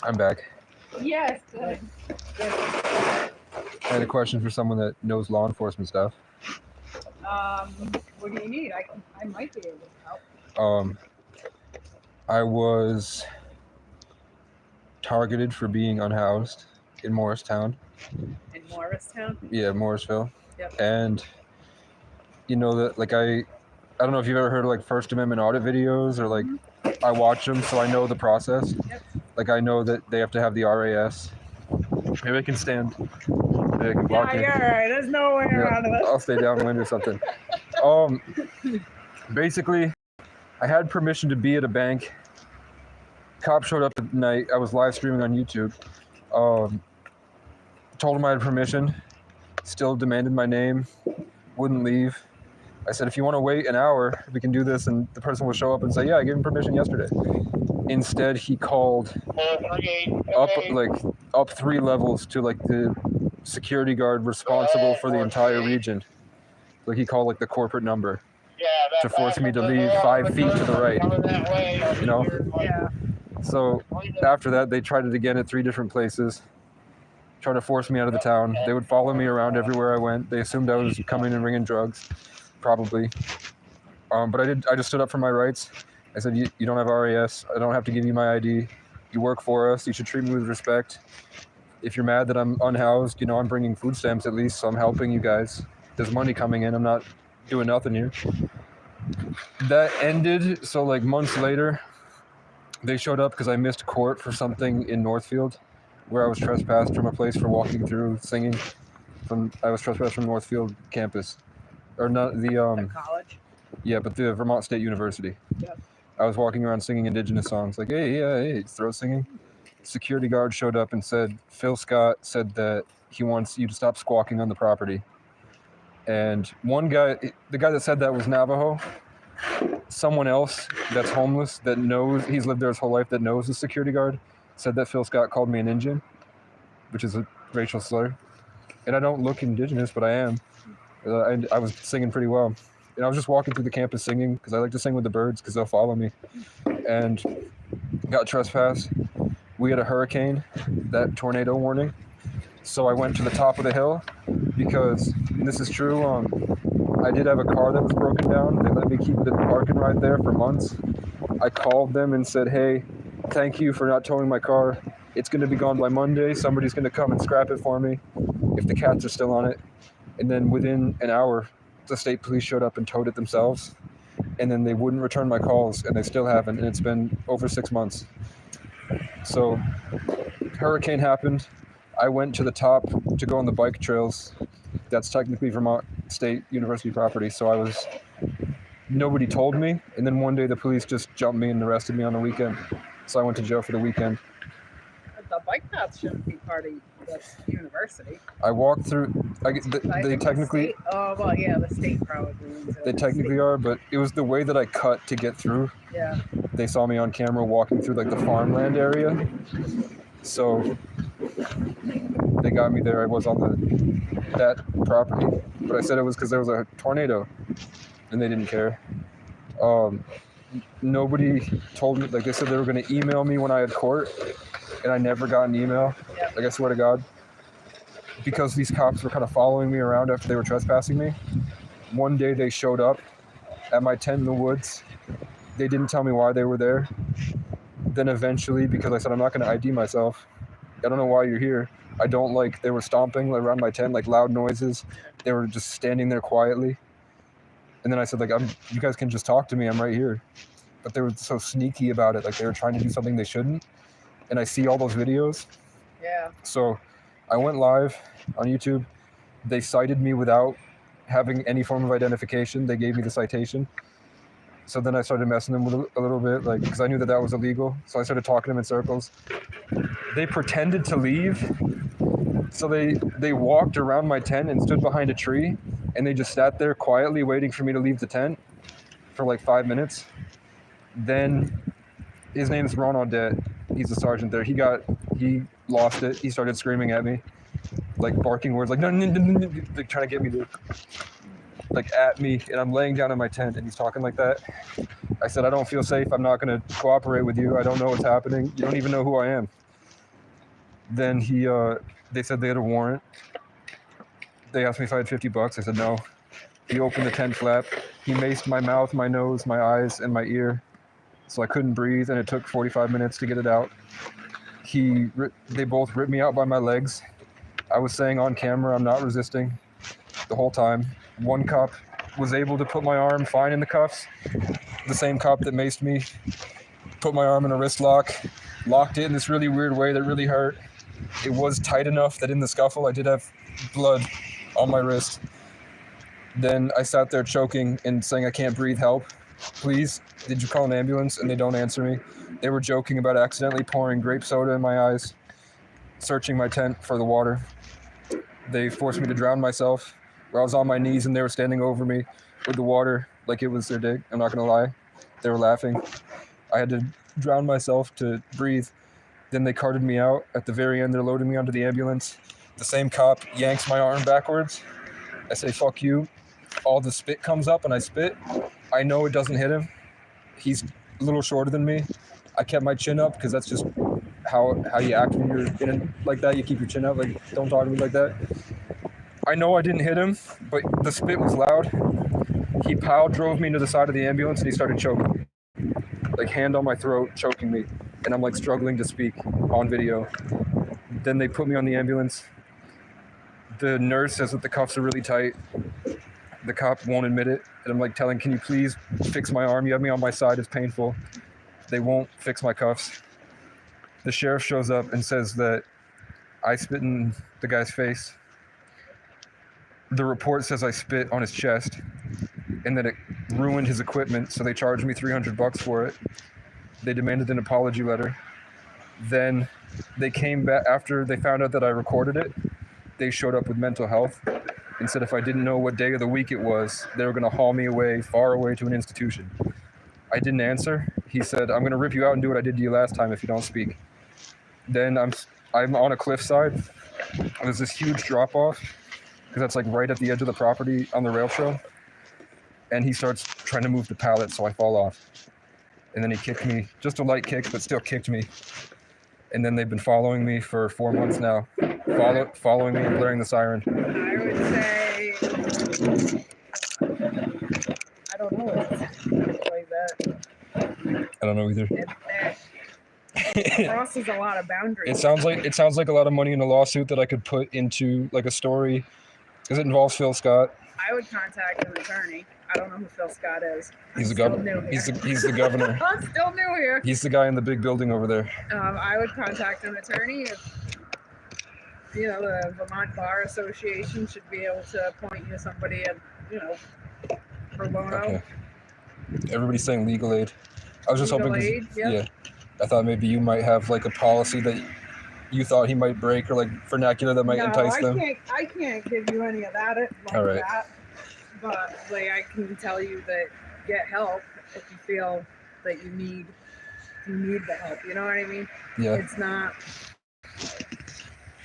I'm back. Yes, good. I had a question for someone that knows law enforcement stuff. What do you need? I might be able to help. I was targeted for being unhoused in Morristown. In Morristown? Yeah, Morrisville. Yep. And you know that, like, I don't know if you've ever heard of like First Amendment audit videos or like I watch them, so I know the process. Yep. Like I know that they have to have the RAS. Maybe I can stand. Maybe I can block you. You're alright. There's no way around it. I'll stay downwind or something. Basically, I had permission to be at a bank. Cop showed up at night. I was live streaming on YouTube. Told him I had permission. Still demanded my name. Wouldn't leave. I said, if you want to wait an hour, we can do this. And the person will show up and say, yeah, I gave him permission yesterday. Instead, he called up 3 levels to like the security guard responsible for the entire region. Like he called like the corporate number to force me to leave 5 feet to the right. You know? Yeah. So after that, they tried it again at 3 different places. Tried to force me out of the town. They would follow me around everywhere I went. They assumed I was coming and bringing drugs, probably. But I just stood up for my rights. I said, you don't have RAS. I don't have to give you my ID. You work for us. You should treat me with respect. If you're mad that I'm unhoused, you know, I'm bringing food stamps at least, so I'm helping you guys. There's money coming in. I'm not doing nothing here. That ended. So like months later, they showed up because I missed court for something in Northfield, where I was trespassed from a place for walking through singing. I was trespassed from Northfield campus, or not the The college? Yeah, but the Vermont State University. Yeah. I was walking around singing indigenous songs, like, hey, yeah, hey, throat singing. Security guard showed up and said, Phil Scott said that he wants you to stop squawking on the property. And one guy, the guy that said that was Navajo. Someone else that's homeless, that knows, he's lived there his whole life, that knows the security guard, said that Phil Scott called me an Indian, which is a racial slur. And I don't look indigenous, but I am. I was singing pretty well. And I was just walking through the campus singing because I like to sing with the birds because they'll follow me. And got trespassed. We had a hurricane, that tornado warning. So I went to the top of the hill because, and this is true, I did have a car that was broken down. They let me keep it parking right there for months. I called them and said, hey, thank you for not towing my car. It's going to be gone by Monday. Somebody's going to come and scrap it for me if the cats are still on it. And then within an hour, the state police showed up and towed it themselves. And then they wouldn't return my calls, and they still haven't. And it's been over 6 months. So hurricane happened. I went to the top to go on the bike trails. That's technically Vermont State University property. So nobody told me. And then one day the police just jumped me and arrested me on the weekend. So I went to jail for the weekend. The bike path shouldn't be part of the university. I walked through, they technically, Oh, well, yeah, the state probably. they technically are, but it was the way that I cut to get through. Yeah. They saw me on camera walking through like the farmland area. So they got me there. I was on that property, but I said it was because there was a tornado and they didn't care. Nobody told me, like they said they were going to email me when I had court, and I never got an email. Yeah. Like I swear to God, because these cops were kind of following me around after they were trespassing me. One day they showed up at my tent in the woods. They didn't tell me why they were there. Then eventually, because I said I'm not going to ID myself, I don't know why you're here. I don't like, they were stomping around my tent, like loud noises. They were just standing there quietly. And then I said, like, you guys can just talk to me. I'm right here. But they were so sneaky about it. Like they were trying to do something they shouldn't. And I see all those videos. Yeah. So I went live on YouTube. They cited me without having any form of identification. They gave me the citation. So then I started messing them with a little bit, like, because I knew that was illegal. So I started talking to them in circles. They pretended to leave. So they walked around my tent and stood behind a tree, and they just sat there quietly waiting for me to leave the tent for like 5 minutes. Then his name's Ron Audette. He's a sergeant there. He lost it. He started screaming at me, like barking words, like no, like trying to get me to, like at me. And I'm laying down in my tent, and he's talking like that. I said, I don't feel safe. I'm not going to cooperate with you. I don't know what's happening. You don't even know who I am. Then they said they had a warrant. They asked me if I had $50. I said no. He opened the tent flap. He maced my mouth, my nose, my eyes, and my ear. So I couldn't breathe, and it took 45 minutes to get it out. They both ripped me out by my legs. I was saying on camera, I'm not resisting the whole time. One cop was able to put my arm fine in the cuffs. The same cop that maced me put my arm in a wrist lock, locked it in this really weird way that really hurt. It was tight enough that in the scuffle, I did have blood on my wrist. Then I sat there choking and saying, I can't breathe, help. Please, did you call an ambulance? And they don't answer me. They were joking about accidentally pouring grape soda in my eyes, searching my tent for the water. They forced me to drown myself, where I was on my knees and they were standing over me with the water like it was their dig. I'm not gonna lie. They were laughing. I had to drown myself to breathe. Then they carted me out. At the very end, they're loading me onto the ambulance. The same cop yanks my arm backwards. I say, fuck you. All the spit comes up and I spit. I know it doesn't hit him. He's a little shorter than me. I kept my chin up because that's just how you act when you're in it like that. You keep your chin up, like, don't talk to me like that. I know I didn't hit him, but the spit was loud. He drove me into the side of the ambulance and he started choking me. Like hand on my throat, choking me. And I'm like struggling to speak on video. Then they put me on the ambulance. The nurse says that the cuffs are really tight. The cop won't admit it. And I'm like telling, can you please fix my arm? You have me on my side, it's painful. They won't fix my cuffs. The sheriff shows up and says that I spit in the guy's face. The report says I spit on his chest. and then it ruined his equipment, so they charged me $300 for it. They demanded an apology letter. Then they came back after they found out that I recorded it. They showed up with mental health and said if I didn't know what day of the week it was, they were going to haul me away, far away to an institution. I didn't answer. He said, I'm going to rip you out and do what I did to you last time if you don't speak. Then I'm on a cliffside. There's this huge drop off because that's like right at the edge of the property on the rail trail. And he starts trying to move the pallet, so I fall off. And then he kicked me, just a light kick, but still kicked me. And then they've been following me for 4 months now, following me and blaring the siren. I would say, I don't know, like that. I don't know either. It crosses a lot of boundaries. It sounds like a lot of money in a lawsuit that I could put into like a story, because it involves Phil Scott. I would contact an attorney. I don't know who Phil Scott is. He's the still governor. new He's here. the governor. I'm still new here. He's the guy in the big building over there. I would contact an attorney. If, the Vermont Bar Association should be able to point you to somebody at, pro bono. Okay. Everybody's saying legal aid. I was just Legal hoping. aid, yeah. Yeah. I thought maybe you might have like a policy that you thought he might break, or like vernacular that might entice them. I can't give you any of that. All right. But like I can tell you that get help if you feel that you need the help. You know what I mean? Yeah. It's not.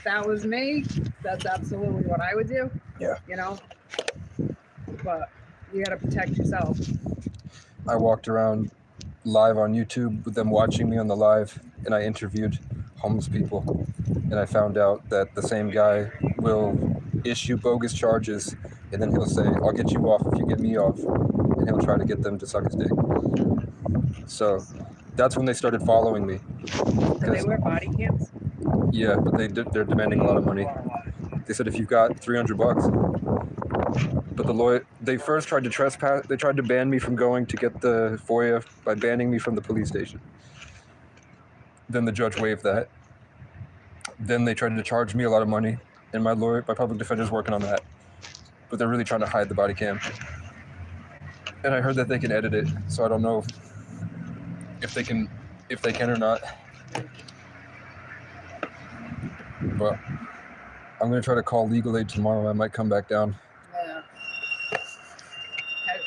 That was me. That's absolutely what I would do. Yeah. But you gotta protect yourself. I walked around live on YouTube with them watching me on the live, and I interviewed homeless people, and I found out that the same guy will issue bogus charges, and then he'll say, I'll get you off if you get me off, and he'll try to get them to suck his dick. So that's when they started following me. Do they wear body cams? Yeah, but they're demanding a lot of money. They said if you've got $300, but the lawyer, they first tried to trespass. They tried to ban me from going to get the FOIA by banning me from the police station. Then the judge waived that. Then they tried to charge me a lot of money, and my public defender's working on that. But they're really trying to hide the body cam. And I heard that they can edit it, so I don't know if they can or not. But I'm gonna try to call legal aid tomorrow. I might come back down. Yeah.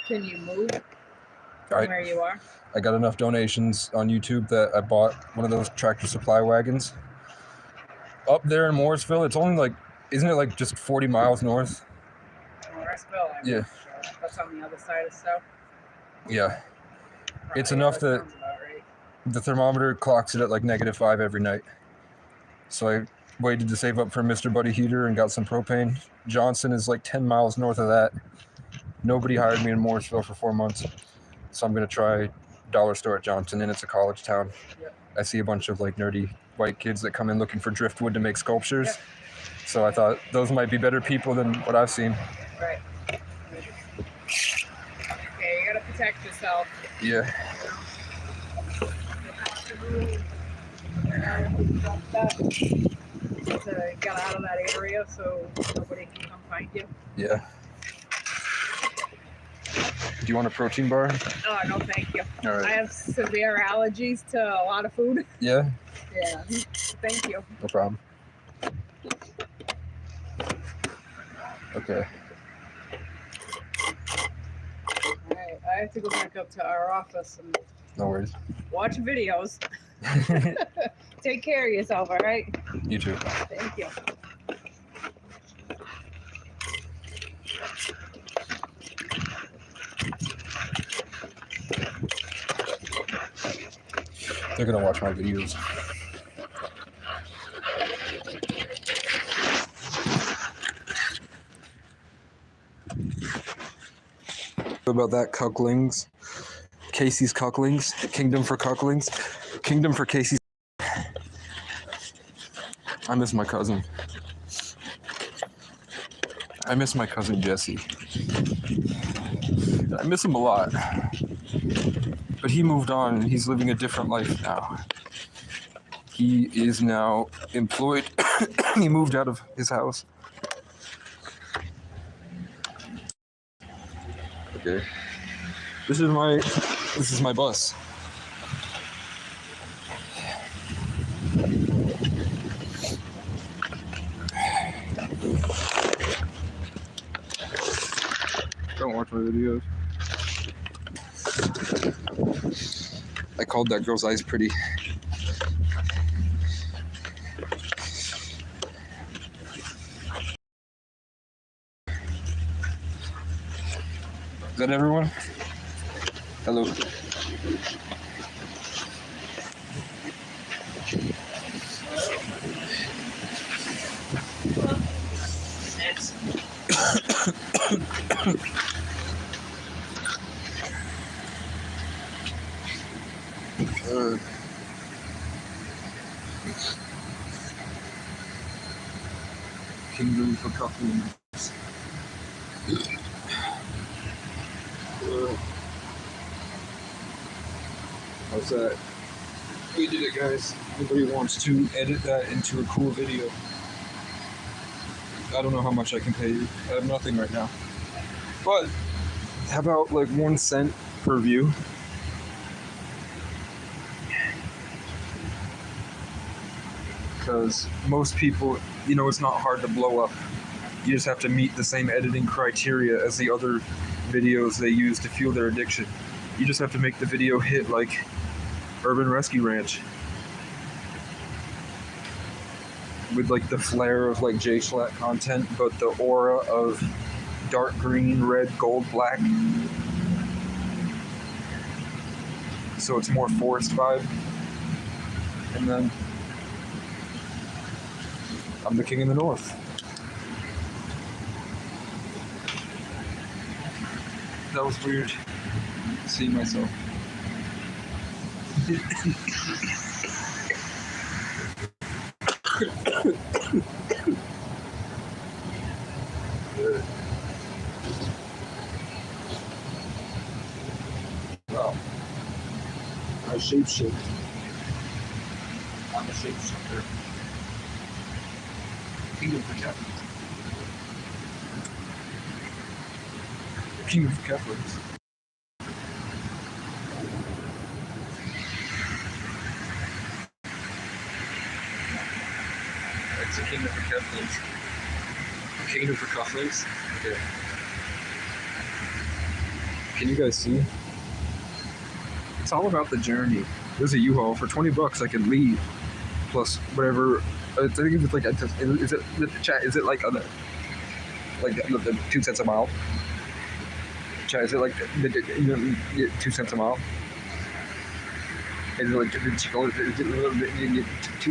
Can you move All right. where you are? I got enough donations on YouTube that I bought one of those tractor supply wagons. Up there in Morrisville, it's only like, isn't it like just 40 miles north? Morrisville. Yeah. Sure. That's on the other side of Stowe. Yeah. It's Right, enough that sounds about right. the thermometer clocks it at like -5 every night. So I waited to save up for a Mr. Buddy heater and got some propane. Johnson is like 10 miles north of that. Nobody hired me in Morrisville for 4 months. So I'm going to try dollar store at Johnson, and it's a college town. Yep. I see a bunch of like nerdy white kids that come in looking for driftwood to make sculptures. Yep. So I thought those might be better people than what I've seen. Right. Okay, you gotta protect yourself. Yeah. To get out of that area so nobody can come find you. Yeah. Do you want a protein bar? Oh, no, thank you. All I right. have severe allergies to a lot of food. Yeah, Yeah, thank you. no problem. Okay. All right, I have to go back up to our office and No worries. watch videos. Take care of yourself, all right? You too. Thank you. They're gonna watch my videos. About that, Cucklings. Casey's Cucklings. Kingdom for Cucklings. Kingdom for Casey's. I miss my cousin. I miss my cousin Jesse. I miss him a lot. But he moved on and he's living a different life now. He is now employed. He moved out of his house. Okay. This is my bus. Don't watch my videos. I called that girl's eyes pretty. Is that everyone? Hello. Kingdom for couples. How's that? We did it, guys. Nobody wants to edit that into a cool video. I don't know how much I can pay you. I have nothing right now. But how about like 1 cent per view? Because most people, you know, it's not hard to blow up. You just have to meet the same editing criteria as the other videos they use to fuel their addiction. You just have to make the video hit like Urban Rescue Ranch. With like the flair of like J-Schlatt content, but the aura of dark green, red, gold, black. So it's more forest vibe. And then I'm the king of the north. That was weird. Seeing myself. Wow. I shapeshift. I'm a shapeshifter. Kingdom for Catholics. Kingdom for Catholics. It's a Kingdom for Catholics. Kingdom for Catholics? Okay. Can you guys see? It's all about the journey. There's a U-Haul for $20. I can leave. Plus whatever. I think it's like is it chat? Is it like other the 2 cents a mile? Chat, is it like the 2 cents a mile? Is it like 2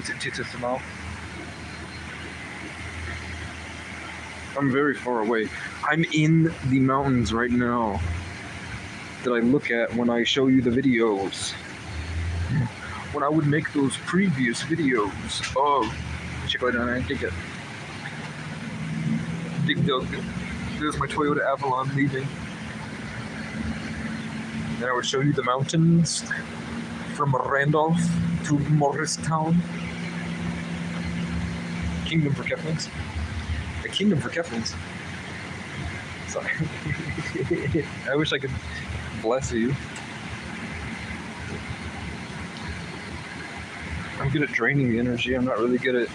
cents a mile? I'm very far away. I'm in the mountains right now that I look at when I show you the videos. When I would make those previous videos of Chick-fil-A, dig it. Dig dug. There's my Toyota Avalon leaving. And I would show you the mountains from Randolph to Morristown. Kingdom for Keflins. A kingdom for Keflins. Sorry. I wish I could bless you. I'm good at draining the energy. I'm not really good at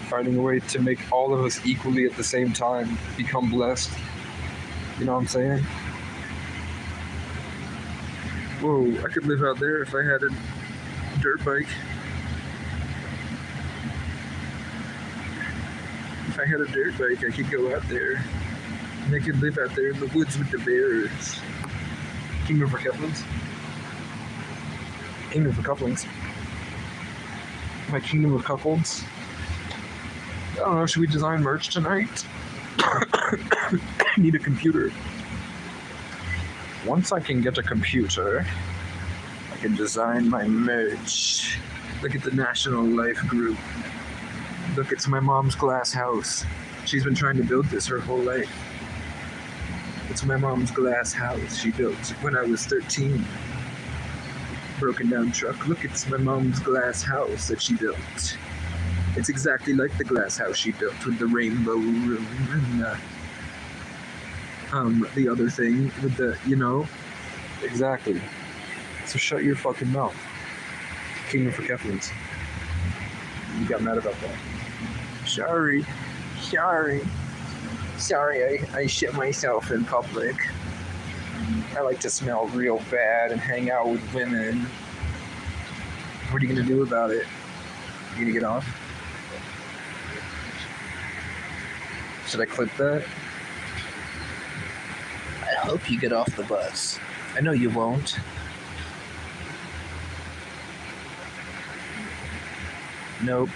finding a way to make all of us equally at the same time become blessed. You know what I'm saying? Whoa, I could live out there if I had a dirt bike. If I had a dirt bike, I could go out there. And I could live out there in the woods with the bears. Kingdom for Keflins. Kingdom for couplings. My kingdom of couples. I don't know, should we design merch tonight? I need a computer. Once I can get a computer, I can design my merch. Look at the National Life Group. Look, it's my mom's glass house. She's been trying to build this her whole life. It's my mom's glass house she built when I was 13. Broken down truck. Look, it's my mom's glass house that she built. It's exactly like the glass house she built with the rainbow room and the other thing with the, exactly. So shut your fucking mouth. Kingdom for Keflins. You got mad about that. Sorry. Sorry, I shit myself in public. I like to smell real bad and hang out with women. What are you gonna do about it? You gonna get off? Should I clip that? I hope you get off the bus. I know you won't. Nope.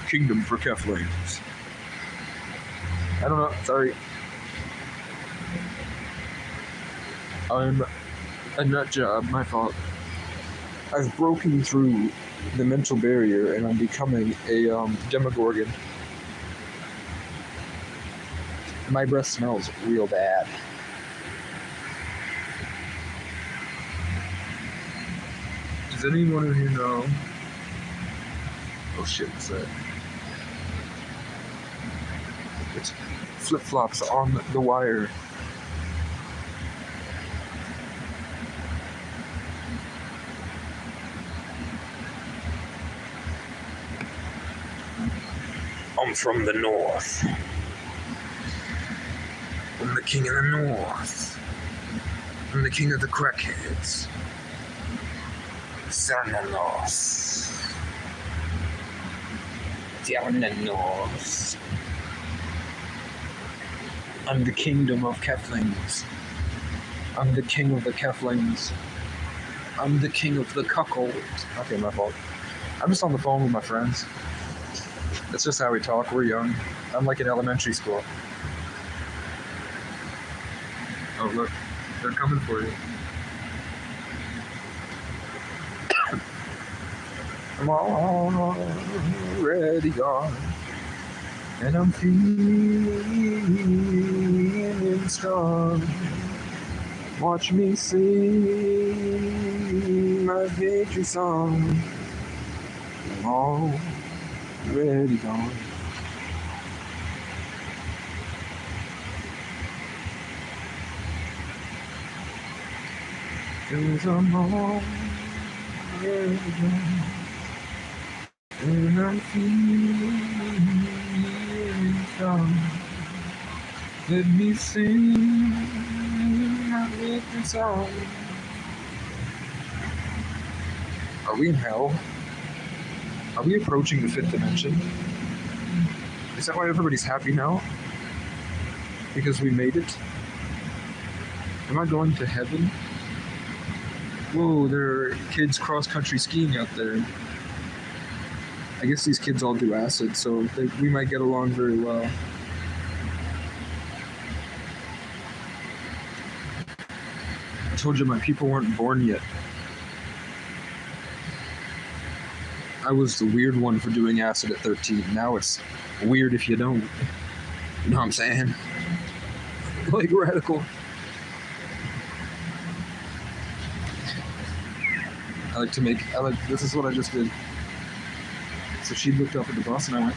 Kingdom for Keflings. I don't know. Sorry. I'm a nut job. My fault. I've broken through the mental barrier and I'm becoming a Demogorgon. My breath smells real bad. Does anyone in here know? Oh shit, what's that? It's flip-flops on the wire. I'm from the north. I'm the king of the north. I'm the king of the crackheads. Xananos. Down in the north. I'm the kingdom of Keflings. I'm the king of the Keflings. I'm the king of the cuckold. Okay, my fault. I'm just on the phone with my friends. That's just how we talk. We're young. I'm like in elementary school. Oh, look. They're coming for you. I'm already gone. And I'm feeling strong. Watch me sing my victory song. I'm already gone. Cause I'm already gone. And I'm feeling strong. Let me sing my victory song. Are we in hell? Are we approaching the fifth dimension? Is that why everybody's happy now? Because we made it? Am I going to heaven? Whoa, there are kids cross-country skiing out there. I guess these kids all do acid, so we might get along very well. I told you my people weren't born yet. I was the weird one for doing acid at 13. Now it's weird if you don't. You know what I'm saying? Like radical. This is what I just did. So she looked up at the bus and I went.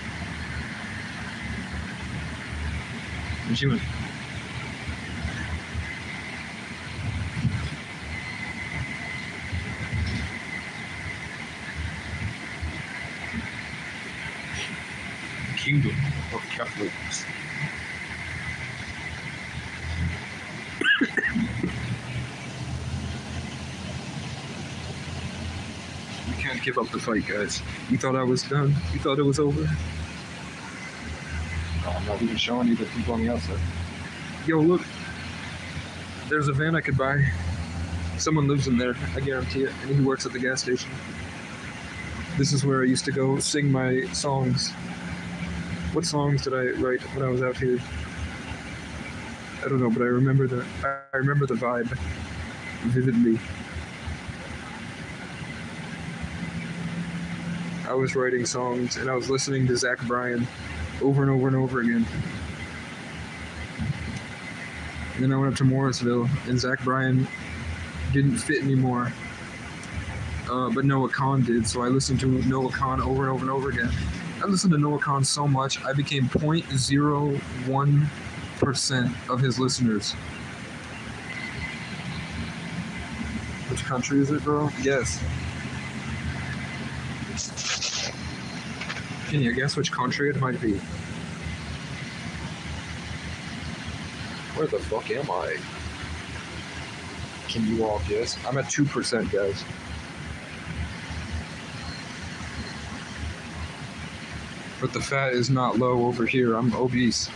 And she went. Kingdom of Keflings. We can't give up the fight, guys. You thought I was done? You thought it was over? Oh, I'm not even showing you the people on the outside. Yo, look. There's a van I could buy. Someone lives in there, I guarantee it. And he works at the gas station. This is where I used to go sing my songs. What songs did I write when I was out here? I don't know, but I remember the vibe vividly. I was writing songs and I was listening to Zach Bryan over and over and over again. And then I went up to Morrisville and Zach Bryan didn't fit anymore. But Noah Kahan did, so I listened to Noah Kahan over and over and over again. I listened to Noah Kahan so much, I became 0.01 1% of his listeners. Which country is it, bro? Yes. Can you guess which country it might be? Where the fuck am I? Can you all guess? I'm at 2%, guys. But the fat is not low over here. I'm obese.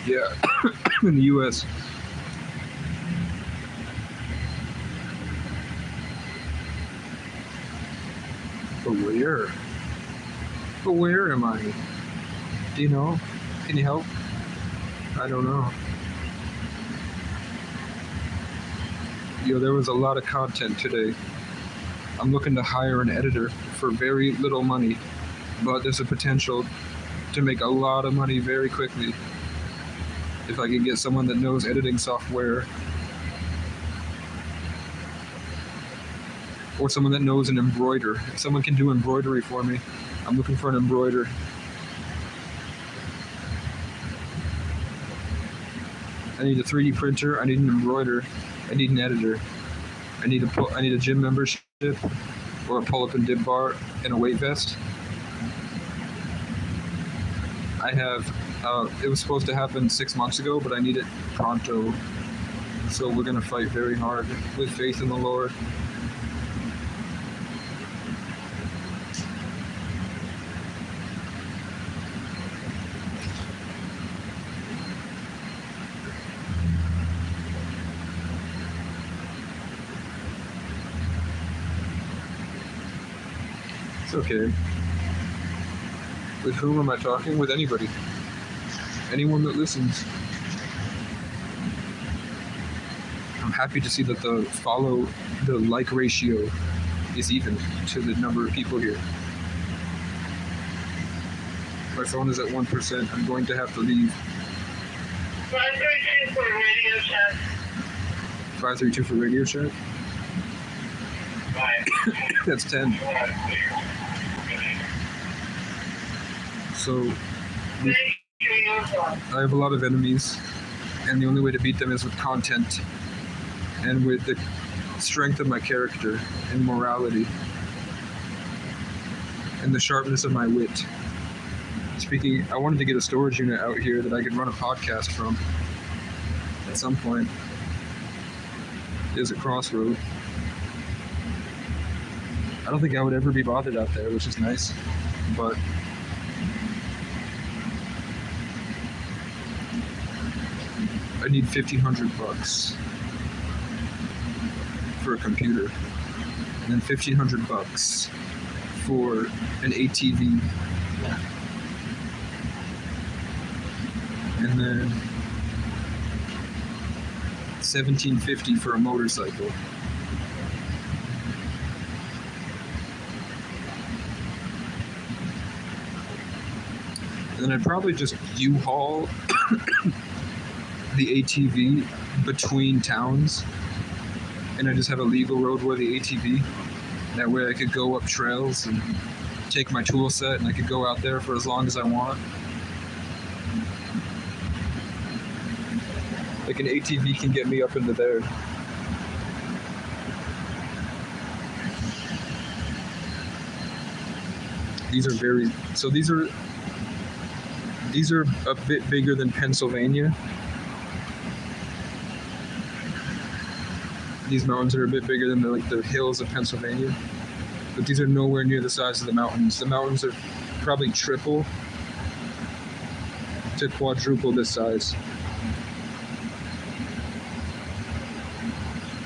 Yeah, in the U.S. But where? But where am I? Do you know? Can you help? I don't know. Yo, there was a lot of content today. I'm looking to hire an editor for very little money, but there's a potential to make a lot of money very quickly. If I can get someone that knows editing software, or someone that knows an embroider. If someone can do embroidery for me, I'm looking for an embroider. I need a 3D printer, I need an embroider, I need an editor. I need a gym membership, or a pull-up and dip bar, and a weight vest. I have it was supposed to happen 6 months ago, but I need it pronto. So we're gonna fight very hard with faith in the Lord. It's okay. With whom am I talking? With anybody. Anyone that listens. I'm happy to see that the like ratio is even to the number of people here. My phone is at 1%. I'm going to have to leave. 532 for radio chat. 532 for radio chat? That's 10. So I have a lot of enemies, and the only way to beat them is with content and with the strength of my character and morality and the sharpness of my wit. Speaking, I wanted to get a storage unit out here that I could run a podcast from at some point. There's a crossroad. I don't think I would ever be bothered out there, which is nice, but I need $1,500 for a computer, and then $1,500 for an ATV, and then $1,750 for a motorcycle. And then I'd probably just U-Haul the ATV between towns, and I just have a legal road where the ATV. That way I could go up trails and take my tool set, and I could go out there for as long as I want. Like an ATV can get me up into there. These are a bit bigger than Pennsylvania. These mountains are a bit bigger than the hills of Pennsylvania, but these are nowhere near the size of the mountains. The mountains are probably triple to quadruple this size.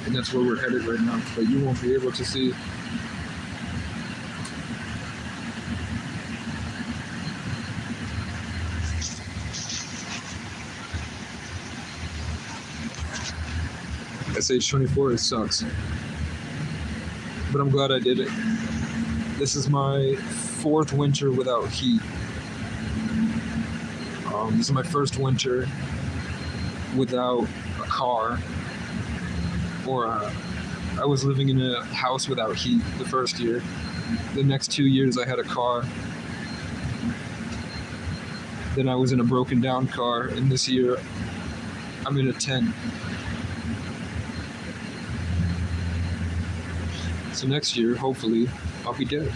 And that's where we're headed right now, but you won't be able to see. age 24, it sucks. But I'm glad I did it. This is my 4th winter without heat. This is my first winter without a car. I was living in a house without heat the first year. The next 2 years I had a car. Then I was in a broken down car, and this year I'm in a tent. So next year, hopefully, I'll be dead.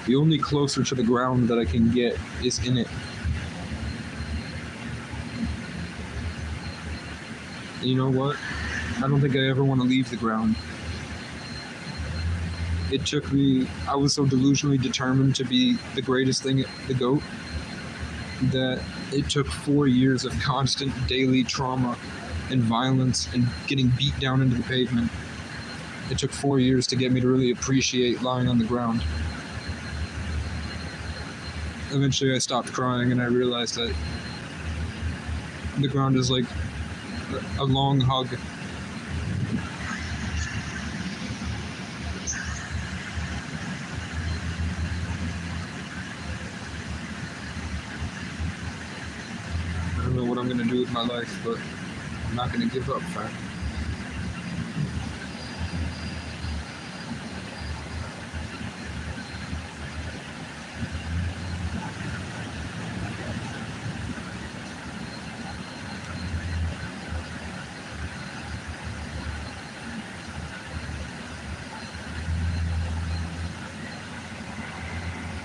The only closer to the ground that I can get is in it. And you know what? I don't think I ever want to leave the ground. It took me, I was so delusionally determined to be the greatest thing, the GOAT, that it took 4 years of constant daily trauma and violence and getting beat down into the pavement. It took 4 years to get me to really appreciate lying on the ground. Eventually I stopped crying and I realized that the ground is like a long hug. I don't know what I'm gonna do with my life, but I'm not gonna give up, fam.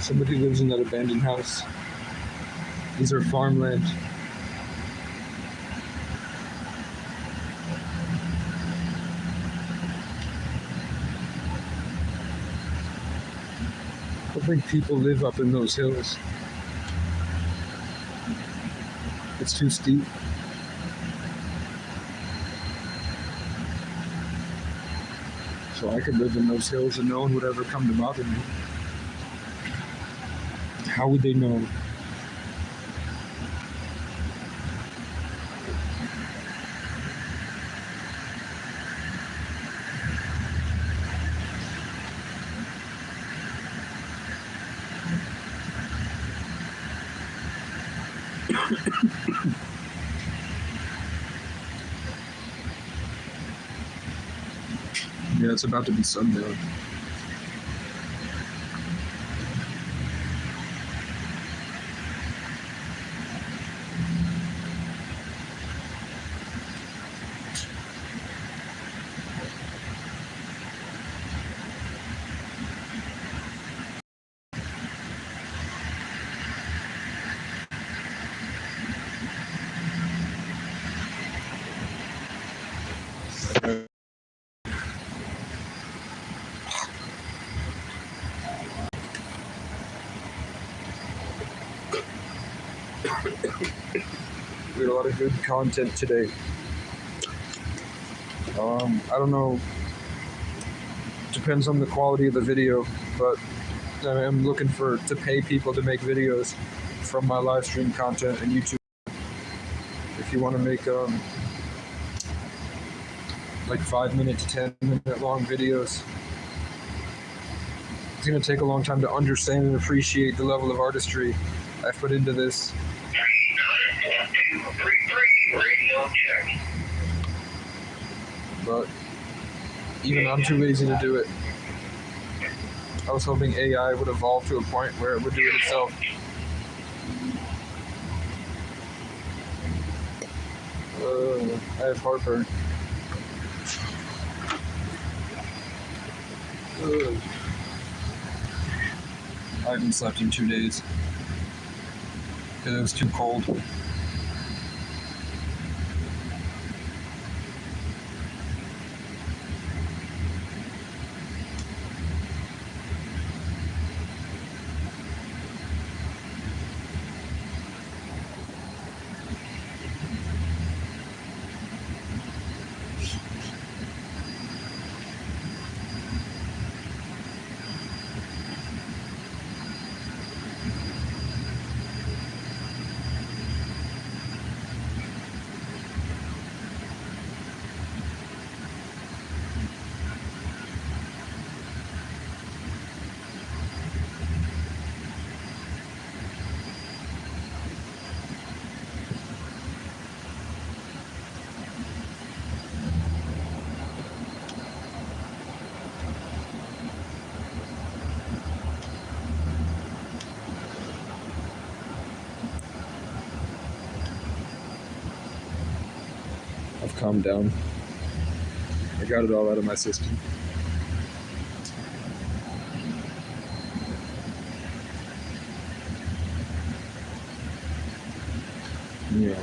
Somebody lives in that abandoned house. These are farmland. I think people live up in those hills. It's too steep. So I could live in those hills and no one would ever come to bother me. How would they know? Yeah, it's about to be sundown. We had a lot of good content today. I don't know. Depends on the quality of the video, but I am looking to pay people to make videos from my live stream content and YouTube. If you want to make like 5-minute to 10-minute long videos, it's gonna take a long time to understand and appreciate the level of artistry I've put into this. But even I'm too lazy to do it. I was hoping AI would evolve to a point where it would do it itself. I have heartburn. I haven't slept in 2 days because it was too cold. I've calmed down. I got it all out of my system. Yeah.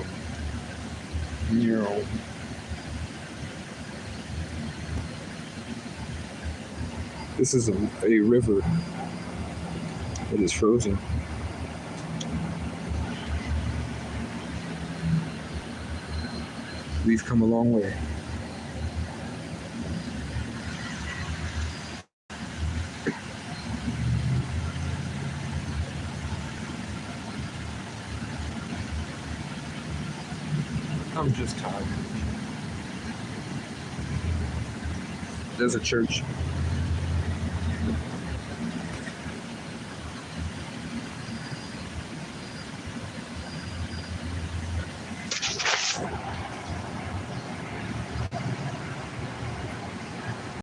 This is a river that is frozen. We've come a long way. I'm just tired. There's a church.